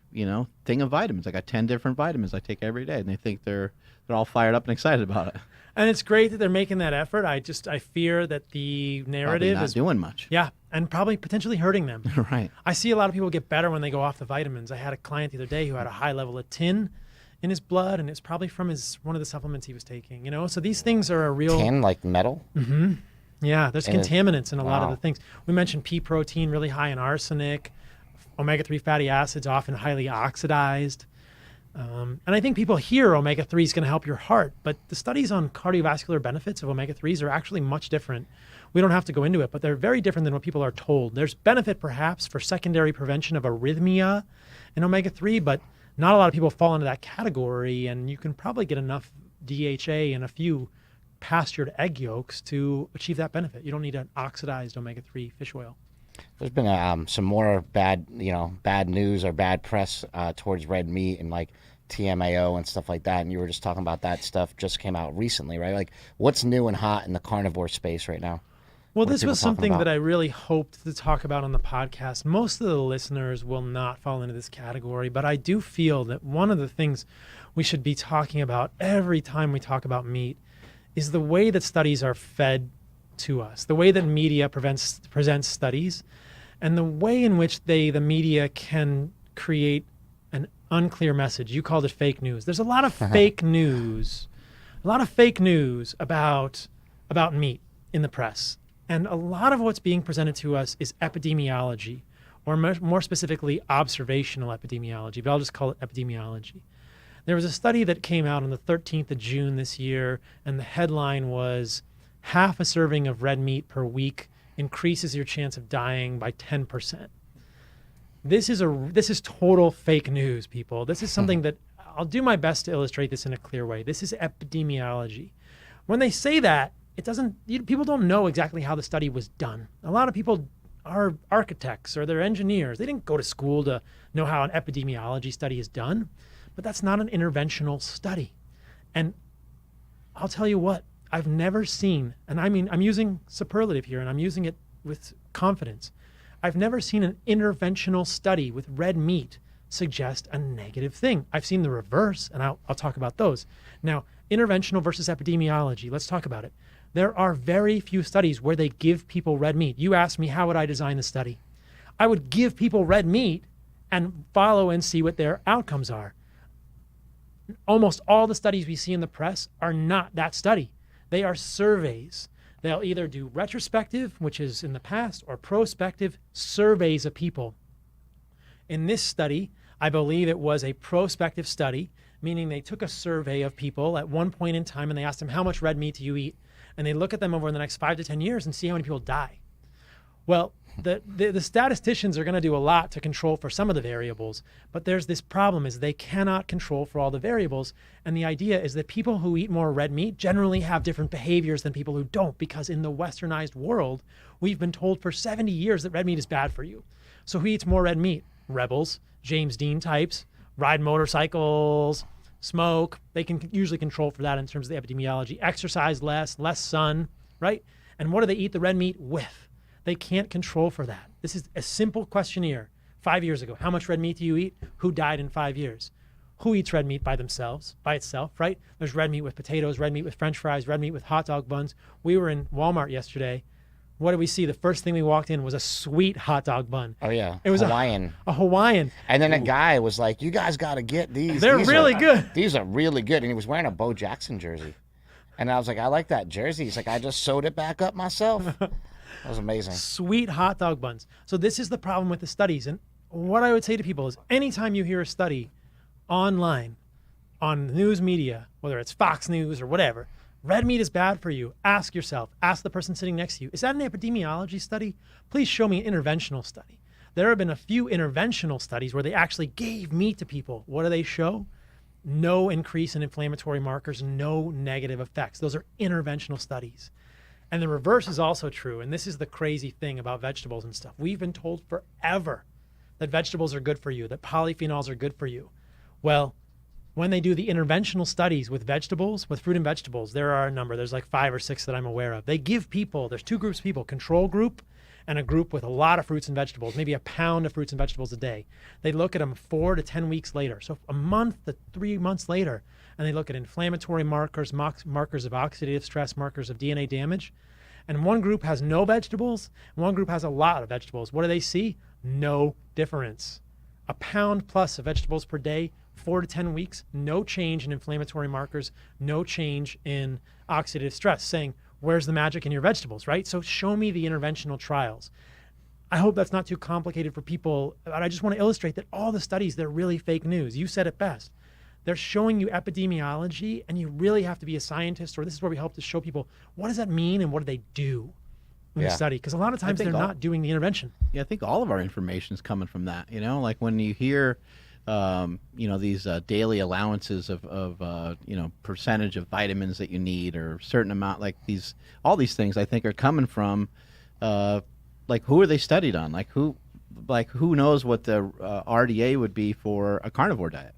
thing of vitamins. I got 10 different vitamins I take every day, and they think they're all fired up and excited about it. And it's great that they're making that effort. I fear that the narrative not is doing much. Yeah, and probably potentially hurting them. Right. I see a lot of people get better when they go off the vitamins. I had a client the other day who had a high level of tin in his blood, and it's probably from one of the supplements he was taking. So these things are a real tin, like metal. Mm-hmm. Yeah, there's contaminants in a lot of Wow. the things. We mentioned pea protein, really high in arsenic. Omega-3 fatty acids, often highly oxidized. And I think people hear omega-3 is going to help your heart, but the studies on cardiovascular benefits of omega-3s are actually much different. We don't have to go into it, but they're very different than what people are told. There's benefit perhaps for secondary prevention of arrhythmia in omega-3, but not a lot of people fall into that category, and you can probably get enough DHA in a few pastured egg yolks to achieve that benefit. You don't need an oxidized omega-3 fish oil. There's been some more bad news or bad press towards red meat and TMAO and stuff like that. And you were just talking about that stuff just came out recently, right? What's new and hot in the carnivore space right now? Well, What are this people was talking something about? that I really hoped to talk about on the podcast. Most of the listeners will not fall into this category, but I do feel that one of the things we should be talking about every time we talk about meat is the way that studies are fed to us, the way that media presents studies, and the way in which the media can create an unclear message. You called it fake news. There's a lot of fake news, about meat in the press. And a lot of what's being presented to us is epidemiology, or more specifically, observational epidemiology, but I'll just call it epidemiology. There was a study that came out on the 13th of June this year, and the headline was, half a serving of red meat per week increases your chance of dying by 10%. This is total fake news, people. This is something that I'll do my best to illustrate this in a clear way. This is epidemiology. When they say that, people don't know exactly how the study was done. A lot of people are architects or they're engineers. They didn't go to school to know how an epidemiology study is done, but that's not an interventional study. And I'll tell you what, I've never seen, and I mean, I'm using superlative here and I'm using it with confidence. I've never seen an interventional study with red meat suggest a negative thing. I've seen the reverse, and I'll talk about those. Now, interventional versus epidemiology, let's talk about it. There are very few studies where they give people red meat. You asked me, how would I design the study? I would give people red meat and follow and see what their outcomes are. Almost all the studies we see in the press are not that study. They are surveys. They'll either do retrospective, which is in the past, or prospective surveys of people. In this study, I believe it was a prospective study, meaning they took a survey of people at one point in time and they asked them, how much red meat do you eat? And they look at them over the next 5 to 10 years and see how many people die. Well, the statisticians are going to do a lot to control for some of the variables, but there's this problem is they cannot control for all the variables. And the idea is that people who eat more red meat generally have different behaviors than people who don't, because in the westernized world, we've been told for 70 years that red meat is bad for you. So who eats more red meat? Rebels, James Dean types, ride motorcycles, smoke. They can usually control for that in terms of the epidemiology. Exercise less sun, right? And what do they eat the red meat with? They can't control for that. This is a simple questionnaire. 5 years ago, how much red meat do you eat? Who died in 5 years? Who eats red meat by itself, right? There's red meat with potatoes, red meat with French fries, red meat with hot dog buns. We were in Walmart yesterday. What did we see? The first thing we walked in was a sweet hot dog bun. Oh yeah, It was Hawaiian. A Hawaiian. And then a guy was like, "You guys got to get these. They're These really are- good." These are really good." And he was wearing a Bo Jackson jersey. And I was like, "I like that jersey." He's like, "I just sewed it back up myself." That was amazing. Sweet hot dog buns. So this is the problem with the studies. And what I would say to people is anytime you hear a study online, on news media, whether it's Fox News or whatever, red meat is bad for you, ask yourself, ask the person sitting next to you, is that an epidemiology study? Please show me an interventional study. There have been a few interventional studies where they actually gave meat to people. What do they show? No increase in inflammatory markers, no negative effects. Those are interventional studies. And the reverse is also true. And this is the crazy thing about vegetables and stuff. We've been told forever that vegetables are good for you, that polyphenols are good for you. Well, when they do the interventional studies with vegetables, with fruit and vegetables, there are a number. There's like 5 or 6 that I'm aware of. They give people, there's 2 groups of people, control group and a group with a lot of fruits and vegetables, maybe a pound of fruits and vegetables a day. They look at them 4 to 10 weeks later. So a month to 3 months later, and they look at inflammatory markers, markers of oxidative stress, markers of DNA damage. And one group has no vegetables, and one group has a lot of vegetables. What do they see? No difference. A pound plus of vegetables per day, 4 to 10 weeks, no change in inflammatory markers, no change in oxidative stress, saying, where's the magic in your vegetables, right? So show me the interventional trials. I hope that's not too complicated for people, but I just want to illustrate that all the studies, they're really fake news. You said it best. They're showing you epidemiology, and you really have to be a scientist, or this is where we help to show people, what does that mean and what do they do in the study? Because a lot of times they're not doing the intervention. Yeah, I think all of our information is coming from that. You know, like when you hear, these daily allowances of percentage of vitamins that you need or certain amount, like all these things I think are coming from, like who are they studied on? Like who knows what the RDA would be for a carnivore diet?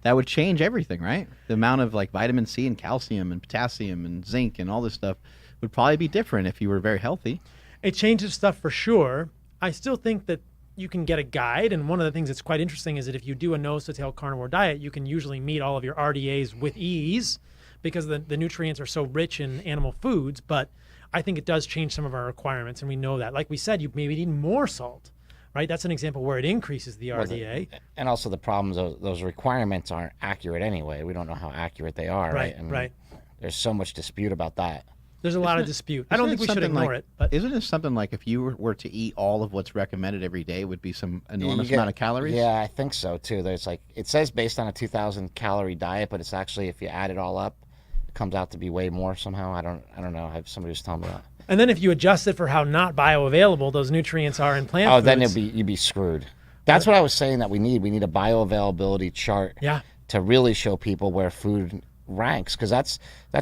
That would change everything, right? The amount of like vitamin C and calcium and potassium and zinc and all this stuff would probably be different if you were very healthy. It changes stuff for sure. I still think that you can get a guide, and one of the things that's quite interesting is that if you do a nose-to-tail carnivore diet, you can usually meet all of your RDAs with ease because the nutrients are so rich in animal foods, but I think it does change some of our requirements, and we know that. Like we said, you maybe need more salt, right? That's an example where it increases the RDA. And also the problems, those requirements aren't accurate anyway. We don't know how accurate they are, right? And right. There's so much dispute about that. There's a lot of dispute. I don't think we should ignore it. But isn't it something like if you were to eat all of what's recommended every day, it would be some enormous amount of calories? Yeah, I think so too. There's like, it says based on a 2,000 calorie diet, but it's actually, if you add it all up, it comes out to be way more somehow. I don't know. Somebody was telling me that. And then if you adjust it for how not bioavailable those nutrients are in plant foods. Then you'd be screwed. That's what I was saying that we need. We need a bioavailability chart to really show people where food ranks, because that's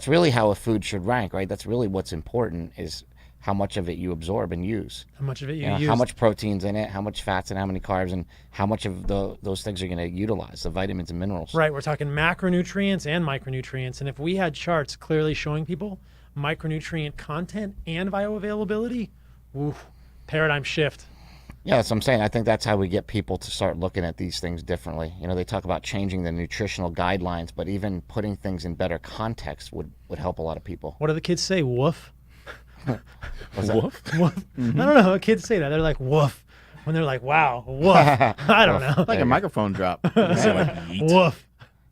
really how a food should rank, right? That's really what's important, is how much of it you absorb and use. How much of it you know, use. how much protein's in it, how much fats and how many carbs, and how much of those things are going to utilize, the vitamins and minerals. Right, we're talking macronutrients and micronutrients, and if we had charts clearly showing people micronutrient content and bioavailability, paradigm shift. Yeah, that's what I'm saying. I think that's how we get people to start looking at these things differently. You know, they talk about changing the nutritional guidelines, but even putting things in better context would help a lot of people. What do the kids say? Woof? Woof? Woof? Mm-hmm. I don't know. Kids say that. They're like, woof. When they're like, wow, woof. I don't know. Like a microphone drop. Woof.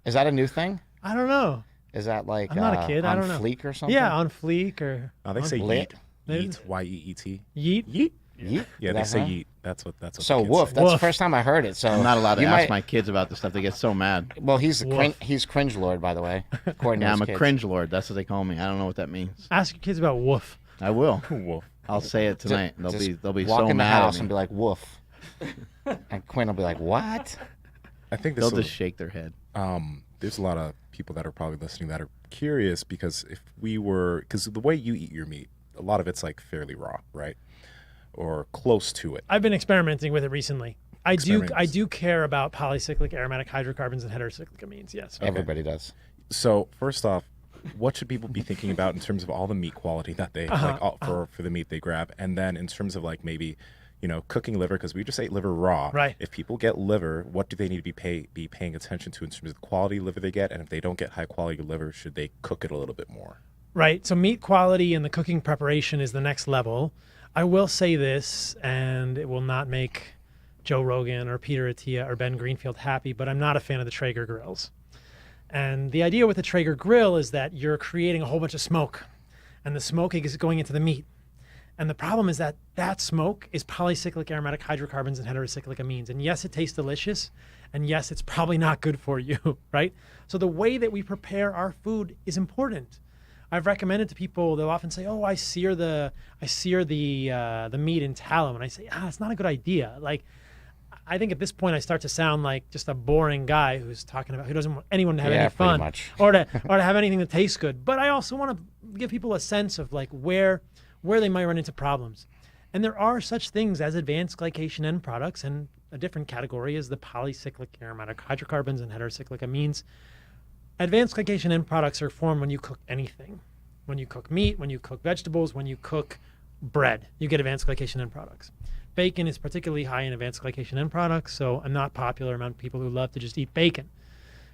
Is that a new thing? I don't know. Is that like I'm not a kid. I don't know. On fleek or something? Yeah, on fleek or... they say lit. Yeet. Yeet. Y-E-E-T. Yeet? Yeet? Yeah, they say yeet. That's what So the kids woof. say. That's Woof. the first time I heard it. So I'm not allowed to ask my kids about this stuff. They get so mad. Well, he's cringe lord, by the way. According to I'm his a kids. cringe lord. That's what they call me. I don't know what that means. Ask your kids about woof. I will. Woof. I'll say it tonight. Just They'll be walk so in the mad house at and me. be like, woof. And Quinn will be like, what? I think They'll just shake their head. There's a lot of people that are probably listening that are curious, because because the way you eat your meat, a lot of it's like fairly raw, right? Or close to it. I've been experimenting with it recently. I do care about polycyclic aromatic hydrocarbons and heterocyclic amines, yes. Everybody does. So first off, what should people be thinking about in terms of all the meat quality that they like for the meat they grab, and then in terms of like maybe, cooking liver, because we just ate liver raw. Right. If people get liver, what do they need to be paying attention to in terms of the quality of liver they get, and if they don't get high quality liver, should they cook it a little bit more? Right. So meat quality and the cooking preparation is the next level. I will say this, and it will not make Joe Rogan or Peter Attia or Ben Greenfield happy, but I'm not a fan of the Traeger grills. And the idea with the Traeger grill is that you're creating a whole bunch of smoke, and the smoke is going into the meat. And the problem is that that smoke is polycyclic aromatic hydrocarbons and heterocyclic amines. And yes, it tastes delicious, and yes, it's probably not good for you, right? So the way that we prepare our food is important. I've recommended to people, they'll often say, "Oh, I sear the meat in tallow," and I say, "It's not a good idea." Like, I think at this point I start to sound like just a boring guy who doesn't want anyone to have any fun or to have anything that tastes good. But I also want to give people a sense of like where they might run into problems. And there are such things as advanced glycation end products, and a different category is the polycyclic aromatic hydrocarbons and heterocyclic amines. Advanced glycation end products are formed when you cook anything. When you cook meat, when you cook vegetables, when you cook bread, you get advanced glycation end products. Bacon is particularly high in advanced glycation end products, so I'm not popular among people who love to just eat bacon.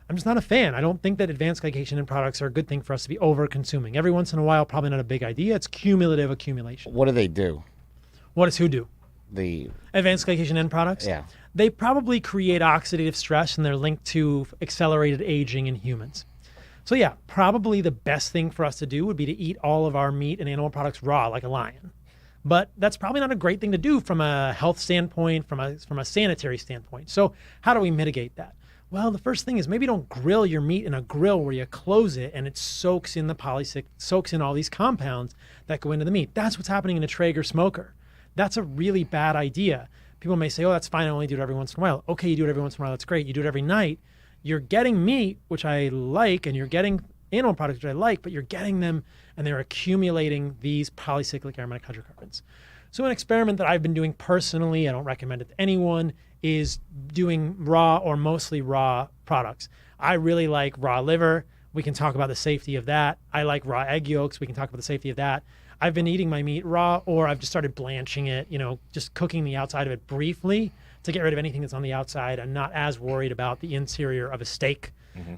I'm just not a fan. I don't think that advanced glycation end products are a good thing for us to be over-consuming. Every once in a while, probably not a big idea. It's cumulative accumulation. What do they do? What does who do? The Advanced glycation end products? Yeah. They probably create oxidative stress, and they're linked to accelerated aging in humans. So yeah, probably the best thing for us to do would be to eat all of our meat and animal products raw like a lion. But that's probably not a great thing to do from a health standpoint, from a sanitary standpoint. So how do we mitigate that? Well, the first thing is maybe don't grill your meat in a grill where you close it and it soaks in soaks in all these compounds that go into the meat. That's what's happening in a Traeger smoker. That's a really bad idea. People may say, "Oh, that's fine. I only do it every once in a while." Okay, you do it every once in a while. That's great. You do it every night. You're getting meat, which I like, and you're getting animal products, which I like, but you're getting them and they're accumulating these polycyclic aromatic hydrocarbons. So an experiment that I've been doing personally, I don't recommend it to anyone, is doing raw or mostly raw products. I really like raw liver. We can talk about the safety of that. I like raw egg yolks. We can talk about the safety of that. I've been eating my meat raw, or I've just started blanching it, just cooking the outside of it briefly to get rid of anything that's on the outside. I'm not as worried about the interior of a steak. Mm-hmm.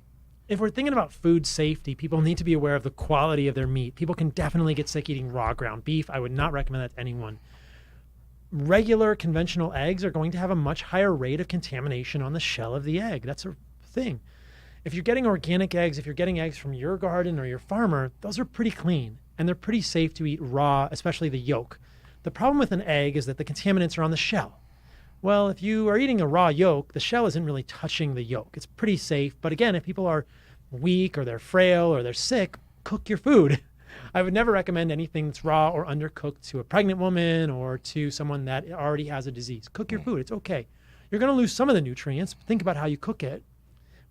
If we're thinking about food safety, people need to be aware of the quality of their meat. People can definitely get sick eating raw ground beef. I would not recommend that to anyone. Regular conventional eggs are going to have a much higher rate of contamination on the shell of the egg. That's a thing. If you're getting organic eggs, if you're getting eggs from your garden or your farmer, those are pretty clean and they're pretty safe to eat raw, especially the yolk. The problem with an egg is that the contaminants are on the shell. Well, if you are eating a raw yolk, the shell isn't really touching the yolk. It's pretty safe. But again, if people are weak or they're frail or they're sick, cook your food. I would never recommend anything that's raw or undercooked to a pregnant woman or to someone that already has a disease. Cook your food. It's okay. You're going to lose some of the nutrients. Think about how you cook it,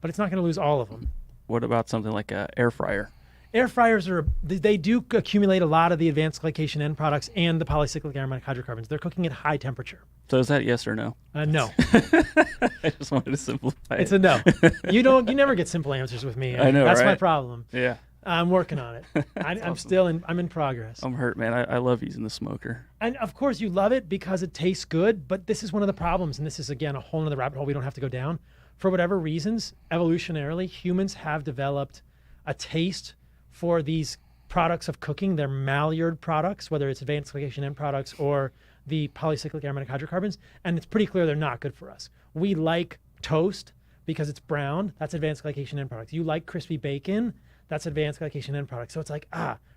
but it's not going to lose all of them. What about something like an air fryer? Air fryers they do accumulate a lot of the advanced glycation end products and the polycyclic aromatic hydrocarbons. They're cooking at high temperature. So is that yes or no? No. I just wanted to simplify It's a no. You never get simple answers with me. I know, That's right? my problem. Yeah. I'm working on it. I'm awesome. I'm in progress. I'm hurt, man. I love using the smoker. And of course you love it because it tastes good, but this is one of the problems, and this is again a whole nother rabbit hole we don't have to go down. For whatever reasons, evolutionarily, humans have developed a taste for these products of cooking. They're Maillard products, whether it's advanced glycation end products or the polycyclic aromatic hydrocarbons, and it's pretty clear they're not good for us. We like toast because it's brown. That's advanced glycation end products. You like crispy bacon. That's advanced glycation end products. So it's like,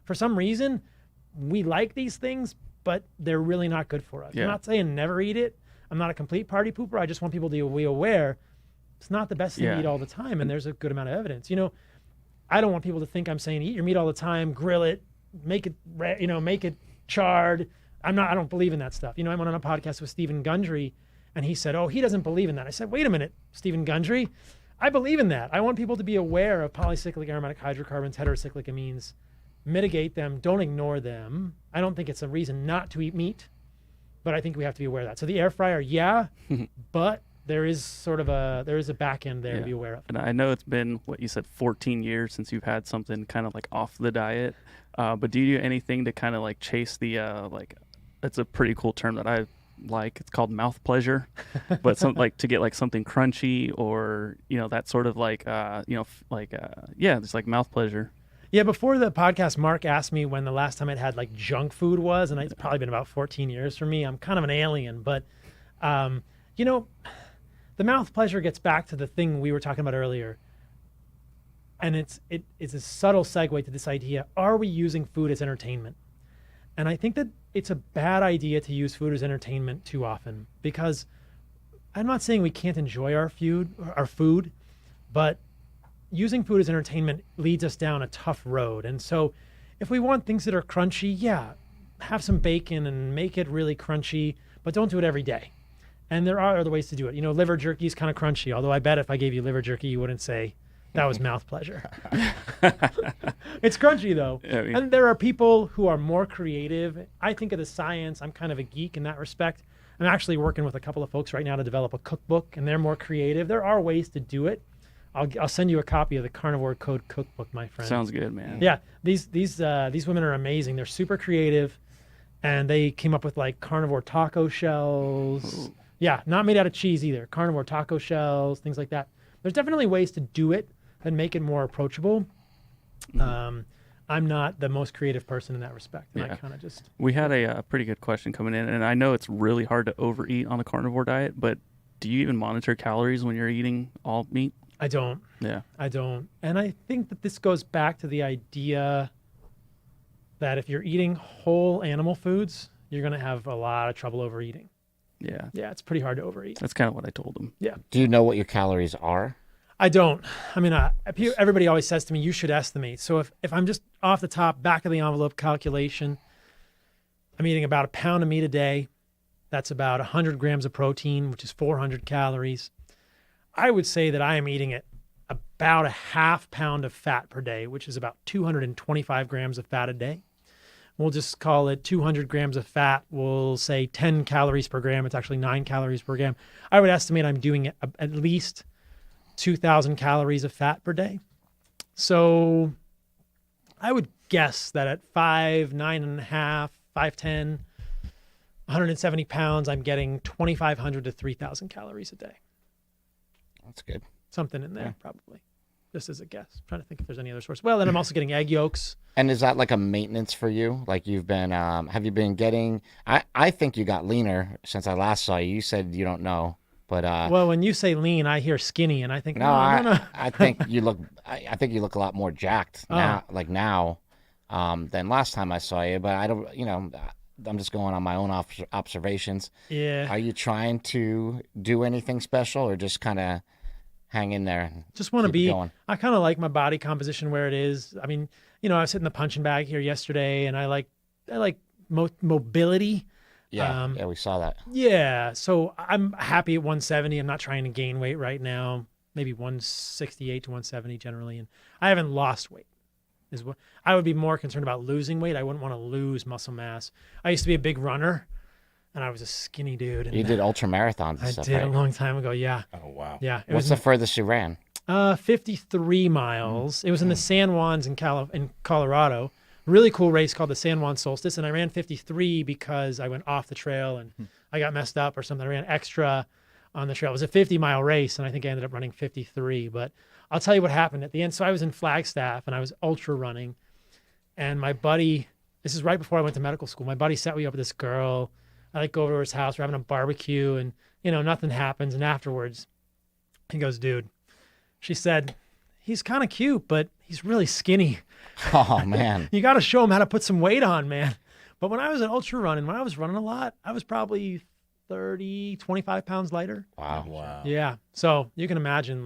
for some reason, we like these things, but they're really not good for us. Yeah. I'm not saying never eat it. I'm not a complete party pooper. I just want people to be aware it's not the best thing to eat all the time, and there's a good amount of evidence. I don't want people to think I'm saying eat your meat all the time, grill it, make it charred. I don't believe in that stuff. I went on a podcast with Stephen Gundry, and he said, "Oh, he doesn't believe in that." I said, "Wait a minute, Stephen Gundry. I believe in that. I want people to be aware of polycyclic aromatic hydrocarbons, heterocyclic amines, mitigate them, don't ignore them. I don't think it's a reason not to eat meat, but I think we have to be aware of that." So the air fryer, yeah, but there is sort of a back end there to be aware of. And I know it's been what you said 14 years since you've had something kind of like off the diet, but do you do anything to kind of like chase the like, it's a pretty cool term that I like, it's called mouth pleasure, but some like to get like something crunchy or that sort of like it's like mouth pleasure. Yeah, before the podcast, Mark asked me when the last time I'd had like junk food was, and it's probably been about 14 years for me. I'm kind of an alien, but the mouth pleasure gets back to the thing we were talking about earlier, and it's a subtle segue to this idea: are we using food as entertainment? And I think that it's a bad idea to use food as entertainment too often, because I'm not saying we can't enjoy our food, but using food as entertainment leads us down a tough road. And so if we want things that are crunchy, yeah, have some bacon and make it really crunchy, but don't do it every day. And there are other ways to do it. Liver jerky is kind of crunchy, although I bet if I gave you liver jerky, you wouldn't say that was mouth pleasure. It's crunchy though. Yeah, and there are people who are more creative. I think of the science. I'm kind of a geek in that respect. I'm actually working with a couple of folks right now to develop a cookbook, and they're more creative. There are ways to do it. I'll send you a copy of the Carnivore Code cookbook, my friend. Sounds good, man. Yeah, these women are amazing. They're super creative, and they came up with like carnivore taco shells. Ooh. Yeah, not made out of cheese either. Carnivore taco shells, things like that. There's definitely ways to do it and make it more approachable. Mm-hmm. I'm not the most creative person in that respect. And I kind of just... We had a pretty good question coming in, and I know it's really hard to overeat on a carnivore diet, but do you even monitor calories when you're eating all meat? I don't. Yeah. I don't. And I think that this goes back to the idea that if you're eating whole animal foods, you're going to have a lot of trouble overeating. Yeah. Yeah, it's pretty hard to overeat. That's kind of what I told them. Yeah. Do you know what your calories are? I don't. I mean, everybody always says to me, you should estimate. So if I'm just off the top, back of the envelope calculation, I'm eating about a pound of meat a day. That's about 100 grams of protein, which is 400 calories. I would say that I am eating at about a half pound of fat per day, which is about 225 grams of fat a day. We'll just call it 200 grams of fat. We'll say 10 calories per gram. It's actually 9 calories per gram. I would estimate I'm doing at least 2,000 calories of fat per day. So I would guess that at 5'9 and a half, 5'10", 170 pounds, I'm getting 2,500 to 3,000 calories a day. That's good. Something in there, probably. Just as a guess. I'm trying to think if there's any other source. Well, then I'm also getting egg yolks. And is that like a maintenance for you? Like you've been, have you been getting, I think you got leaner since I last saw you. You said you don't know, but. Well, when you say lean, I hear skinny and I think, no. I think you look, I think you look a lot more jacked now, than last time I saw you, but I don't, I'm just going on my own observations. Yeah. Are you trying to do anything special or just kind of hang in there? Just want to be going? I kind of like my body composition where it is. I mean, I was hitting the punching bag here yesterday, and I like mobility. Yeah, we saw that. Yeah, so I'm happy at 170. I'm not trying to gain weight right now. Maybe 168 to 170 generally, and I haven't lost weight. Is what I would be more concerned about losing weight. I wouldn't want to lose muscle mass. I used to be a big runner, and I was a skinny dude. And you did ultra marathons and I stuff, did right? a long time ago. Yeah. Oh wow. Yeah. What's the furthest you ran? 53 miles. It was in the San Juans in Colorado. Really cool race called the San Juan Solstice, and I ran 53 because I went off the trail and I got messed up or something. I ran extra on the trail. It was a 50-mile race, and I think I ended up running 53. But I'll tell you what happened at the end. So I was in Flagstaff, and I was ultra running, and my buddy, this is right before I went to medical school, my buddy set me up with this girl. I go over to his house, we're having a barbecue, and nothing happens. And afterwards, he goes, dude, she said, he's kind of cute, but he's really skinny. Oh, man. You got to show him how to put some weight on, man. But when I was ultra running, when I was running a lot, I was probably 30, 25 pounds lighter. Wow. Yeah. So you can imagine,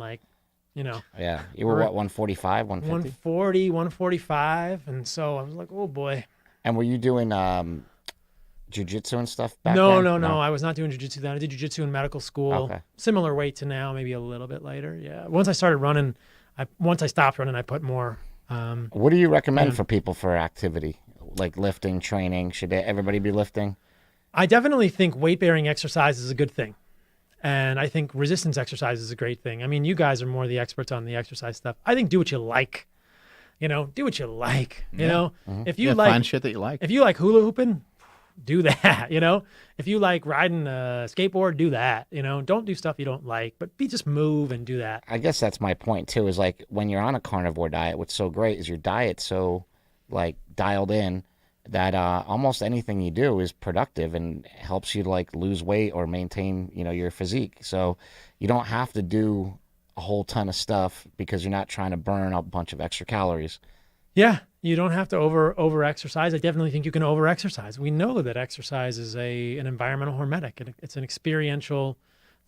Yeah. You were what, 145, 150? 140, 145. And so I was like, oh, boy. And were you doing jiu-jitsu and stuff back No. then? I was not doing jiu-jitsu then. I did jiu-jitsu in medical school. Okay. Similar weight to now, maybe a little bit lighter. Yeah. Once I started running, once I stopped running, I put more. What do you recommend for people for activity? Like lifting, training? Should everybody be lifting? I definitely think weight-bearing exercise is a good thing. And I think resistance exercise is a great thing. I mean, you guys are more the experts on the exercise stuff. I think do what you like. Do what you like. You know, if you find shit that you like. if you like hula hooping, do that. If you like riding a skateboard, do that. Don't do stuff you don't like, but just move and do that. I guess that's my point too, is like when you're on a carnivore diet, what's so great is your diet's so like dialed in that almost anything you do is productive and helps you like lose weight or maintain, your physique. So you don't have to do a whole ton of stuff because you're not trying to burn a bunch of extra calories. Yeah, you don't have to over exercise. I definitely think you can over exercise. We know that exercise is an environmental hormetic. It's an experiential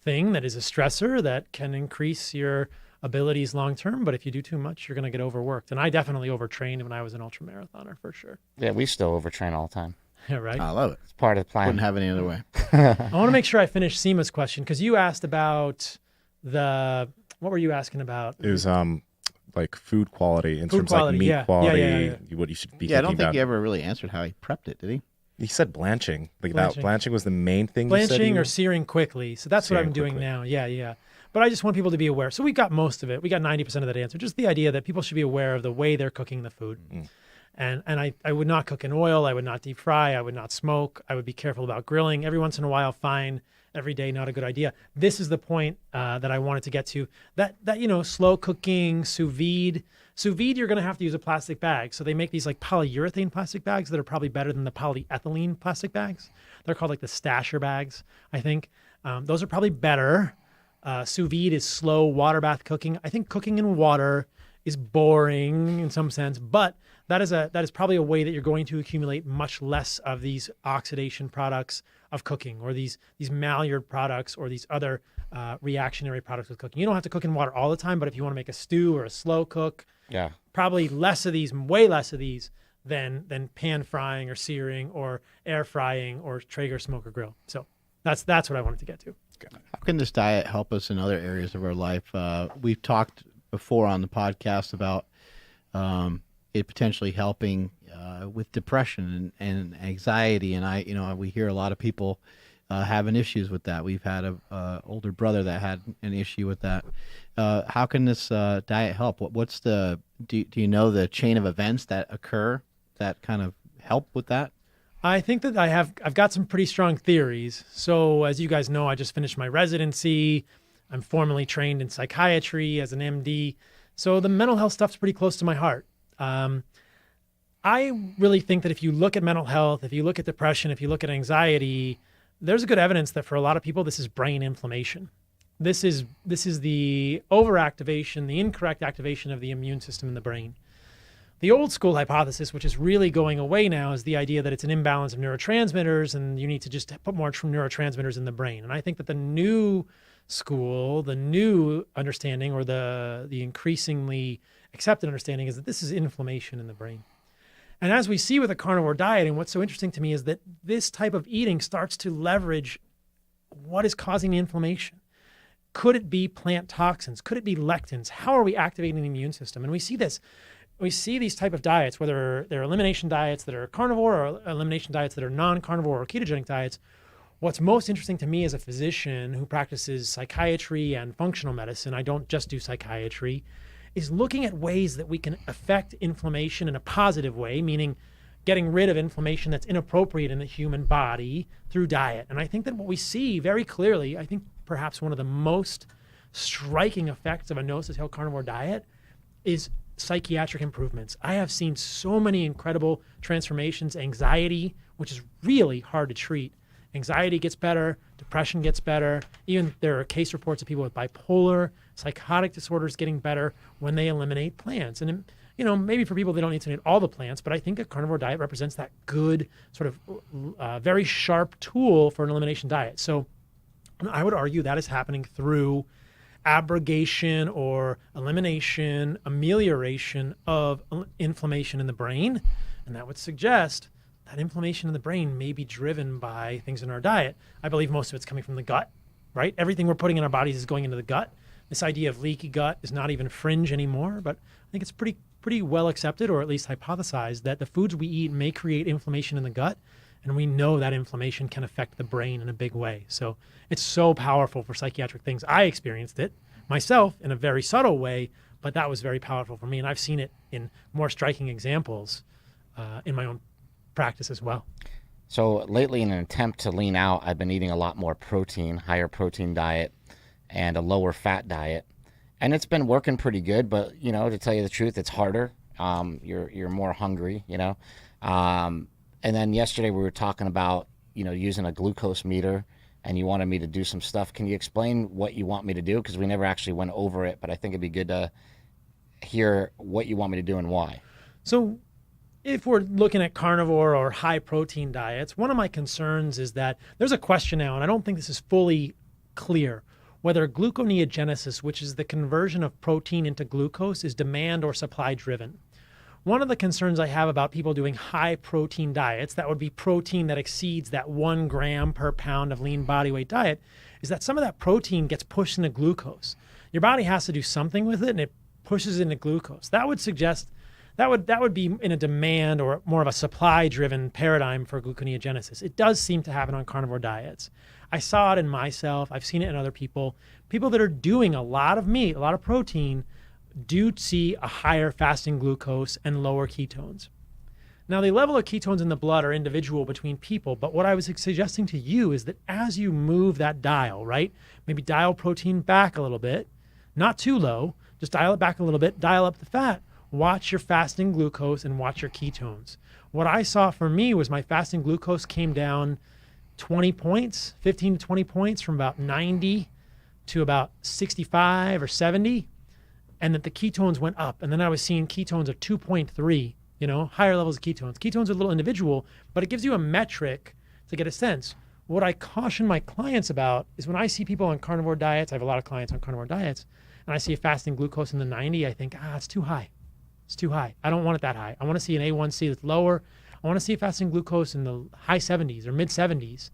thing that is a stressor that can increase your abilities long term. But if you do too much, you're going to get overworked. And I definitely overtrained when I was an ultra marathoner for sure. Yeah, we still overtrain all the time. Yeah, right. I love it. It's part of the plan. Wouldn't have it any other way. I want to make sure I finish Seema's question because you asked about what were you asking about? It was like food quality in Food terms quality, like meat yeah. quality, Yeah. what you should be Yeah, I thinking don't think about. he ever really answered how he prepped it, did he? He said blanching. Like Blanching. that blanching was the main thing. you said Blanching you- or searing quickly. So that's what Searing I'm doing quickly. now. Yeah. But I just want people to be aware. So we got most of it. We got 90% of that answer. Just the idea that people should be aware of the way they're cooking the food. And I would not cook in oil. I would not deep fry. I would not smoke. I would be careful about grilling. Every once in a while, fine. Every day, not a good idea. This is the point that I wanted to get to. That slow cooking, sous vide. Sous vide, you're going to have to use a plastic bag. So they make these like polyurethane plastic bags that are probably better than the polyethylene plastic bags. They're called like the stasher bags, I think. Those are probably better. Sous vide is slow water bath cooking. I think cooking in water is boring in some sense, but that is probably a way that you're going to accumulate much less of these oxidation products of cooking, or these Maillard products, or these other reactionary products with cooking. You don't have to cook in water all the time, but if you want to make a stew or a slow cook, Yeah. probably less of these, way less of these than pan frying or searing or air frying or Traeger smoke or grill. So that's what I wanted to get to. How can this diet help us in other areas of our life? We've talked before on the podcast about it potentially helping with depression and anxiety, and we hear a lot of people having issues with that. We've had a older brother that had an issue with that. How can this diet help? What's do you know the chain of events that occur that kind of help with that? I think that I've got some pretty strong theories. So as you guys know, I just finished my residency. I'm formally trained in psychiatry as an MD. So the mental health stuff's pretty close to my heart. I really think that if you look at mental health, if you look at depression, if you look at anxiety, there's a good evidence that for a lot of people, this is brain inflammation. This is the overactivation, the incorrect activation of the immune system in the brain. The old school hypothesis, which is really going away now, is the idea that it's an imbalance of neurotransmitters and you need to just put more neurotransmitters in the brain. And I think that the new school, the new understanding, or the increasingly accepted understanding, is that this is inflammation in the brain. And as we see with a carnivore diet, and what's so interesting to me is that this type of eating starts to leverage what is causing the inflammation. Could it be plant toxins? Could it be lectins? How are we activating the immune system? And we see this. We see these type of diets, whether they're elimination diets that are carnivore or elimination diets that are non-carnivore or ketogenic diets. What's most interesting to me as a physician who practices psychiatry and functional medicine, I don't just do psychiatry, is looking at ways that we can affect inflammation in a positive way, meaning getting rid of inflammation that's inappropriate in the human body through diet. And I think that what we see very clearly, I think perhaps one of the most striking effects of a nose-to-tail carnivore diet is psychiatric improvements. I have seen so many incredible transformations. Anxiety, which is really hard to treat. Anxiety gets better, depression gets better. Even there are case reports of people with bipolar, psychotic disorders getting better when they eliminate plants. And maybe for people they don't need to eat all the plants, but I think a carnivore diet represents that good sort of very sharp tool for an elimination diet. So I would argue that is happening through abrogation or elimination, amelioration of inflammation in the brain. And that would suggest that inflammation in the brain may be driven by things in our diet. I believe most of it's coming from the gut, right? Everything we're putting in our bodies is going into the gut. This idea of leaky gut is not even fringe anymore, but I think it's pretty well accepted, or at least hypothesized, that the foods we eat may create inflammation in the gut. And we know that inflammation can affect the brain in a big way. So it's so powerful for psychiatric things. I experienced it myself in a very subtle way, but that was very powerful for me. And I've seen it in more striking examples in my own practice as well. So lately, in an attempt to lean out, I've been eating a lot more protein, higher protein diet, and a lower fat diet. And it's been working pretty good, but, you know, to tell you the truth, it's harder. You're more hungry, you know. And then yesterday we were talking about, you know, using a glucose meter, and you wanted me to do some stuff. Can you explain what you want me to do? Because we never actually went over it, but I think it'd be good to hear what you want me to do and why. So if we're looking at carnivore or high protein diets, one of my concerns is that there's a question now, and I don't think this is fully clear, whether gluconeogenesis, which is the conversion of protein into glucose, is demand or supply driven. One of the concerns I have about people doing high protein diets, that would be protein that exceeds that 1 gram per pound of lean body weight diet, is that some of that protein gets pushed into glucose. Your body has to do something with it, and it pushes into glucose. That would suggest that would be in a demand or more of a supply-driven paradigm for gluconeogenesis. It does seem to happen on carnivore diets. I saw it in myself. I've seen it in other people. People that are doing a lot of meat, a lot of protein, do see a higher fasting glucose and lower ketones. Now, the level of ketones in the blood are individual between people, but what I was suggesting to you is that as you move that dial, right, maybe dial protein back a little bit, not too low, just dial it back a little bit, dial up the fat, watch your fasting glucose and watch your ketones. What I saw for me was my fasting glucose came down 20 points, 15 to 20 points, from about 90 to about 65 or 70. And that the ketones went up. And then I was seeing ketones of 2.3, you know, higher levels of ketones. Ketones are a little individual, but it gives you a metric to get a sense. What I caution my clients about is when I see people on carnivore diets, I have a lot of clients on carnivore diets, and I see a fasting glucose in the 90, I think, it's too high. It's too high. I don't want it that high. I want to see an A1C that's lower. I want to see a fasting glucose in the high 70s or mid 70s.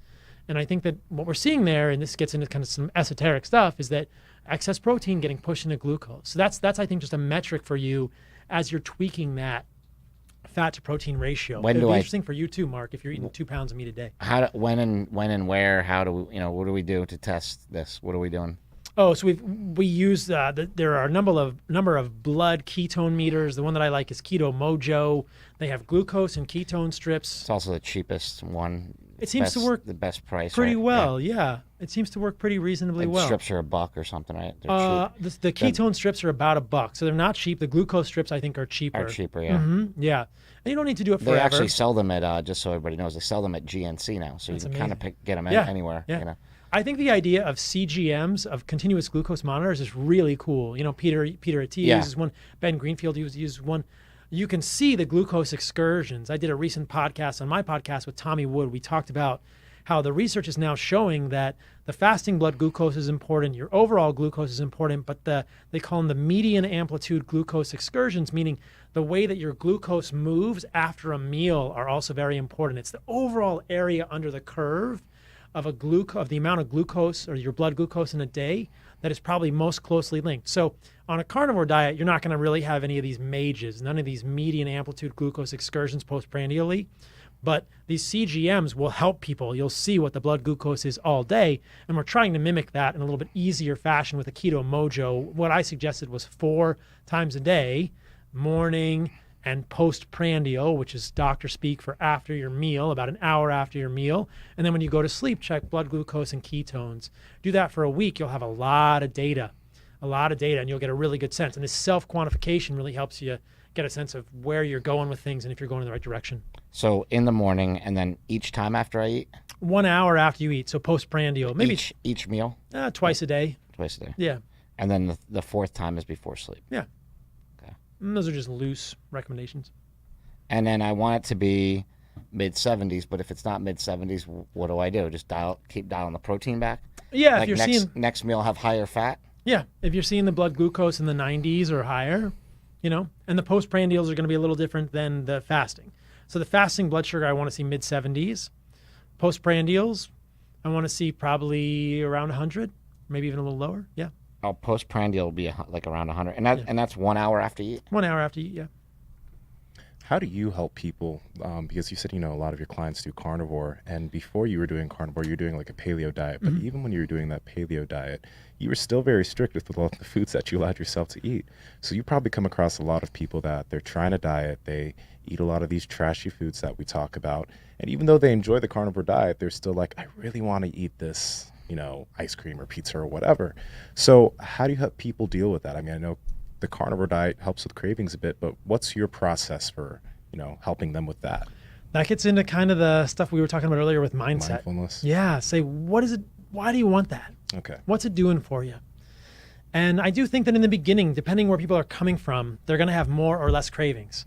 And I think that what we're seeing there, and this gets into kind of some esoteric stuff, is that excess protein getting pushed into glucose. So that's I think just a metric for you as you're tweaking that fat to protein ratio. It'll be interesting for you too, Mark, if you're eating 2 pounds of meat a day. When and where? How do we, you know? What do we do to test this? What are we doing? Oh, so we use there are a number of blood ketone meters. The one that I like is Keto Mojo. They have glucose and ketone strips. It's also the cheapest one. It seems to work the best price pretty right? well. Yeah, it seems to work pretty reasonably well. Strips are $1 or something, right? They're cheap. The ketone strips are about $1, so they're not cheap. The glucose strips I think are cheaper. Yeah. Mm-hmm. Yeah, and you don't need to do it forever. They actually sell them at just so everybody knows, they sell them at GNC now, so you can kind of get them anywhere. Yeah. You know? I think the idea of CGMs, of continuous glucose monitors, is really cool. You know, Peter at T uses one. Ben Greenfield uses one. You can see the glucose excursions. I did a recent podcast on my podcast with Tommy Wood. We talked about how the research is now showing that the fasting blood glucose is important, your overall glucose is important, but they call them the median amplitude glucose excursions, meaning the way that your glucose moves after a meal are also very important. It's the overall area under the curve of the amount of glucose or your blood glucose in a day that is probably most closely linked. So on a carnivore diet, you're not going to really have any of these MAGEs, none of these median amplitude glucose excursions postprandially. But these CGMs will help people. You'll see what the blood glucose is all day. And we're trying to mimic that in a little bit easier fashion with a Keto Mojo. What I suggested was 4 times a day, morning and postprandial, which is doctor speak for after your meal, about an hour after your meal. And then when you go to sleep, check blood glucose and ketones. Do that for a week. You'll have a lot of data, and you'll get a really good sense. And this self-quantification really helps you get a sense of where you're going with things and if you're going in the right direction. So in the morning, and then each time after I eat? 1 hour after you eat, so postprandial. Maybe each meal? Twice a day. Twice a day. Yeah. And then the 4th time is before sleep. Yeah. Okay. And those are just loose recommendations. And then I want it to be mid-70s, but if it's not mid-70s, what do I do? Just keep dialing the protein back? Yeah, like if you're next, seeing next meal have higher fat? Yeah, if you're seeing the blood glucose in the 90s or higher, you know, and the postprandials are going to be a little different than the fasting. So the fasting blood sugar, I want to see mid-70s. Postprandials, I want to see probably around 100, maybe even a little lower. Yeah. Oh, postprandial will be like around 100, and that's 1 hour after you eat. 1 hour after you eat, yeah. How do you help people? Because you said, a lot of your clients do carnivore, and before you were doing carnivore, you were doing like a paleo diet. But even when you were doing that paleo diet, you were still very strict with a lot of the foods that you allowed yourself to eat. So you probably come across a lot of people that they're trying to diet, they eat a lot of these trashy foods that we talk about, and even though they enjoy the carnivore diet, they're still like, I really want to eat this, ice cream or pizza or whatever. So how do you help people deal with that? I mean, I know the carnivore diet helps with cravings a bit, but what's your process for, helping them with that? That gets into kind of the stuff we were talking about earlier with mindset. Mindfulness. Yeah. Say, what is it? Why do you want that? Okay. What's it doing for you? And I do think that in the beginning, depending where people are coming from, they're going to have more or less cravings.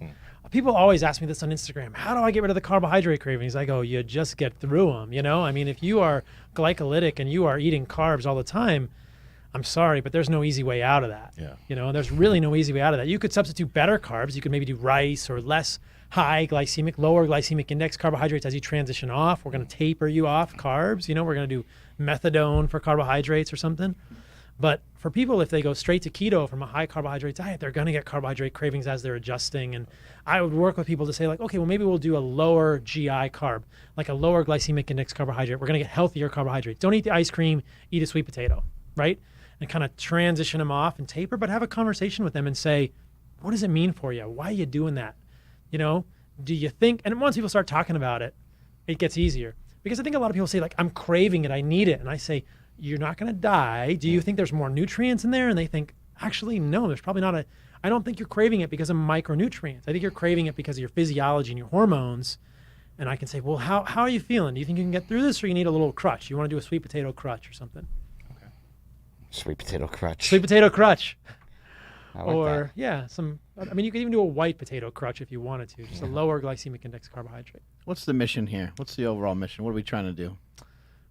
People always ask me this on Instagram. How do I get rid of the carbohydrate cravings? I go, you just get through them. I mean, if you are glycolytic and you are eating carbs all the time, I'm sorry, but there's no easy way out of that. Yeah. There's really no easy way out of that. You could substitute better carbs. You could maybe do rice or less high glycemic, lower glycemic index carbohydrates as you transition off. We're going to taper you off carbs. We're going to do methadone for carbohydrates or something. But for people, if they go straight to keto from a high carbohydrate diet, they're going to get carbohydrate cravings as they're adjusting. And I would work with people to say, like, okay, well, maybe we'll do a lower GI carb, like a lower glycemic index carbohydrate. We're going to get healthier carbohydrates. Don't eat the ice cream, eat a sweet potato, right? And kind of transition them off and taper, but have a conversation with them and say, what does it mean for you? Why are you doing that? Do you think, and once people start talking about it, it gets easier. Because I think a lot of people say, like, I'm craving it, I need it. And I say, you're not going to die. Do you think there's more nutrients in there? And they think, actually, no, there's probably not I don't think you're craving it because of micronutrients. I think you're craving it because of your physiology and your hormones. And I can say, well, how are you feeling? Do you think you can get through this, or you need a little crutch? You want to do a sweet potato crutch or something? Okay. Sweet potato crutch. Sweet potato crutch. I like Or, that. yeah, you could even do a white potato crutch if you wanted to, just a lower glycemic index carbohydrate. What's the mission here? What's the overall mission? What are we trying to do?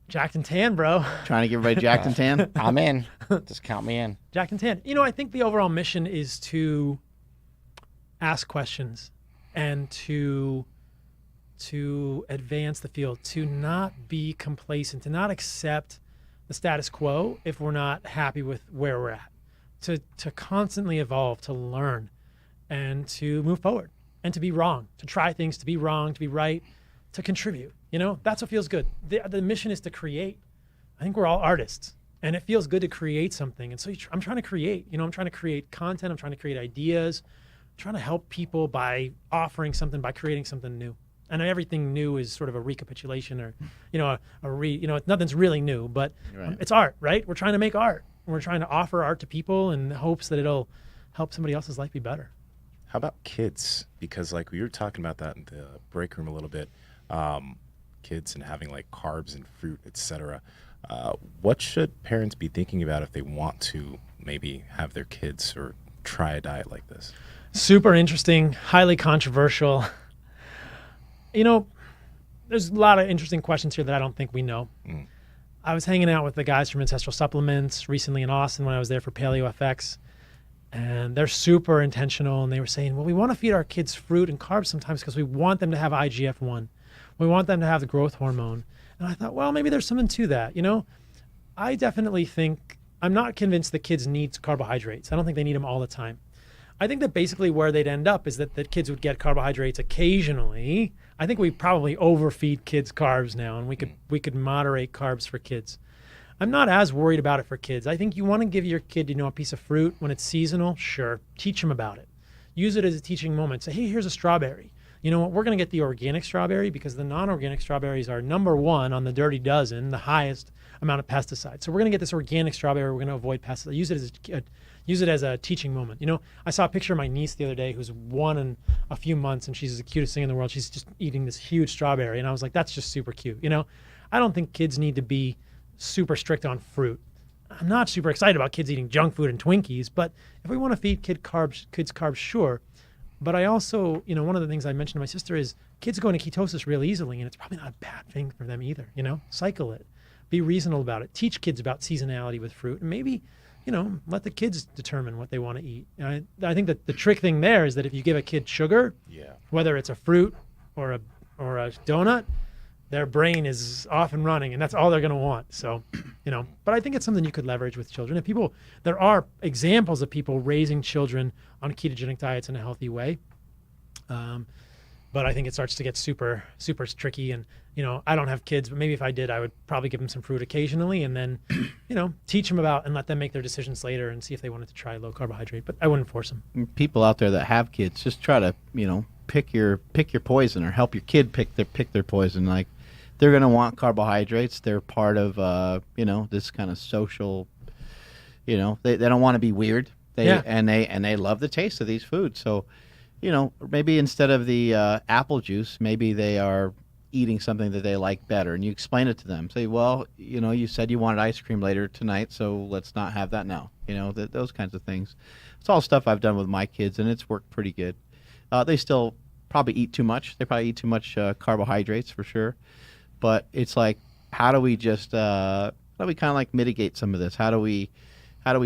Jacked and tan, bro. Trying to get everybody jacked and tan? I'm in. Just count me in. Jacked and tan. I think the overall mission is to ask questions and to advance the field, to not be complacent, to not accept the status quo if we're not happy with where we're at, to constantly evolve, to learn, and to move forward, and to be wrong, to try things, to be wrong, to be right, to contribute. That's what feels good. The mission is to create. I think we're all artists, and it feels good to create something. And so I'm trying to create. I'm trying to create content. I'm trying to create ideas. I'm trying to help people by offering something, by creating something new. And everything new is sort of a recapitulation, or nothing's really new, but it's art, right? We're trying to make art. We're trying to offer art to people in the hopes that it'll help somebody else's life be better. How about kids? Because like we were talking about that in the break room a little bit. Kids and having like carbs and fruit, etc. What should parents be thinking about if they want to maybe have their kids or try a diet like this? Super interesting, highly controversial. There's a lot of interesting questions here that I don't think we know. I was hanging out with the guys from Ancestral Supplements recently in Austin when I was there for Paleo FX, and they're super intentional, and they were saying, well, we want to feed our kids fruit and carbs sometimes because we want them to have IGF-1. We want them to have the growth hormone. And I thought, well, maybe there's something to that. I definitely think, I'm not convinced that kids need carbohydrates. I don't think they need them all the time. I think that basically where they'd end up is that kids would get carbohydrates occasionally. I think we probably overfeed kids carbs now, and we could moderate carbs for kids. I'm not as worried about it for kids. I think you want to give your kid, a piece of fruit when it's seasonal. Sure, teach them about it. Use it as a teaching moment. Say, hey, here's a strawberry. You know what? We're going to get the organic strawberry because the non-organic strawberries are number one on the dirty dozen, the highest amount of pesticides. So we're going to get this organic strawberry. We're going to avoid pesticides. Use it as a teaching moment. I saw a picture of my niece the other day who's 1 in a few months, and she's the cutest thing in the world. She's just eating this huge strawberry, and I was like, that's just super cute. I don't think kids need to be super strict on fruit. I'm not super excited about kids eating junk food and Twinkies, but if we want to feed kids carbs, sure. But I also, one of the things I mentioned to my sister is kids go into ketosis real easily, and it's probably not a bad thing for them either. Cycle it, be reasonable about it, teach kids about seasonality with fruit, and maybe, let the kids determine what they want to eat. I think that the trick thing there is that if you give a kid sugar, whether it's a fruit or a donut, their brain is off and running, and that's all they're going to want. So, but I think it's something you could leverage with children. There are examples of people raising children on ketogenic diets in a healthy way. But I think it starts to get super, super tricky. And, I don't have kids, but maybe if I did, I would probably give them some fruit occasionally and then, teach them about and let them make their decisions later and see if they wanted to try low carbohydrate. But I wouldn't force them. People out there that have kids, just try to, pick your poison or help your kid pick their poison. Like, they're going to want carbohydrates. They're part of, this kind of social, they don't want to be weird. And they love the taste of these foods. So, maybe instead of the apple juice, maybe they are eating something that they like better. And you explain it to them. Say, well, you said you wanted ice cream later tonight, so let's not have that now. Those kinds of things. It's all stuff I've done with my kids, and it's worked pretty good. They still probably eat too much. They probably eat too much carbohydrates for sure. But it's like, how do we just kind of like mitigate some of this? How do we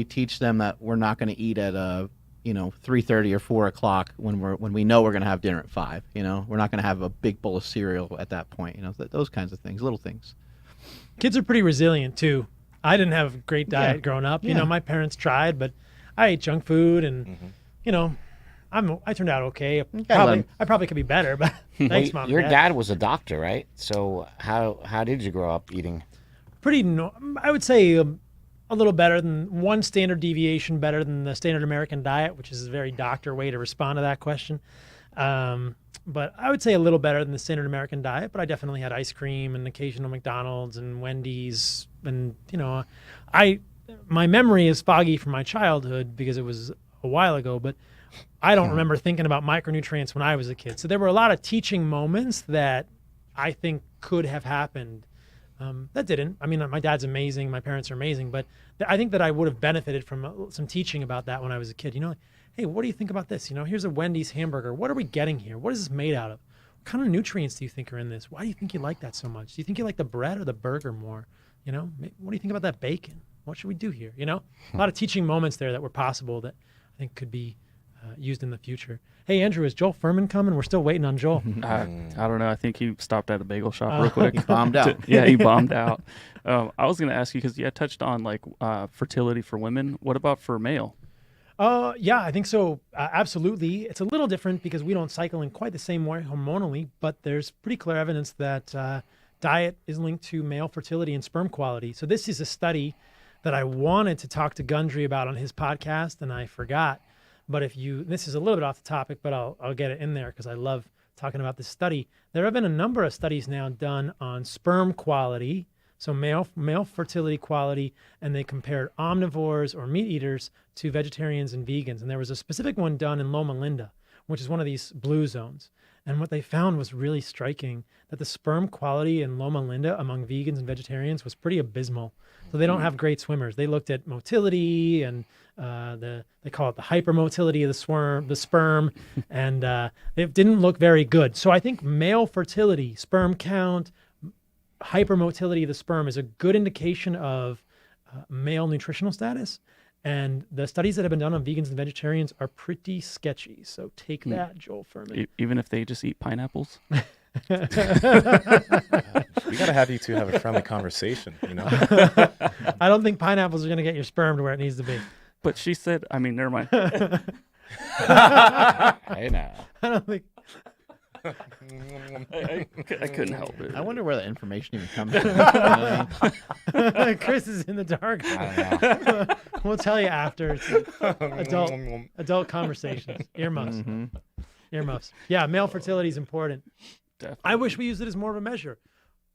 teach them that we're not going to eat at 3:30 or 4 o'clock when we know we're going to have dinner at 5? We're not going to have a big bowl of cereal at that point. Those kinds of things, little things. Kids are pretty resilient too. I didn't have a great diet growing up. My parents tried, but I ate junk food, and I turned out okay. I probably could be better, but thanks, Mom. Your dad was a doctor, right? So how did you grow up eating? I would say a little better than one standard deviation better than the standard American diet, which is a very doctor way to respond to that question. But I would say a little better than the standard American diet, but I definitely had ice cream and occasional McDonald's and Wendy's. And, my memory is foggy from my childhood because it was a while ago, but I don't remember thinking about micronutrients when I was a kid. So there were a lot of teaching moments that I think could have happened. That didn't. I mean, my dad's amazing. My parents are amazing. But I think that I would have benefited from some teaching about that when I was a kid. Hey, what do you think about this? Here's a Wendy's hamburger. What are we getting here? What is this made out of? What kind of nutrients do you think are in this? Why do you think you like that so much? Do you think you like the bread or the burger more? What do you think about that bacon? What should we do here? A lot of teaching moments there that were possible that I think could be used in the future. Hey, Andrew, is Joel Furman coming? We're still waiting on Joel. I don't know. I think he stopped at a bagel shop real quick. He bombed out. He bombed out. I was going to ask you, because you had touched on fertility for women. What about for male? Yeah, I think so. Absolutely. It's a little different because we don't cycle in quite the same way hormonally, but there's pretty clear evidence that diet is linked to male fertility and sperm quality. So this is a study that I wanted to talk to Gundry about on his podcast, and I forgot. But this is a little bit off the topic, but I'll get it in there because I love talking about this study. There have been a number of studies now done on sperm quality, so male fertility quality, and they compared omnivores or meat eaters to vegetarians and vegans. And there was a specific one done in Loma Linda, which is one of these blue zones. And what they found was really striking, that the sperm quality in Loma Linda among vegans and vegetarians was pretty abysmal. So they don't have great swimmers. They looked at motility and they call it the hypermotility of the sperm, and it didn't look very good. So I think male fertility, sperm count, hypermotility of the sperm is a good indication of male nutritional status. And the studies that have been done on vegans and vegetarians are pretty sketchy. So take that, Joel Furman. Even if they just eat pineapples? We got to have you two have a friendly conversation, I don't think pineapples are going to get your sperm to where it needs to be. But she said, never mind. Hey, now. I don't think. I couldn't help it. I wonder where that information even comes from. Chris is in the dark. I don't know. We'll tell you after. It's adult conversations. Earmuffs. Earmuffs. Yeah, male fertility is important. Definitely. I wish we used it as more of a measure.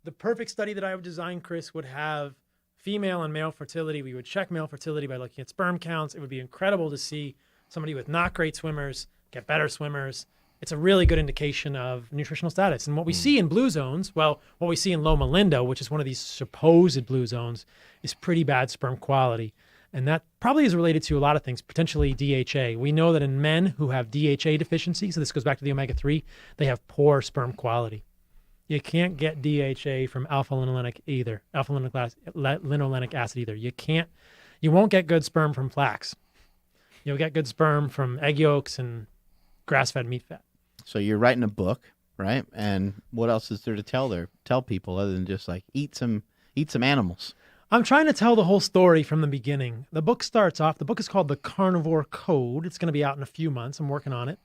The perfect study that I would design, Chris, would have female and male fertility. We would check male fertility by looking at sperm counts. It would be incredible to see somebody with not great swimmers get better swimmers. It's a really good indication of nutritional status. And what we see in blue zones, what we see in Loma Linda, which is one of these supposed blue zones, is pretty bad sperm quality. And that probably is related to a lot of things, potentially DHA. We know that in men who have DHA deficiency, so this goes back to the omega-3, they have poor sperm quality. You can't get DHA from alpha-linolenic acid either. You won't get good sperm from flax. You'll get good sperm from egg yolks and grass-fed meat fat. So you're writing a book, right? And what else is there to tell people other than just like eat some animals? I'm trying to tell the whole story from the beginning. The book starts off, the book is called The Carnivore Code. It's going to be out in a few months. I'm working on it.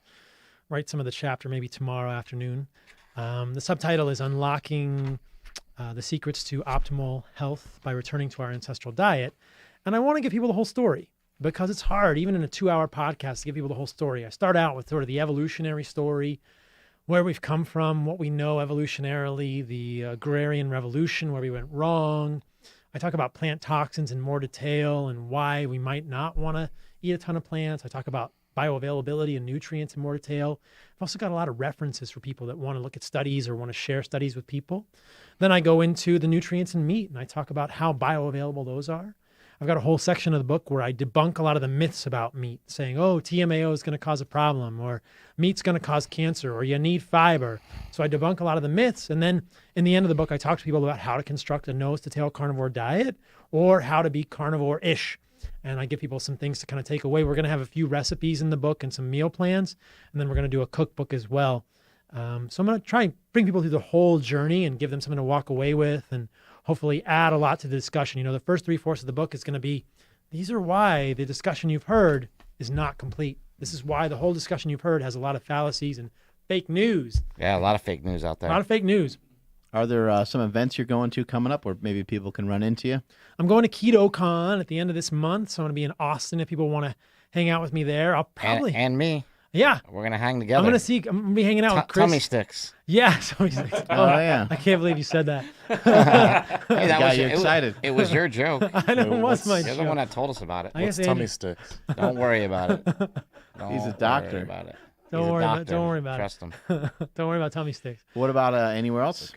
write some of the chapter maybe tomorrow afternoon. The subtitle is Unlocking the Secrets to Optimal Health by Returning to Our Ancestral Diet. And I want to give people the whole story because it's hard, even in a 2-hour podcast, to give people the whole story. I start out with sort of the evolutionary story, where we've come from, what we know evolutionarily, the agrarian revolution, where we went wrong. I talk about plant toxins in more detail and why we might not want to eat a ton of plants. I talk about bioavailability and nutrients in more detail. I've also got a lot of references for people that want to look at studies or want to share studies with people. Then I go into the nutrients in meat and I talk about how bioavailable those are. I've got a whole section of the book where I debunk a lot of the myths about meat, saying, oh, TMAO is going to cause a problem, or meat's going to cause cancer, or you need fiber. So I debunk a lot of the myths. And then in the end of the book, I talk to people about how to construct a nose-to-tail carnivore diet or how to be carnivore-ish. And I give people some things to kind of take away. We're going to have a few recipes in the book and some meal plans, and then we're going to do a cookbook as well. So I'm going to try and bring people through the whole journey and give them something to walk away with and hopefully add a lot to the discussion. You know, the first 3/4 of the book is going to be, these are why the discussion you've heard is not complete. This is why the whole discussion you've heard has a lot of fallacies and fake news. Yeah, a lot of fake news out there. A lot of fake news. Are there some events you're going to coming up where maybe people can run into you? I'm going to KetoCon at the end of this month, so I'm going to be in Austin if people want to hang out with me there. I'll probably... And me. Yeah. We're going to hang together. I'm going to be hanging out with Chris. Tummy sticks. Yeah. Tummy sticks. Oh, yeah. I can't believe you said that. Hey, that Got was you excited. It was your joke. I know it was my You're the joke. one that told us about it. I guess What's tummy Andy- sticks? Don't worry about it. He's a doctor. Worry about it. Don't He's a worry about it. doctor. Don't worry about it. Trust him. Don't worry about tummy sticks. What about anywhere else?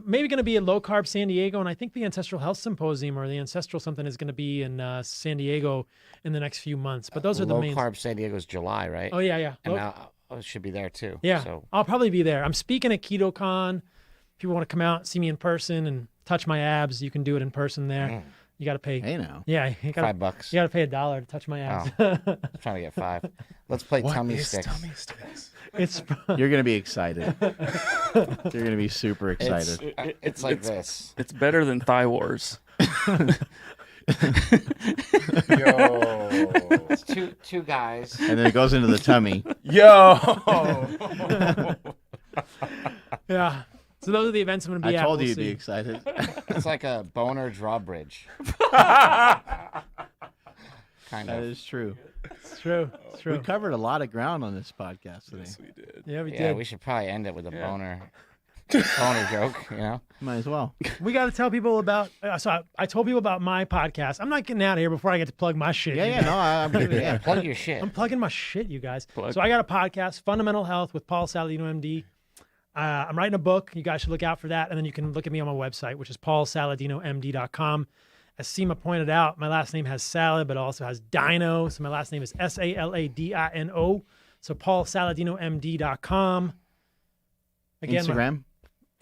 Maybe going to be at Low Carb San Diego, and I think the Ancestral Health Symposium or the Ancestral something is going to be in San Diego in the next few months. But those are the Low main. Carb San Diego's July, right? Oh yeah. And Low- now it should be there too. Yeah, So I'll probably be there. I'm speaking at KetoCon. If people want to come out, see me in person, and touch my abs, you can do it in person there. You got to pay. Hey, now. Yeah, you got $5. to pay $1 to touch my abs. I'm trying to get 5. Let's play What tummy is sticks. tummy sticks? It's You're going to be excited. You're going to be super excited. It's like this. It's better than Thigh Wars. Yo, it's two guys. And then it goes into the tummy. Yo! yeah. So those are the events I'm going to I be at. told you We'll you'd be see. excited. It's like a boner drawbridge. Kind That of. is true. It's true. It's true. We covered a lot of ground on this podcast today. Yes, we did. Yeah, we Yeah, did. we should probably end it with a Yeah. boner joke. You know. Might as well. We got to tell people about. So I told people about my podcast. I'm not getting out of here before I get to plug my shit. Yeah, you yeah, no, I'm good. Yeah. Plug your shit. I'm plugging my shit, you guys. Plug. So I got a podcast, Fundamental Health with Paul Saladino, MD. I'm writing a book. You guys should look out for that. And then you can look at me on my website, which is paulsaladinomd.com. As Seema pointed out, my last name has salad, but also has dino. So my last name is Saladino. So paulsaladinomd.com. Again, Instagram.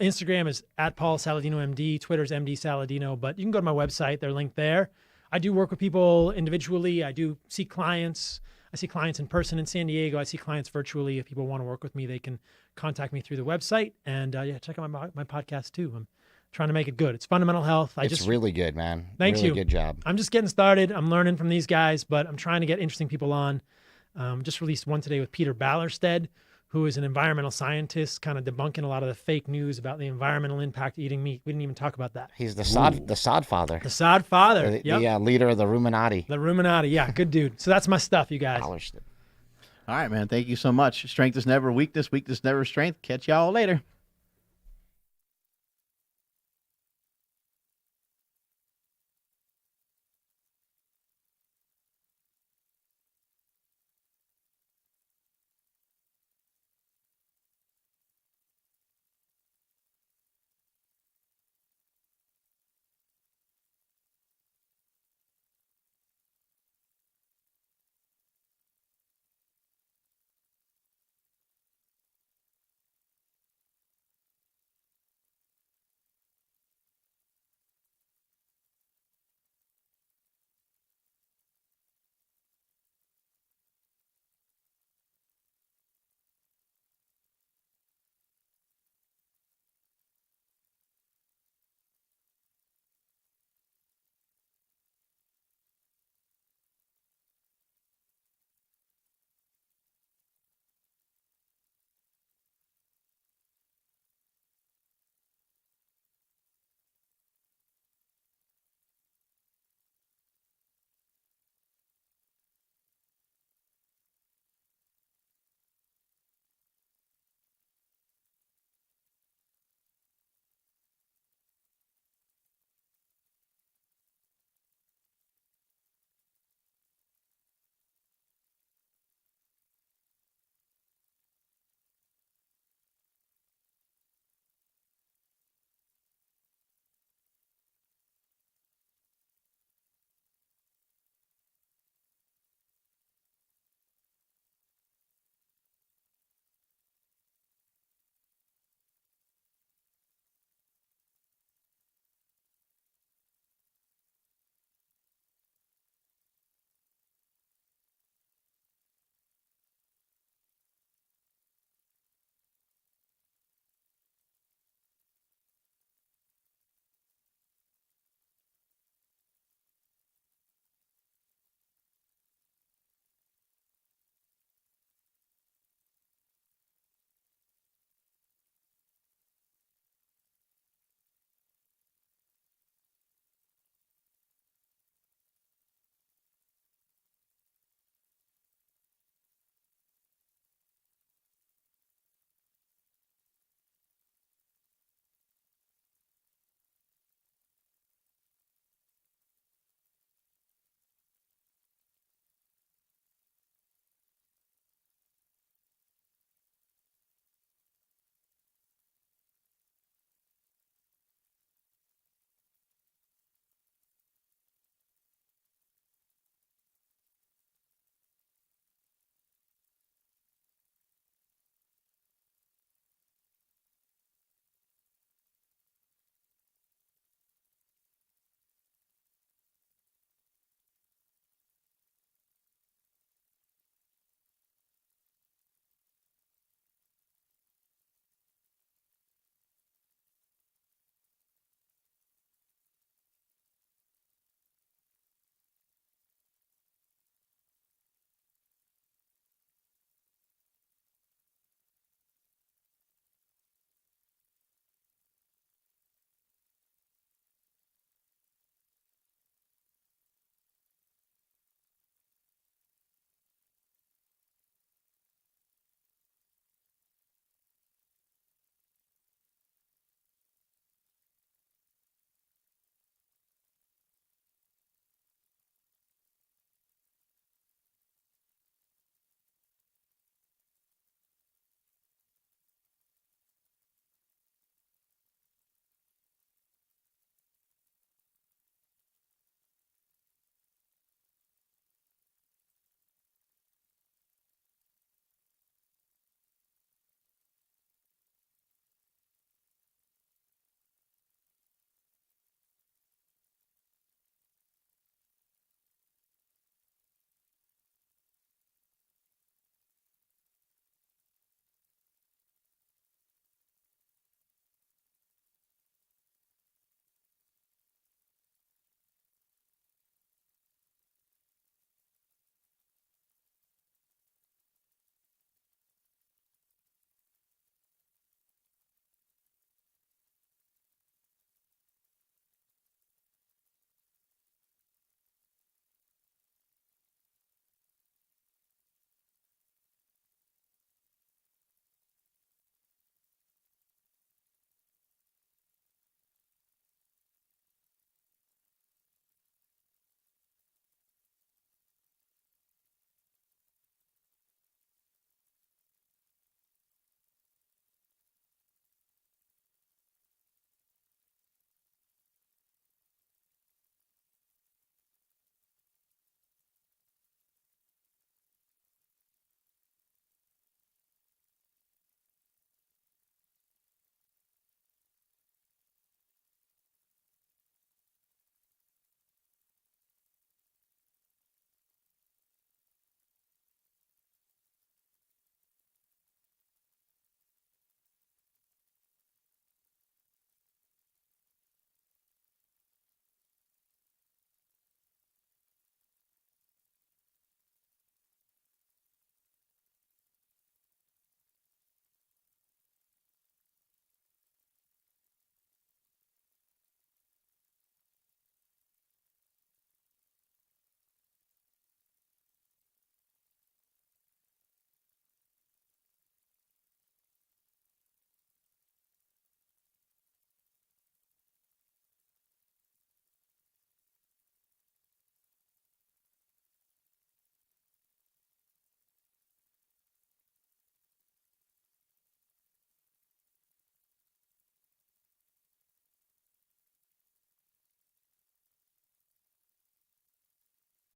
Instagram is at Paul Saladino MD. Twitter's MD Saladino. But you can go to my website. They're linked there. I do work with people individually. I do see clients. I see clients in person in San Diego. I see clients virtually. If people want to work with me, they can contact me through the website. And yeah, check out my podcast too. I'm trying to make it good. It's Fundamental Health. It's really good, man. Thank really you. Good job. I'm just getting started. I'm learning from these guys, but I'm trying to get interesting people on. Just released one today with Peter Ballerstedt, who is an environmental scientist, kind of debunking a lot of the fake news about the environmental impact of eating meat. We didn't even talk about that. He's the sod father. The sod father. The Yep. leader of the Ruminati. The Ruminati. Yeah, good dude. So that's my stuff, you guys. Ballerstedt. All right, man. Thank you so much. Strength is never weakness. Weakness never strength. Catch y'all later.